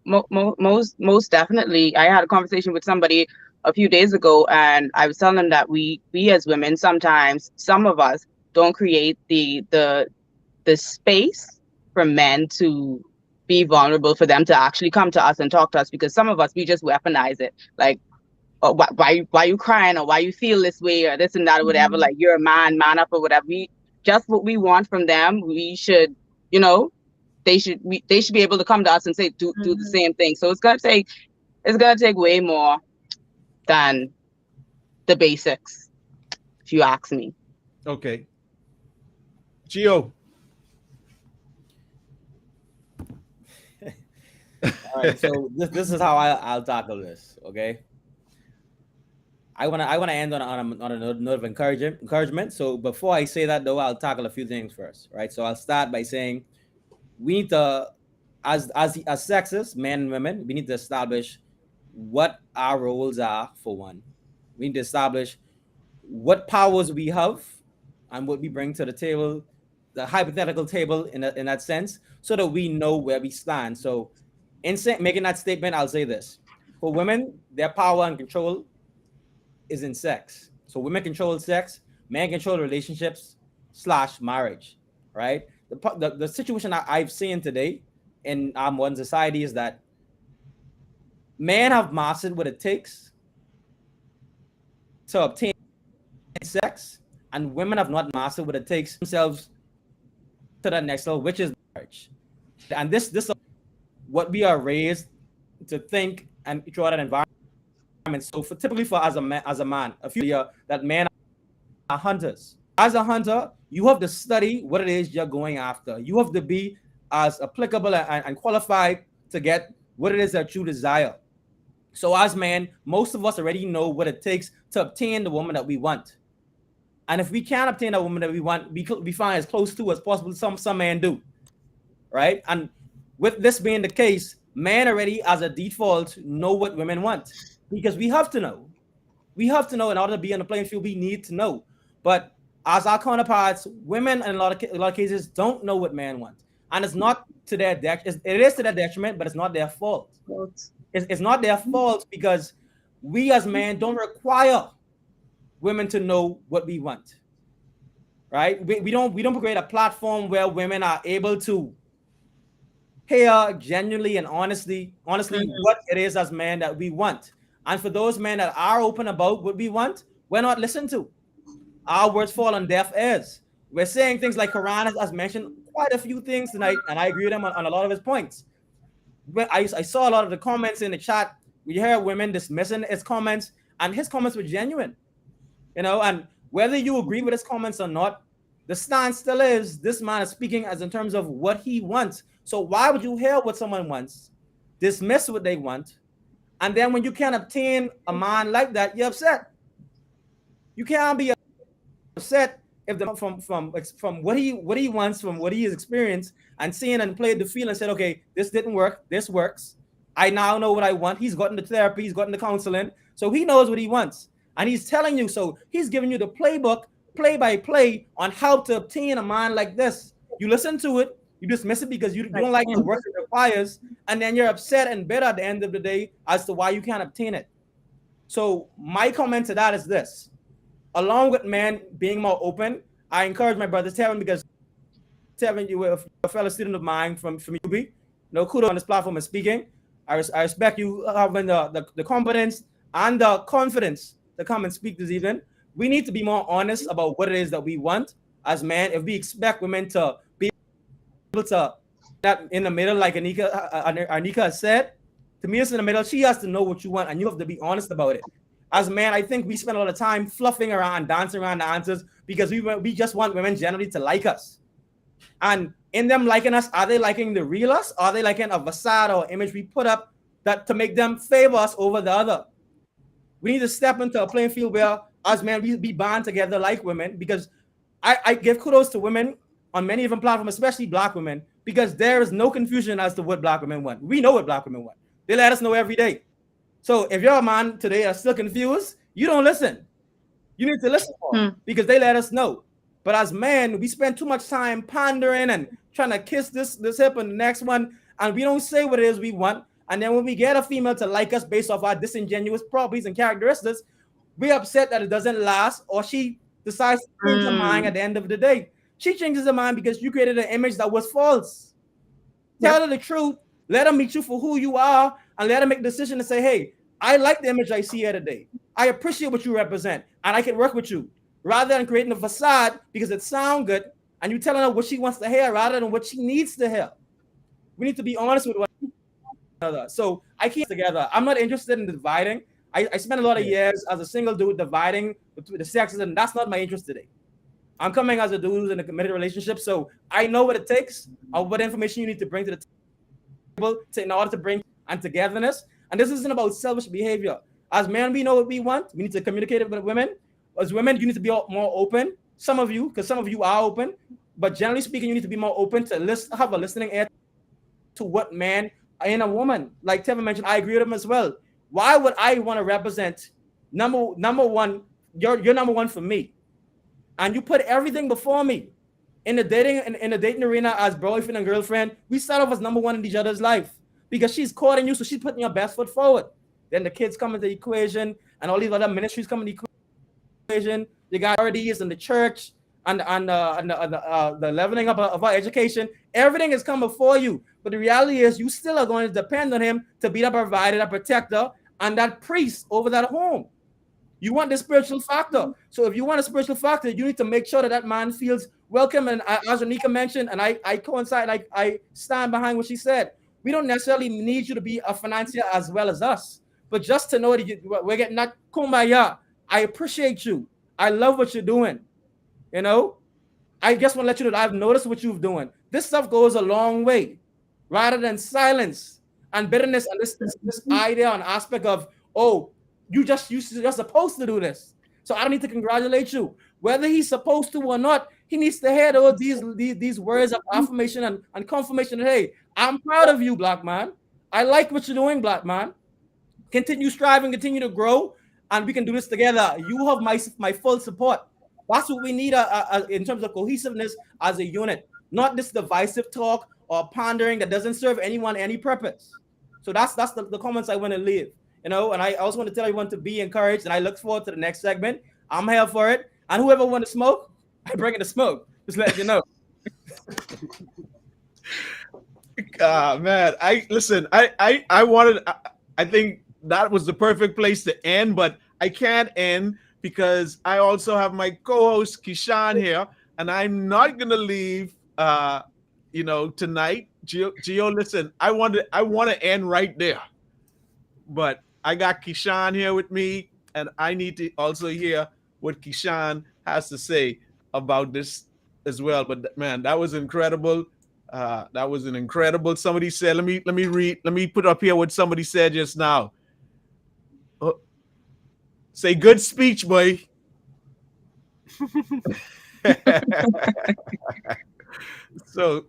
most definitely. I had a conversation with somebody a few days ago, and I was telling them that we as women, sometimes some of us don't create the space for men to be vulnerable, for them to actually come to us and talk to us, because some of us, we just weaponize it, like, oh, why you crying, or why you feel this way, or this and that, or whatever. Like, you're a man up, or whatever. We just, what we want from them, we should, you know, they should be able to come to us and say, do the same thing. So it's gonna take way more than the basics, if you ask me. Okay. Gio. All right, so this is how I'll tackle this. Okay, I wanna end on a note of encouragement. So before I say that though, I'll tackle a few things first, right? So I'll start by saying we need to, as sexes, men and women, we need to establish what our roles are. For one, we need to establish what powers we have and what we bring to the table, the hypothetical table in that sense, so that we know where we stand. So in making that statement, I'll say this: for women, their power and control is in sex. So women control sex, men control relationships / marriage, right? The situation I've seen today in our modern society is that men have mastered what it takes to obtain sex, and women have not mastered what it takes themselves to the next level, which is marriage. And this what we are raised to think and throughout an environment. So typically for as a man, a few years that men are hunters. As a hunter, you have to study what it is you're going after. You have to be as applicable and qualified to get what it is that you desire. So as men, most of us already know what it takes to obtain the woman that we want. And if we can't obtain a woman that we want, we find as close to as possible. Some men do, right? And with this being the case, men already, as a default, know what women want, because we have to know. We have to know in order to be on the playing field. We need to know. But as our counterparts, women in a lot of cases don't know what men want, and it's not to their detriment. It is to their detriment, but it's not their fault. It's not their fault, because we as men don't require women to know what we want, right? We don't create a platform where women are able to hear genuinely and honestly what it is as men that we want. And for those men that are open about what we want, we're not listened to. Our words fall on deaf ears. We're saying things like Koran has mentioned quite a few things tonight, and I agree with him on a lot of his points. I saw a lot of the comments in the chat. We hear women dismissing his comments, and his comments were genuine. And whether you agree with his comments or not, the stance still is this man is speaking as in terms of what he wants. So why would you hear what someone wants, dismiss what they want, and then when you can't obtain a man like that, you're upset? You can't be upset if from what he wants, from what he has experienced and seen and played the field and said, okay, this didn't work, this works. I now know what I want. He's gotten the therapy, he's gotten the counseling, so he knows what he wants. And he's telling you, so he's giving you the playbook, play by play, on how to obtain a man like this. You listen to it, you dismiss it because you don't like the work it requires, and then you're upset and bitter at the end of the day as to why you can't obtain it. So my comment to that is this: along with men being more open, I encourage my brother Tevin, because Tevin, you were a fellow student of mine from UB. Kudos on this platform and speaking. I respect you having the competence and the confidence to come and speak this evening. We need to be more honest about what it is that we want as men. If we expect women to be able to that in the middle, like Arnica said, to me it's in the middle. She has to know what you want, and you have to be honest about it. As men, I think we spend a lot of time fluffing around, dancing around the answers, because we just want women generally to like us. And in them liking us, are they liking the real us? Are they liking a facade or image we put up that to make them favor us over the other? We need to step into a playing field where, as men, we band together like women, because I give kudos to women on many different platforms, especially Black women, because there is no confusion as to what Black women want. We know what Black women want. They let us know every day. So if you're a man today that's still confused, you don't listen. You need to listen more, because they let us know. But as men, we spend too much time pondering and trying to kiss this hip and the next one, and we don't say what it is we want. And then when we get a female to like us based off our disingenuous properties and characteristics, we're upset that it doesn't last, or she decides to change her mind at the end of the day. She changes her mind because you created an image that was false. Tell her the truth. Let her meet you for who you are, and let her make a decision to say, hey, I like the image I see here today. I appreciate what you represent, and I can work with you. Rather than creating a facade because it sounds good, and you telling her what she wants to hear rather than what she needs to hear. We need to be honest with one another. So I keep together. I'm not interested in dividing. I spent a lot of years as a single dude dividing between the sexes, and that's not my interest today. I'm coming as a dude in a committed relationship, so I know what it takes and what information you need to bring to the table in order to bring and togetherness. And this isn't about selfish behavior. As men, we know what we want. We need to communicate it with women. As women, you need to be more open. Some of you, because some of you are open, but generally speaking, you need to be more open to have a listening ear to what man and a woman. Like Tevin mentioned, I agree with him as well. Why would I want to represent number one? You're number one for me, and you put everything before me. In the dating arena as boyfriend and girlfriend, we start off as number one in each other's life because she's courting you, so she's putting your best foot forward. Then the kids come into the equation, and all these other ministries come into the equation. You got priorities in the church and the leveling up of our education. Everything is coming before you, but the reality is you still are going to depend on him to be that provider, that protector, and that priest over that home. You want the spiritual factor. So if you want a spiritual factor, you need to make sure that that man feels welcome. And as Arnica mentioned, and I coincide, I stand behind what she said. We don't necessarily need you to be a financier as well as us, but just to know that we're getting that kumbaya. I appreciate you. I love what you're doing. You know, I just want to let you know that I've noticed what you're doing. This stuff goes a long way, rather than silence and bitterness and this idea and aspect of, oh, you're supposed to do this. So I don't need to congratulate you. Whether he's supposed to or not, he needs to hear these words of affirmation and confirmation that, hey, I'm proud of you, black man. I like what you're doing, black man. Continue striving, continue to grow, and we can do this together. You have my full support. That's what we need in terms of cohesiveness as a unit, not this divisive talk or pondering that doesn't serve anyone any purpose. So that's the comments I want to leave. You know, and I also want to tell everyone to be encouraged, and I look forward to the next segment. I'm here for it, and whoever want to smoke, I bring in the smoke. Just let you know. Man, I think that was the perfect place to end, but I can't end because I also have my co-host Keeshan here, and I'm not gonna leave tonight. Gio, listen, I want to end right there, but I got Keeshan here with me, and I need to also hear what Keeshan has to say about this as well. But man, that was incredible. That was an incredible. Somebody said, let me put up here what somebody said just now. Say good speech, boy. so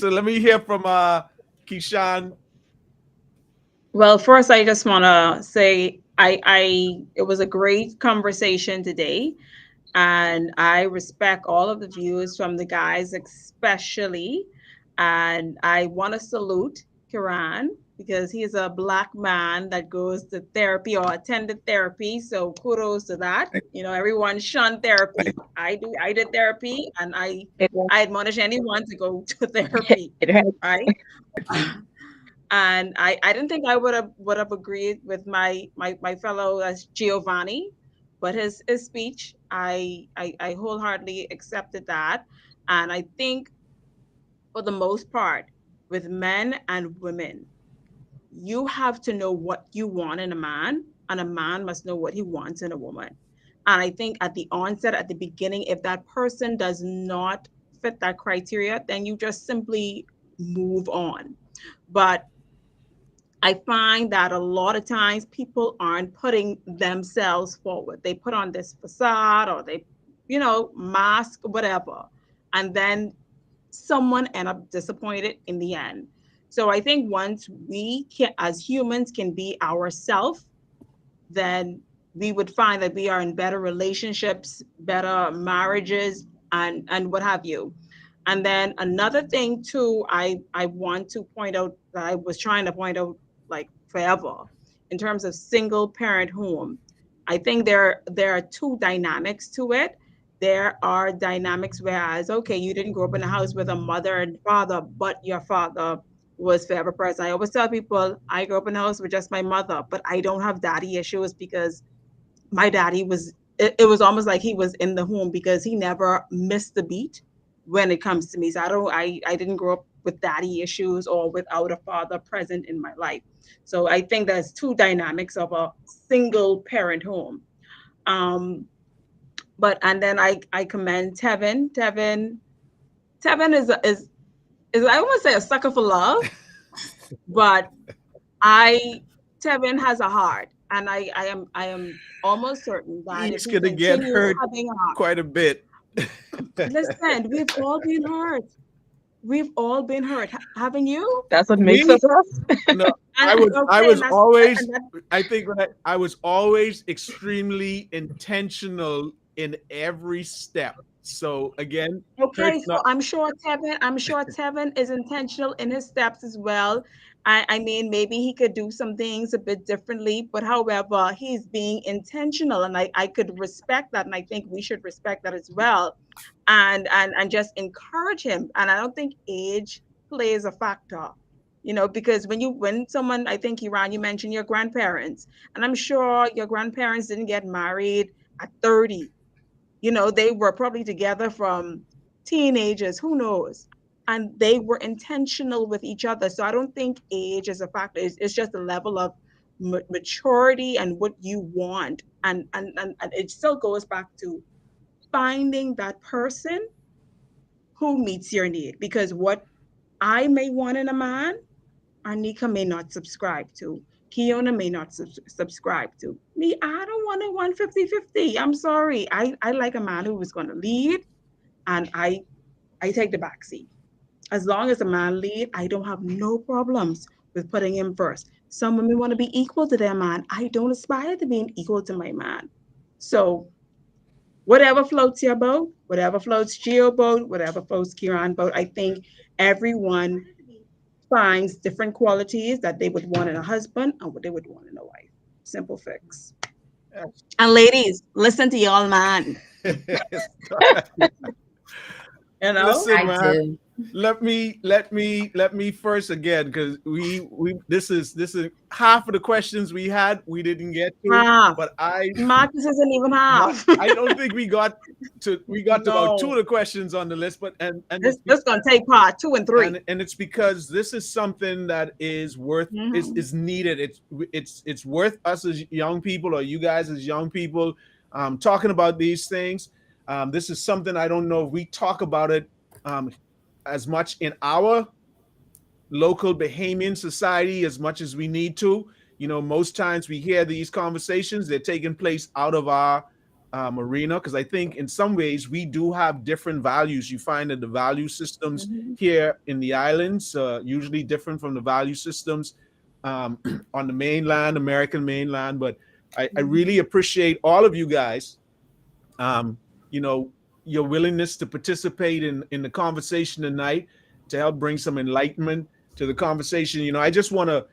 let me hear from Keeshan. Well, first, I just want to say it was a great conversation today, and I respect all of the views from the guys, especially, and I want to salute Koran because he is a black man that goes to therapy or attended therapy. So kudos to that. You know, everyone shun therapy. I did therapy, and I admonish anyone to go to therapy. Right. And I didn't think I would have agreed with my fellow as Giovanni, but his speech I wholeheartedly accepted that, and I think for the most part with men and women, you have to know what you want in a man, and a man must know what he wants in a woman. And I think at the onset, at the beginning, if that person does not fit that criteria, then you just simply move on. But I find that a lot of times people aren't putting themselves forward. They put on this facade or they, mask, whatever. And then someone end up disappointed in the end. So I think once we can, as humans, can be ourselves, then we would find that we are in better relationships, better marriages, and what have you. And then another thing too, I want to point out that I was trying to point out like forever in terms of single parent home. I think there are two dynamics to it. There are dynamics whereas, okay, you didn't grow up in a house with a mother and father, but your father was forever present. I always tell people I grew up in a house with just my mother, but I don't have daddy issues because my daddy was, it was almost like he was in the home because he never missed the beat when it comes to me. So I didn't grow up with daddy issues or without a father present in my life. So I think there's two dynamics of a single parent home. Um, but and then I commend Tevin. Tevin is I won't say a sucker for love, but I Tevin has a heart, and I am almost certain that if He's he gonna get continues hurt having a heart, quite a bit. listen, we've all been hurt. We've all been hurt, haven't you? That's what Me? makes us us. No, And I okay, was always, and that, I think I was always extremely intentional in every step. So again, hurt okay, so not. I'm sure Tevin is intentional in his steps as well. I mean, maybe he could do some things a bit differently, but however, he's being intentional, and I could respect that, and I think we should respect that as well, and just encourage him. And I don't think age plays a factor, you know, because when someone, I think Iran, you mentioned your grandparents, and I'm sure your grandparents didn't get married at 30. You know, they were probably together from teenagers, who knows? And they were intentional with each other. So I don't think age is a factor. It's just the level of maturity and what you want. And it still goes back to finding that person who meets your need. Because what I may want in a man, Arnica may not subscribe to. Keona may not subscribe to. Me, I don't want a 150-50. I'm sorry. I like a man who is going to lead, and I take the back seat. As long as a man lead, I don't have no problems with putting him first. Some women want to be equal to their man. I don't aspire to being equal to my man. So whatever floats your boat, whatever floats Geo boat, whatever floats Kieran boat, I think everyone finds different qualities that they would want in a husband and what they would want in a wife. Simple fix. And ladies, listen to y'all, man. You know? Listen, I man. do. Let me first again, because we this is half of the questions we had we didn't get to, Half. but Marcus isn't even half. I don't think we got to about two No. of the questions on the list, but and This gonna take part 2 and 3. and it's because this is something that is worth is needed. It's worth us as young people, or you guys as young people, talking about these things. This is something I don't know if we talk about it as much in our local Bahamian society as much as we need to. You know, most times we hear these conversations, they're taking place out of our arena, because I think in some ways we do have different values. You find that the value systems here in the islands usually different from the value systems on the mainland, American mainland. But I really appreciate all of you guys, you know, your willingness to participate in the conversation tonight, to help bring some enlightenment to the conversation. You know, I just want to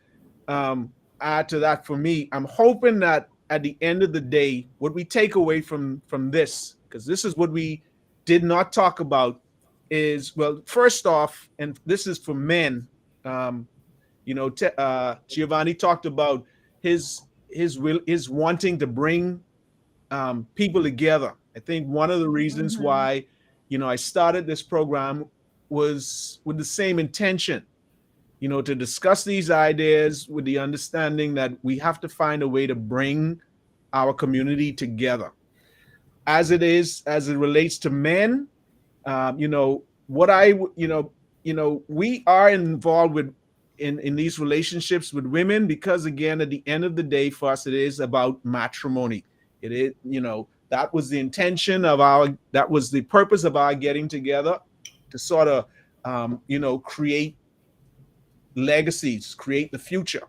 add to that. For me, I'm hoping that at the end of the day, what we take away from this, because this is what we did not talk about, is, well, first off, and this is for men, you know, Giovanni talked about his wanting to bring people together. I think one of the reasons why, you know, I started this program was with the same intention, you know, to discuss these ideas with the understanding that we have to find a way to bring our community together. As it relates to men, you know, we are involved with in these relationships with women because, again, at the end of the day, for us, it is about matrimony. It is, you know, that was the intention of that was the purpose of our getting together, to sort of, you know, create legacies, create the future.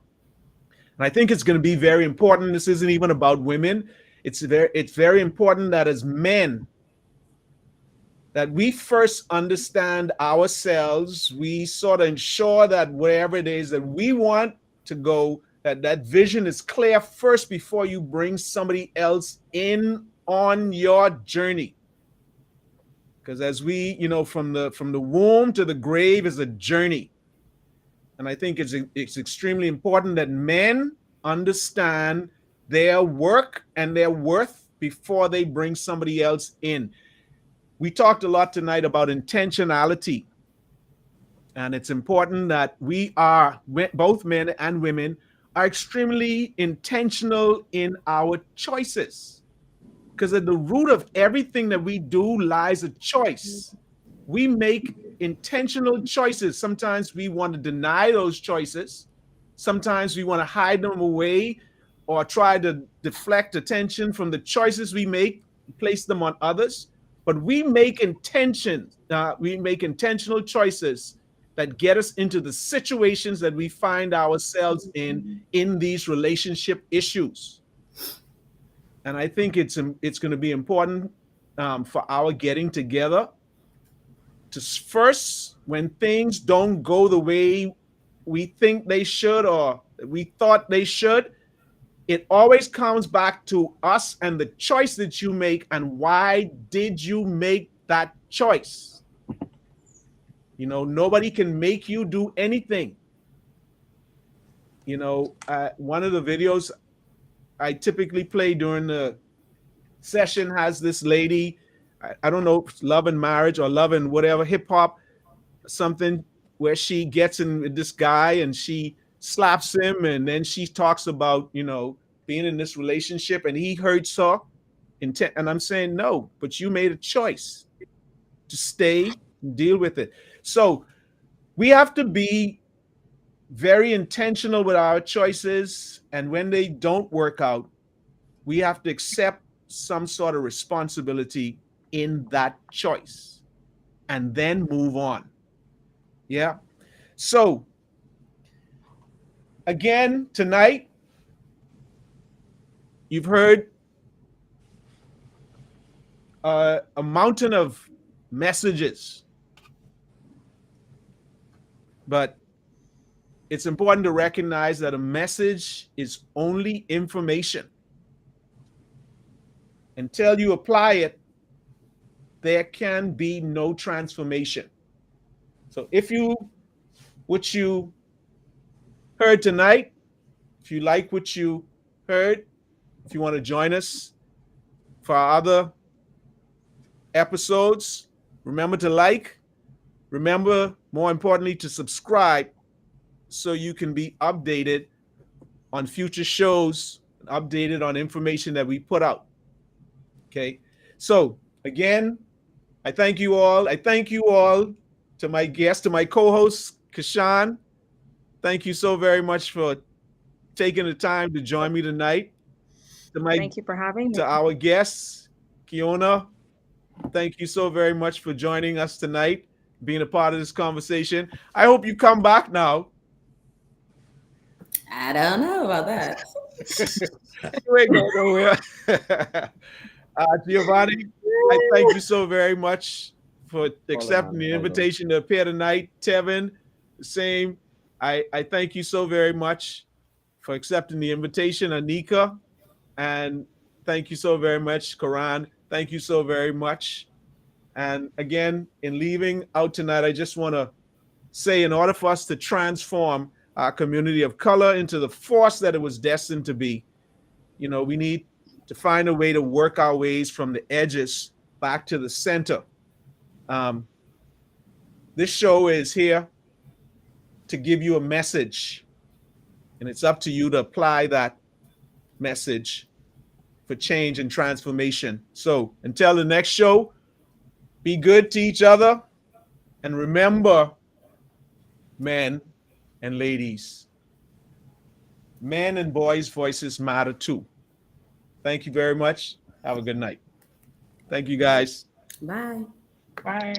And I think it's going to be very important. This isn't even about women. It's very important that as men, that we first understand ourselves. We sort of ensure that wherever it is that we want to go, that vision is clear first before you bring somebody else in on your journey. Because as we, from the womb to the grave is a journey. And I think it's extremely important that men understand their work and their worth before they bring somebody else in. We talked a lot tonight about intentionality. And it's important that we are, both men and women, are extremely intentional in our choices. Because at the root of everything that we do lies a choice. We make intentional choices. Sometimes we want to deny those choices. Sometimes we want to hide them away or try to deflect attention from the choices we make, place them on others. But we make intentional choices that get us into the situations that we find ourselves in these relationship issues. And I think it's going to be important for our getting together to first, when things don't go the way we think they should or we thought they should, it always comes back to us and the choice that you make and why did you make that choice. Nobody can make you do anything. One of the videos I typically play during the session has this lady, I don't know if it's Love and Marriage or Love and whatever, hip hop, something, where she gets in with this guy and she slaps him, and then she talks about, being in this relationship and he hurts her. And I'm saying, no, but you made a choice to stay and deal with it. So we have to be very intentional with our choices. And when they don't work out, we have to accept some sort of responsibility in that choice and then move on. Yeah. So again, tonight, you've heard a mountain of messages, but it's important to recognize that a message is only information. Until you apply it, there can be no transformation. So what you heard tonight, if you like what you heard, if you want to join us for our other episodes, remember to like, remember, more importantly, to subscribe so you can be updated on future shows, updated on information that we put out. Okay. So again, I thank you all. I thank you all, to my guest, to my co-host, Keeshan. Thank you so very much for taking the time to join me tonight. Thank you for having me. To our guests, Keona, thank you so very much for joining us tonight, being a part of this conversation. I hope you come back now. I don't know about that. You ain't going nowhere. Giovanni, I thank you so very much for accepting the invitation to appear tonight. Tevin, the same. I thank you so very much for accepting the invitation. Arnica, and thank you so very much. Koran, thank you so very much. And again, in leaving out tonight, I just want to say, in order for us to transform our community of color into the force that it was destined to be, we need to find a way to work our ways from the edges back to the center. This show is here to give you a message, and it's up to you to apply that message for change and transformation. So until the next show, be good to each other, and remember, men and ladies, men and boys' voices matter too. Thank you very much. Have a good night. Thank you, guys. Bye. Bye.